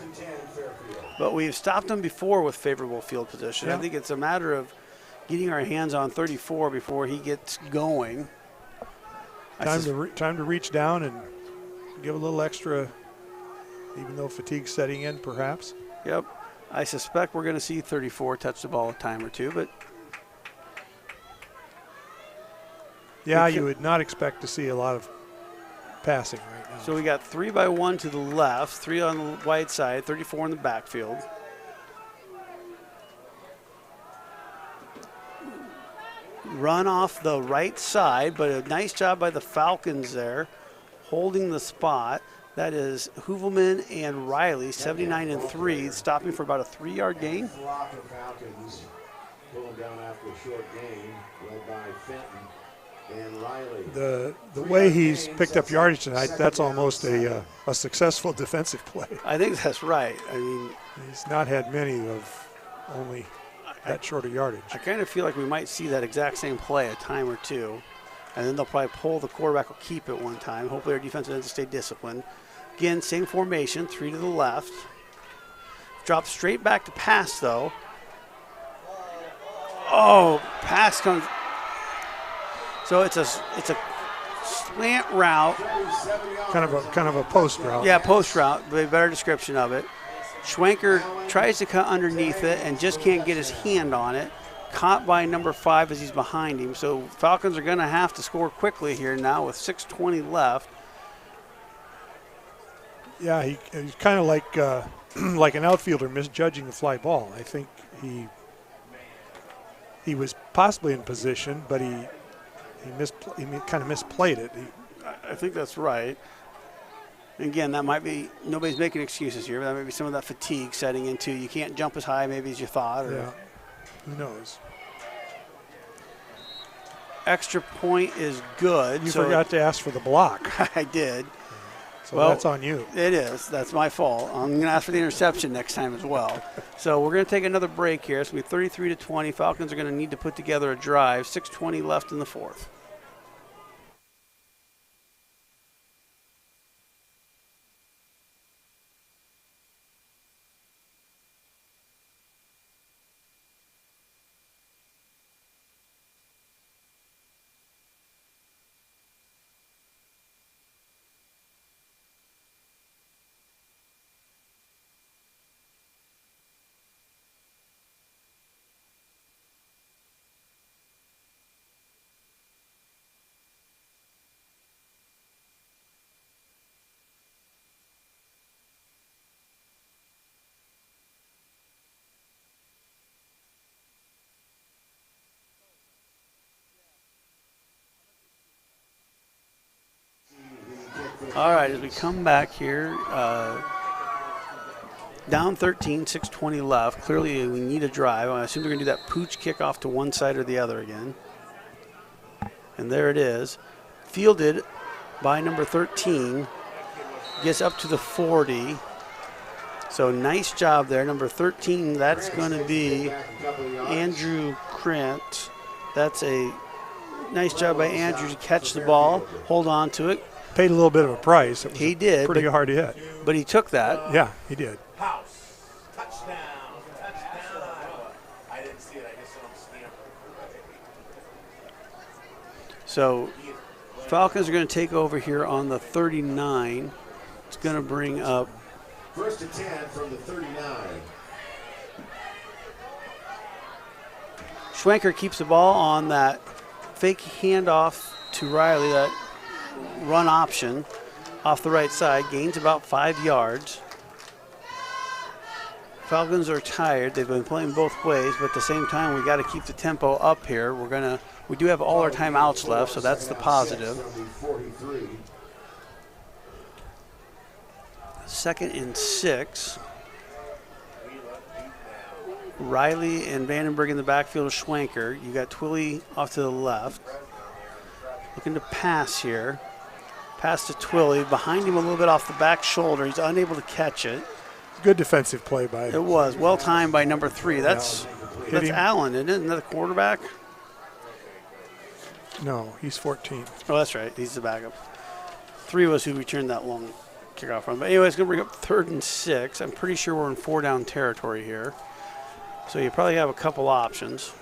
But we've stopped them before with favorable field position. Yeah. I think it's a matter of getting our hands on 34 before he gets going. Time to reach down and give a little extra, even though fatigue's setting in, perhaps. Yep. I suspect we're going to see 34 touch the ball a time or two, but yeah, you would not expect to see a lot of passing right now. So we got 3 by 1 to the left, 3 on the wide side, 34 in the backfield. Run off the right side, but a nice job by the Falcons there, holding the spot. That is Hoovelman and Riley, 79 and 3, stopping for about a 3-yard gain. Falcons pulling down after a short gain, led by Fenton and Riley. The way he's picked up yardage tonight, that's almost a successful defensive play. I think that's right. I mean, he's not had many of only that short of yardage. I kind of feel like we might see that exact same play a time or two, and then they'll probably pull the quarterback will keep it one time. Hopefully our defense doesn't stay disciplined. Again, same formation, 3 to the left. Drop straight back to pass, though. Oh, pass comes. So it's a slant route. Kind of a post route. Yeah, post route, but a better description of it. Schwenker tries to cut underneath it and just can't get his hand on it. Caught by number 5 as he's behind him. So Falcons are going to have to score quickly here now with 6:20 left. Yeah, he's kind of like like an outfielder misjudging the fly ball. I think he was possibly in position, but he kind of misplayed it. I think that's right. Again, that might be, nobody's making excuses here, but that might be some of that fatigue setting into you can't jump as high maybe as you thought. Or yeah, who knows? Extra point is good. You forgot to ask for the block. I did. So well, that's on you. It is. That's my fault. I'm going to ask for the interception next time as well. So we're going to take another break here. It's going to be 33-20. Falcons are going to need to put together a drive. 6:20 left in the fourth. All right, as we come back here, down 13, 6:20 left. Clearly, we need a drive. I assume they're going to do that pooch kickoff to one side or the other again. And there it is. Fielded by number 13. Gets up to the 40. So nice job there. Number 13, that's going to be Andrew Krant. That's a nice job by Andrew to catch the ball, hold on to it. Paid a little bit of a price. It was He did. pretty hard to hit. But he took that. Yeah, he did. House. Touchdown. I didn't see it. I guess on stamp. So Falcons are going to take over here on the 39. It's going to bring up 1st and 10 from the 39. Schwenker keeps the ball on that fake handoff to Riley, that run option off the right side, gains about 5 yards. Falcons are tired. They've been playing both ways, but at the same time, we got to keep the tempo up here. We do have all our timeouts left, so that's the positive. 2nd and 6. Riley and Vandenberg in the backfield of Schwenker. You got Twilly off to the left. Looking to pass here. Pass to Twilly. Behind him a little bit off the back shoulder. He's unable to catch it. Good defensive play by It was. Well timed by number 3. That's Allen, isn't it? Another quarterback? No, he's 14. Oh, that's right. He's the backup. 3 was who returned that long kickoff run. But anyway, it's going to bring up 3rd and 6. I'm pretty sure we're in 4-down territory here. So you probably have a couple options.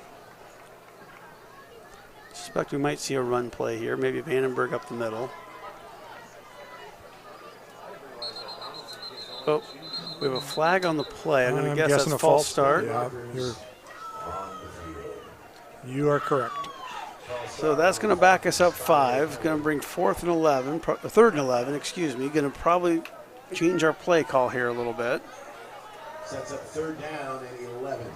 Suspect we might see a run play here. Maybe Vandenberg up the middle. Oh, we have a flag on the play. I'm going to guess that's a false start. Yeah, you are correct. So that's going to back us up 5. Going to bring 3rd and 11, excuse me. Going to probably change our play call here a little bit. Sets up 3rd down and 11.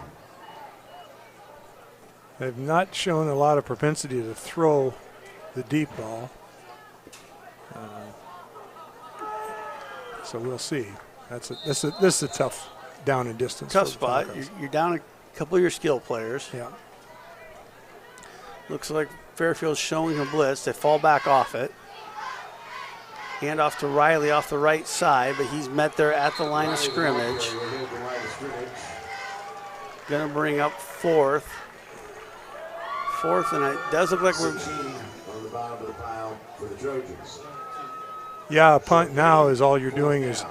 They've not shown a lot of propensity to throw the deep ball. So we'll see. This is a tough down and distance. Tough spot. You're down a couple of your skill players. Yeah. Looks like Fairfield's showing a blitz. They fall back off it. Hand off to Riley off the right side, but he's met there at the line of scrimmage. Going to bring up 4th. 4th, and it does look like we're on the bottom of the pile for the Trojans. Yeah, a punt now is all you're doing is.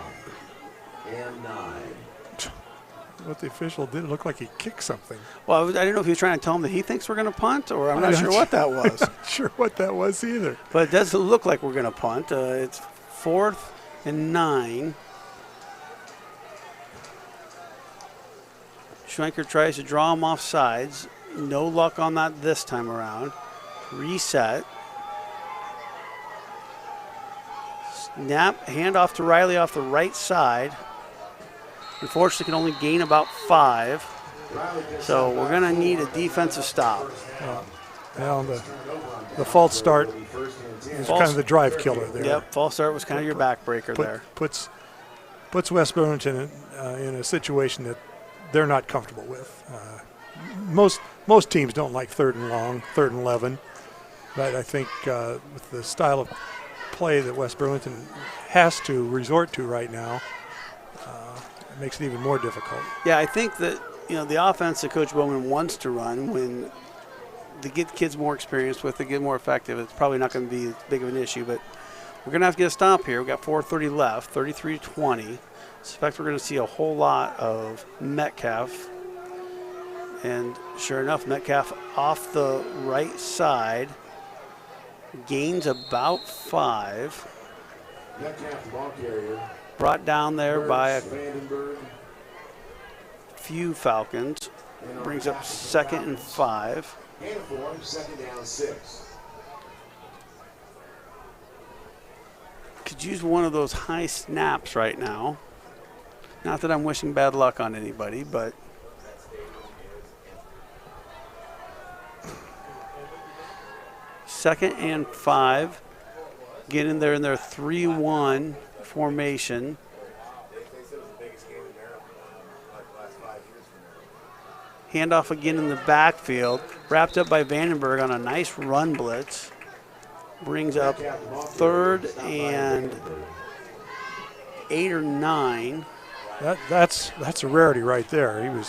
And 9. What the official did, it looked like he kicked something. Well, I didn't know if he was trying to tell him that he thinks we're going to punt, or I'm not sure what that was. I'm not sure what that was either. But it does look like we're going to punt. It's 4th and 9. Schwenker tries to draw him off sides. No luck on that this time around. Reset. Snap, hand off to Riley off the right side. Unfortunately, can only gain about 5. So we're going to need a defensive stop. Well, the false start is kind of the drive killer there. Yep, false start was kind of your backbreaker there. Puts West Burlington in a situation that they're not comfortable with. Most teams don't like 3rd and long, 3rd and 11. But I think with the style of play that West Burlington has to resort to right now, it makes it even more difficult. Yeah, I think that the offense that Coach Bowman wants to run, when they get kids more experienced with it, get more effective, it's probably not going to be as big of an issue. But we're going to have to get a stop here. We've got 4:30 left, 33-20. I suspect we're going to see a whole lot of Metcalf. And sure enough, Metcalf off the right side gains about 5. Metcalf, the ball carrier. Brought down there by a Vandenberg. few Falcons. Brings up 2nd and 5. And 4, 2nd down 6. Could use one of those high snaps right now. Not that I'm wishing bad luck on anybody, but Second and 5. Get in there in their 3-1 formation. Handoff again in the backfield. Wrapped up by Vandenberg on a nice run blitz. Brings up 3rd and 8 or 9. That's a rarity right there.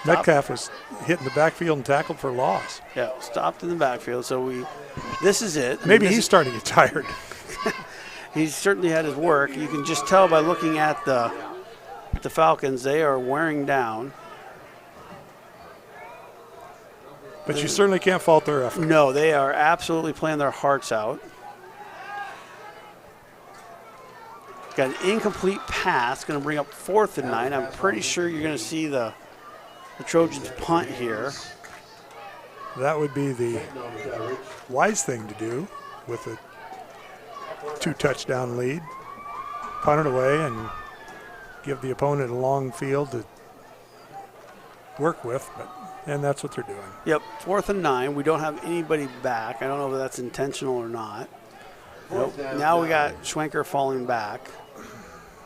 Metcalf was hit in the backfield and tackled for loss. Yeah, stopped in the backfield. So this is it. Maybe he's starting to get tired. He's certainly had his work. You can just tell by looking at the Falcons, they are wearing down. But you certainly can't fault their effort. No, they are absolutely playing their hearts out. Got an incomplete pass, going to bring up 4th and 9. I'm pretty sure you're going to see the Trojans punt here. That would be the wise thing to do with a 2-touchdown lead. Punt it away and give the opponent a long field to work with, and that's what they're doing. Yep, 4th and 9. We don't have anybody back. I don't know if that's intentional or not. Nope. Now we got Schwenker falling back.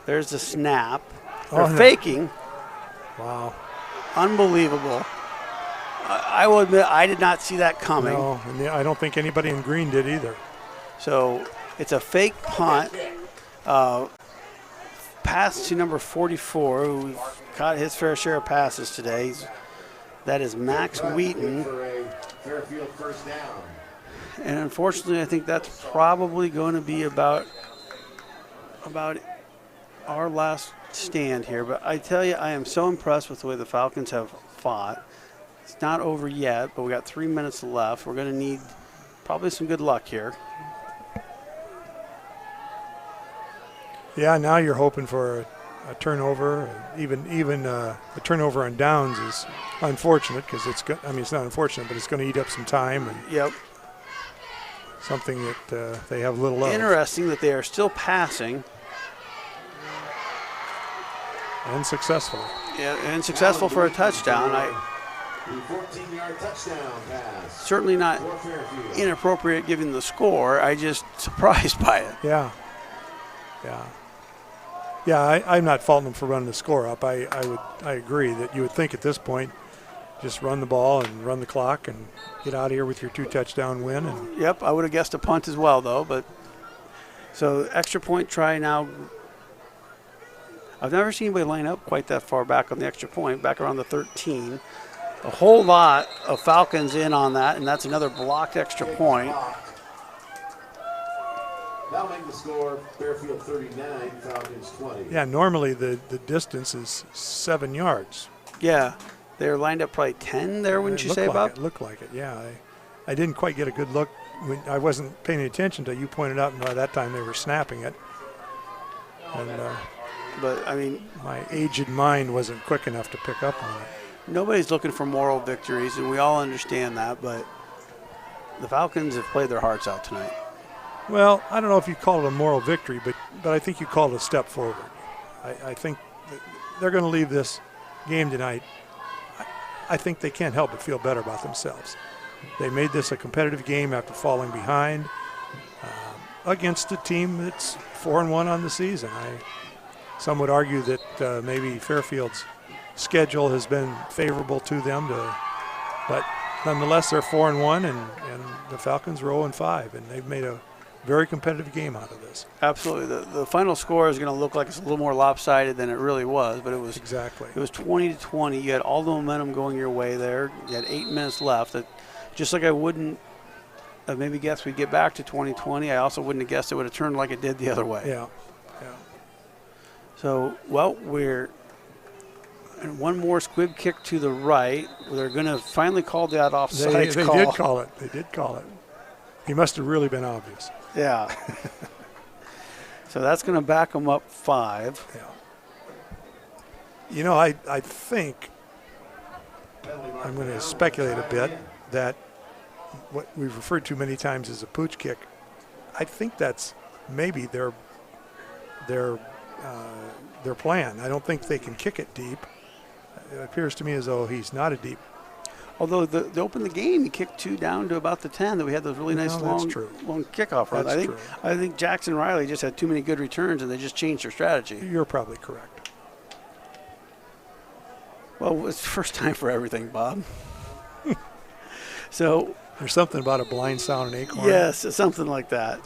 There's the snap. They're faking. Wow. Unbelievable. I will admit I did not see that coming. No, and I don't think anybody in green did either. So it's a fake punt. Pass to number 44, who caught his fair share of passes today. That is Max Wheaton. And unfortunately, I think that's probably going to be about our last stand here. But I tell you, I am so impressed with the way the Falcons have fought. It's not over yet, but we got 3 minutes left. We're going to need probably some good luck here. Yeah, now you're hoping for a turnover. Even a turnover on downs is unfortunate because it's not unfortunate, but it's going to eat up some time. And yep. Something that they have little of. Interesting that they are still passing. And successful. Yeah, and successful for a touchdown. 14-yard touchdown pass. Certainly not inappropriate given the score. I just surprised by it. Yeah. I'm not faulting them for running the score up. I agree that you would think at this point, just run the ball and run the clock and get out of here with your 2-touchdown win. And yep, I would have guessed a punt as well, though. But so extra point try now. I've never seen anybody line up quite that far back on the extra point, back around the 13. A whole lot of Falcons in on that, and that's another blocked extra point. That'll make the score Fairfield 39, Falcons 20. Yeah, normally the distance is 7 yards. Yeah, they're lined up probably 10 there, wouldn't you say, Bob? It looked like it, yeah. I didn't quite get a good look. I wasn't paying attention until you pointed out, and by that time they were snapping it. And but, I mean, my aged mind wasn't quick enough to pick up on it. Nobody's looking for moral victories, and we all understand that, but the Falcons have played their hearts out tonight. Well, I don't know if you call it a moral victory, but I think you call it a step forward. I think they're going to leave this game tonight. I think they can't help but feel better about themselves. They made this a competitive game after falling behind against a team that's 4-1 on the season. Some would argue that maybe Fairfield's schedule has been favorable to them, but nonetheless they're 4-1, and the Falcons are 0-5, and they've made a very competitive game out of this. Absolutely. The final score is going to look like it's a little more lopsided than it really was, but it was exactly. It was 20-20. You had all the momentum going your way there. You had 8 minutes left. Just like I wouldn't have maybe guessed we'd get back to 20-20, I also wouldn't have guessed it would have turned like it did the other way. Yeah. So, well, and one more squib kick to the right. They're going to finally call that offside call. They did call it. He must have really been obvious. Yeah. So that's going to back them up 5. Yeah. You know, I think I'm going to speculate a bit that what we've referred to many times as a pooch kick, I think that's maybe their plan. I don't think they can kick it deep. It appears to me as though he's not a deep. Although they opened the game, he kicked 2 down to about the 10. That we had those really nice long kickoff runs. I think Jackson Riley just had too many good returns, and they just changed their strategy. You're probably correct. Well, it's the first time for everything, Bob. So there's something about a blind sound in Acorn. Yes, something like that.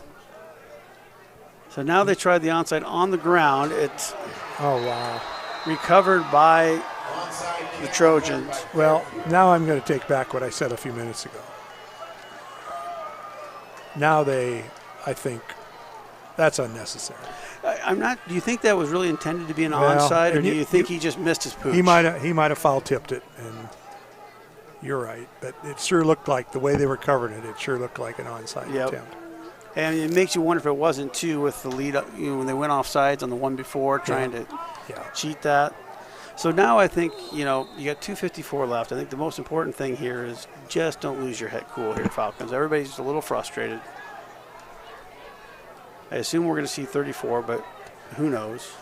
So now they tried the onside on the ground. It's recovered by the Trojans. Well, now I'm going to take back what I said a few minutes ago. Now I think that's unnecessary. I'm not. Do you think that was really intended to be an onside, or do you think he just missed his pooch? He might have foul tipped it, and you're right. But it sure looked like the way they were covering it. It sure looked like an onside attempt. And it makes you wonder if it wasn't too with the lead up. When they went off sides on the one before, trying to cheat that. So now I think, you got 2:54 left. I think the most important thing here is just don't lose your head cool here, Falcons. Everybody's just a little frustrated. I assume we're going to see 34, but who knows?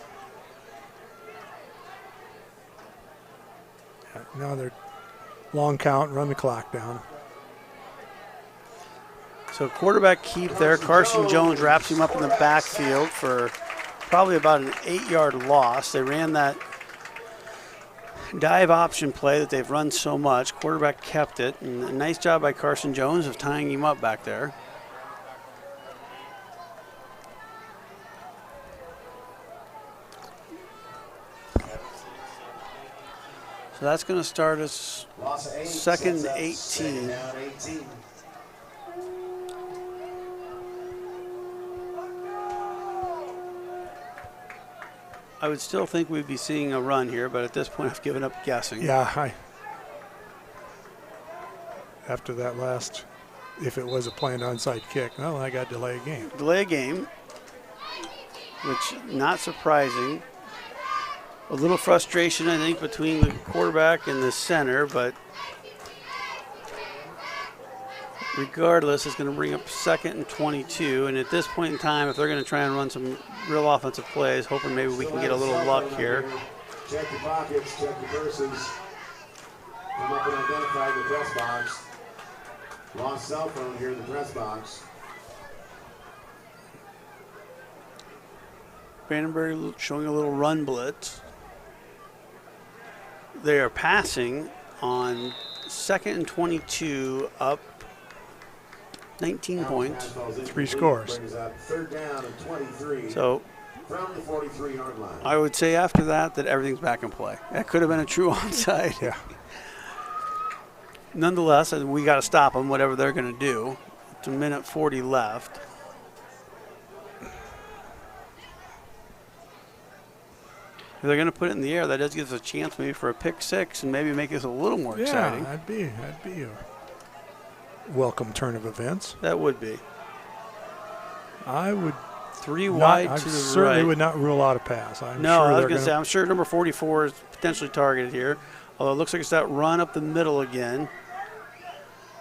Now they're long count, run the clock down. So quarterback keep there. Carson Jones wraps him up in the backfield for probably about an 8-yard loss. They ran that dive option play that they've run so much. Quarterback kept it, and a nice job by Carson Jones of tying him up back there. So that's going to start us second and 18. I would still think we'd be seeing a run here, but at this point I've given up guessing. Yeah, after that last, if it was a planned onside kick, well, I got delay a game. Delay a game, which not surprising. A little frustration, I think, between the quarterback and the center, but regardless, it's going to bring up second and 22. And at this point in time, if they're going to try and run some real offensive plays, hoping maybe we can get a little luck here. Check your pockets, check your purses. Come up and identify the dress box. Lost cell phone here in the dress box. Brandenburg showing a little run blitz. They are passing on second and 22 up 19 points. 3 scores. Third down and 23. So from the 43-yard line. I would say after that everything's back in play. That could have been a true onside. Yeah. Nonetheless, we got to stop them, whatever they're going to do. It's a minute 40 left. If they're going to put it in the air, that does give us a chance maybe for a pick six and maybe make this a little more exciting. Yeah, that'd be a welcome turn of events. That would be. I would. 3 wide to the right. I certainly would not rule out a pass. I was going to say, I'm sure number 44 is potentially targeted here. Although it looks like it's that run up the middle again.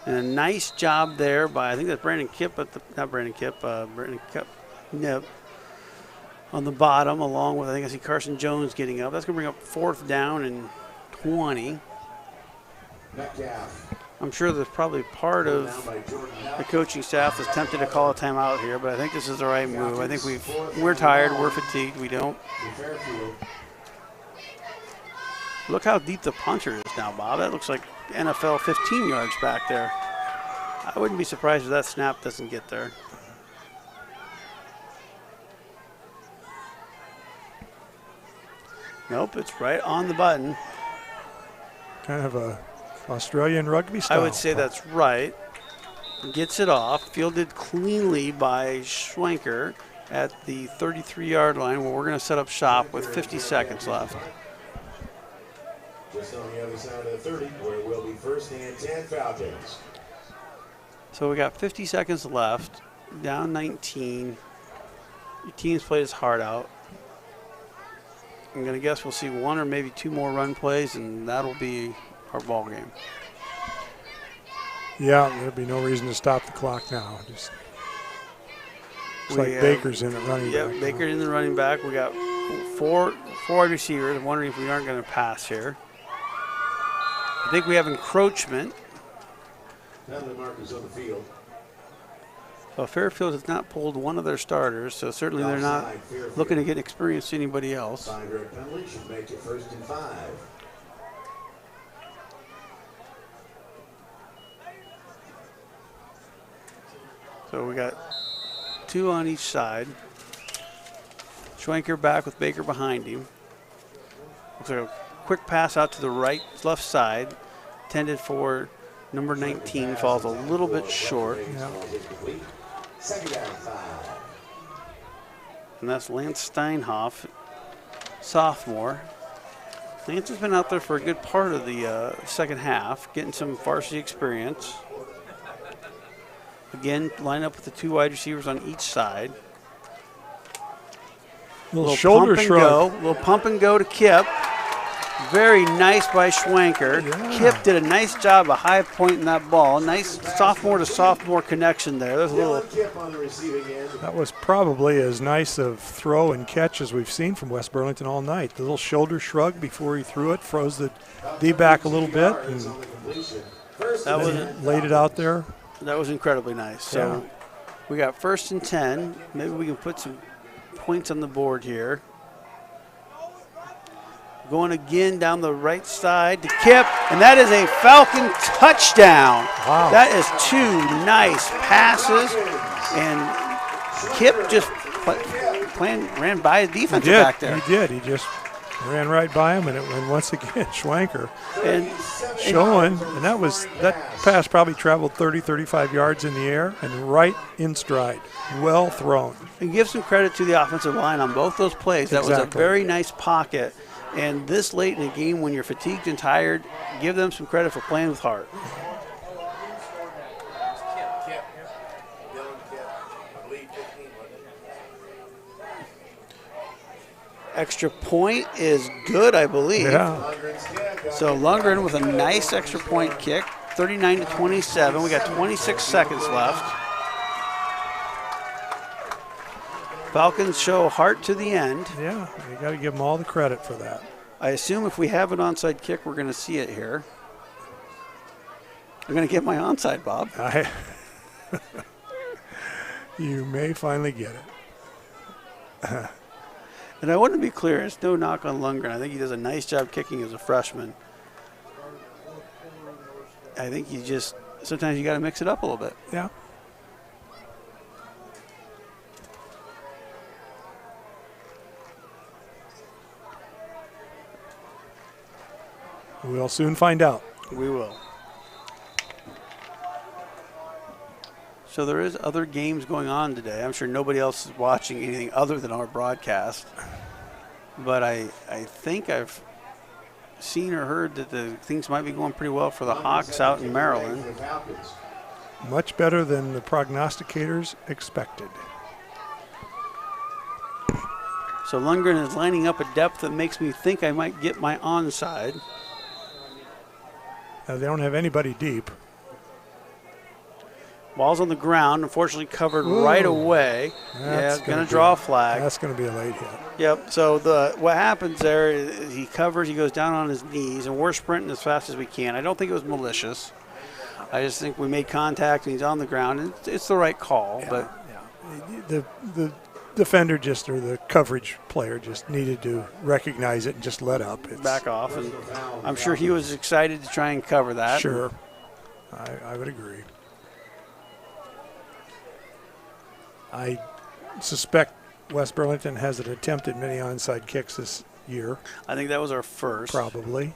And a nice job there by, I think that's Brandon Kipp, Brandon Kipp, Nip. On the bottom, along with, I think I see Carson Jones getting up. That's going to bring up fourth down and 20. I'm sure there's probably part of the coaching staff that's tempted to call a timeout here, but I think this is the right move. I think we're tired, we're fatigued, we don't. Look how deep the punter is now, Bob. That looks like NFL 15 yards back there. I wouldn't be surprised if that snap doesn't get there. Nope, it's right on the button. Kind of a Australian rugby style. I would say that's right. Gets it off, fielded cleanly by Schwenker at the 33-yard line where we're going to set up shop with 50 seconds left. Just on the other side of the 30, where it will be first and 10 Falcons. So we got 50 seconds left, down 19. Your team's played his heart out. I'm going to guess we'll see 1 or maybe 2 more run plays, and that'll be our ball game. Yeah, there'll be no reason to stop the clock now. It's like Baker's in the running back. Yeah, Baker's in the running back. We got four wide receivers. I'm wondering if we aren't going to pass here. think we have encroachment. Penalty markers on the field. Well, Fairfield has not pulled one of their starters, so certainly they're not Offside, Fairfield. looking to get experience to anybody else. Side red penalty should make it 1st and 5. So we got 2 on each side. Schwenker back with Baker behind him. Looks like a quick pass out to the left side, intended for number 19, falls a little bit short. Yeah. 2nd down 5. And that's Lance Steinhoff, sophomore. Lance has been out there for a good part of the second half, getting some varsity experience. Again, line up with the 2 wide receivers on each side. Little shoulder shrug. Little pump and go to Kip. Very nice by Schwenker. Yeah. Kip did a nice job of high pointing that ball. Nice sophomore to sophomore connection there. There's a little. Kip on the receiving end. That was probably as nice of throw and catch as we've seen from West Burlington all night. The little shoulder shrug before he threw it, froze the D back a little bit, and That was laid it out there. That was incredibly nice. So we got 1st and 10. Maybe we can put some points on the board here. Going again down the right side to Kip, and that is a Falcon touchdown. Wow. That is 2 nice passes, and Kip just ran by his defensive back there. He did. He just ran right by him, and once again, Schwenker And showing, and that pass probably traveled 30, 35 yards in the air and right in stride. Well thrown. And give some credit to the offensive line on both those plays. That was a Exactly. very nice pocket. And this late in the game, when you're fatigued and tired, give them some credit for playing with heart. Extra point is good, I believe. Yeah. So Lundgren with a nice extra point kick, 39-27. We got 26 seconds left. Falcons show heart to the end. Yeah, you got to give them all the credit for that. I assume if we have an onside kick, we're going to see it here. I'm going to get my onside, Bob. You may finally get it. And I want to be clear, it's no knock on Lundgren. I think he does a nice job kicking as a freshman. I think sometimes you got to mix it up a little bit. Yeah. We'll soon find out. We will. So there is other games going on today. I'm sure nobody else is watching anything other than our broadcast. But I think I've seen or heard that the things might be going pretty well for the Hawks out in Maryland. Much better than the prognosticators expected. So Lundgren is lining up a depth that makes me think I might get my onside. They don't have anybody deep. Ball's on the ground, unfortunately covered right away. That's Yeah, going to draw a flag. That's going to be a late hit. Yep, so what happens there is he covers, he goes down on his knees, and we're sprinting as fast as we can. I don't think it was malicious. I just think we made contact, and he's on the ground, and it's the right call. Yeah, But yeah. The defender or the coverage player just needed to recognize it and just let up. back off, and I'm sure he was excited to try and cover that. Sure. I would agree. I suspect West Burlington hasn't attempted many onside kicks this year. I think that was our first. Probably.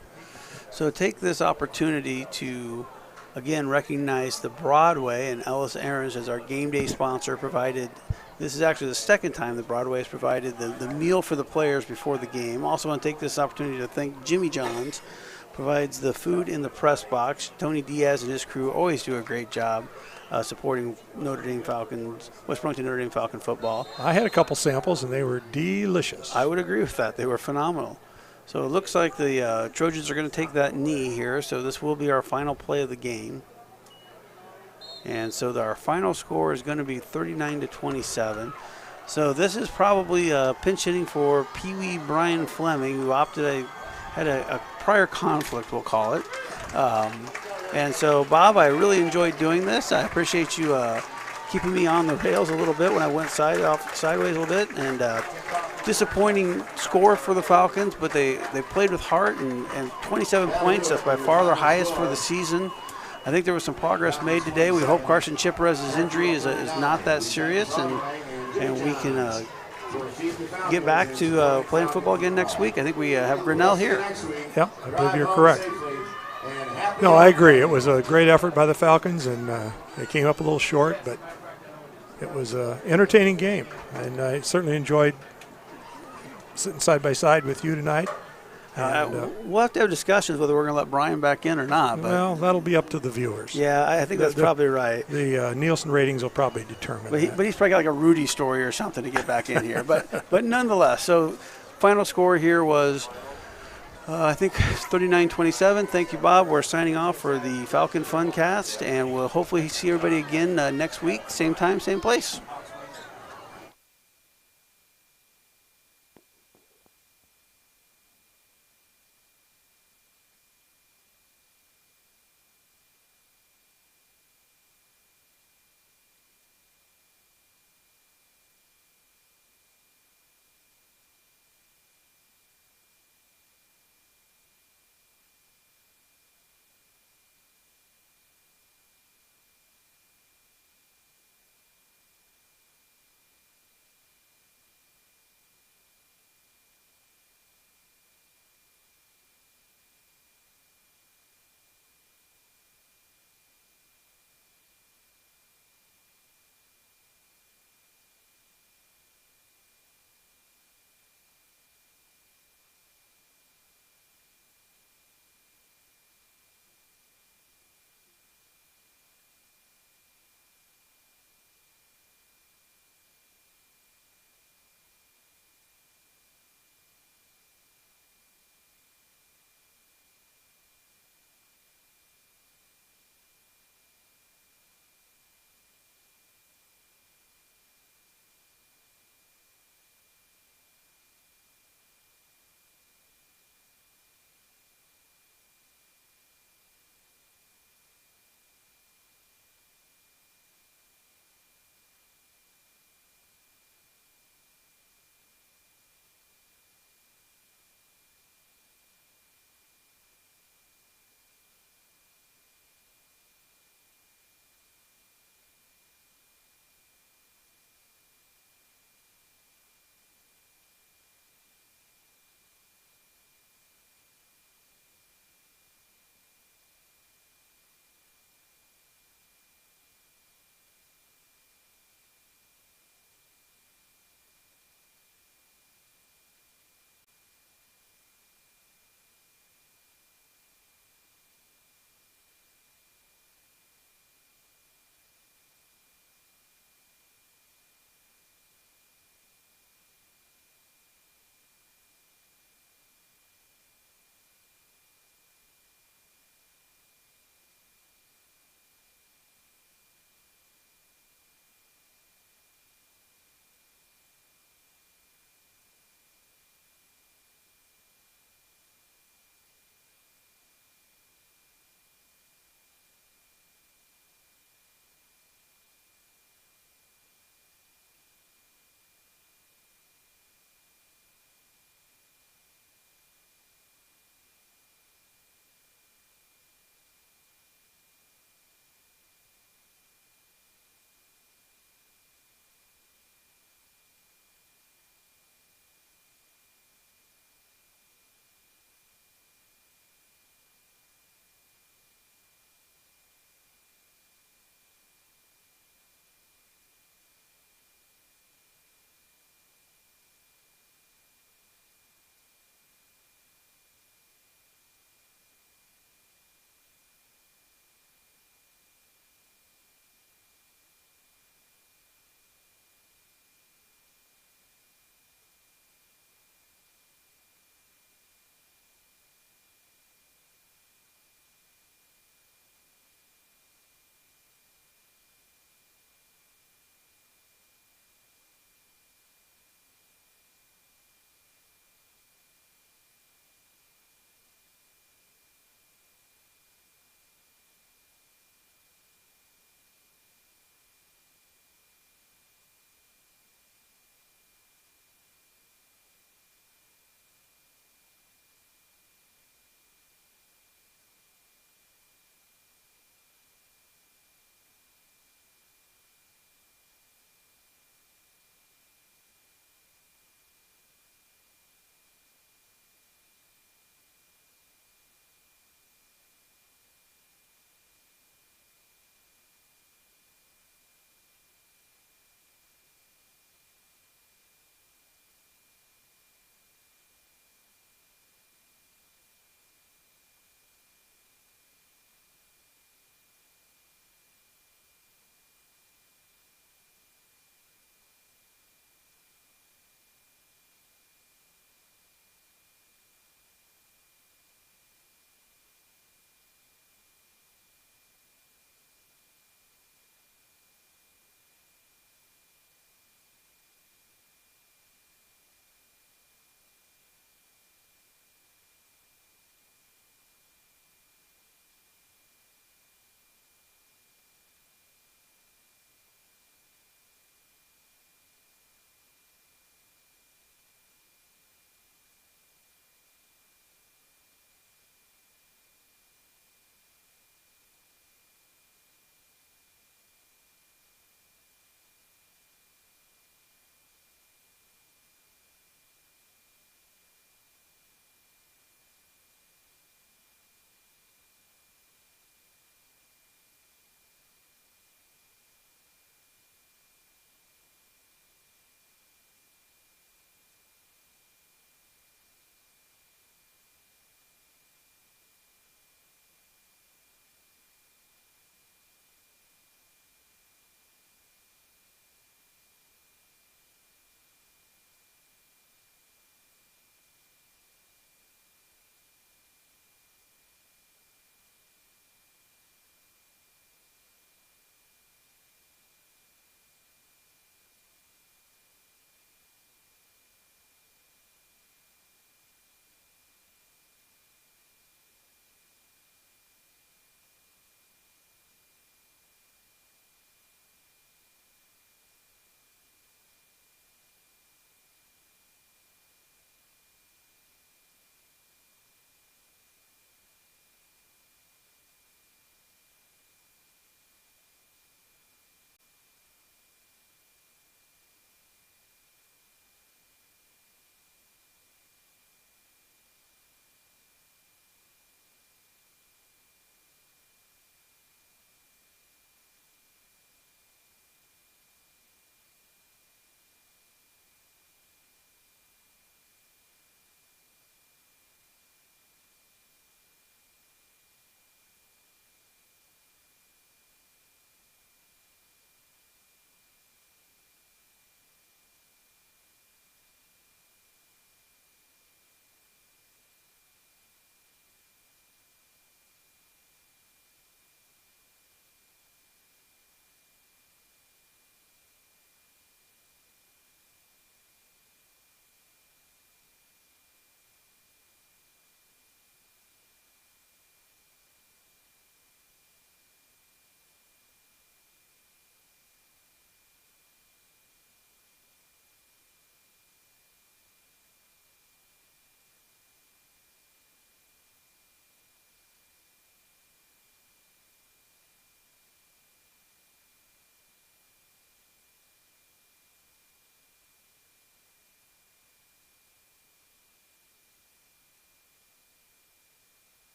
So take this opportunity to, again, recognize the Broadway and Ellis Aarons as our game day sponsor. This is actually the second time that Broadway has provided the meal for the players before the game. Also want to take this opportunity to thank Jimmy John's, provides the food in the press box. Tony Diaz and his crew always do a great job supporting Notre Dame Falcons, West Burlington Notre Dame Falcon football. I had a couple samples, and they were delicious. I would agree with that. They were phenomenal. So it looks like the Trojans are going to take that knee here, so this will be our final play of the game. And so our final score is going to be 39-27. So this is probably pinch hitting for Pee Wee Brian Fleming, who had a prior conflict, we'll call it. And so, Bob, I really enjoyed doing this. I appreciate you keeping me on the rails a little bit when I went sideways a little bit. And disappointing score for the Falcons, but they played with heart, and 27 points. That's by far their highest for the season. I think there was some progress made today. We hope Carson Chiperez's injury is not that serious, and we can get back to playing football again next week. I think we have Grinnell here. Yep, I believe you're correct. No, I agree. It was a great effort by the Falcons, and they came up a little short, but it was an entertaining game, and I certainly enjoyed sitting side by side with you tonight. We'll have to have discussions whether we're going to let Brian back in or not. But well, that'll be up to the viewers. Yeah, I think that's probably right. The Nielsen ratings will probably determine that. But he's probably got like a Rudy story or something to get back in here. But nonetheless, so final score here was, I think, 39-27. Thank you, Bob. We're signing off for the Falcon Funcast, and we'll hopefully see everybody again next week, same time, same place.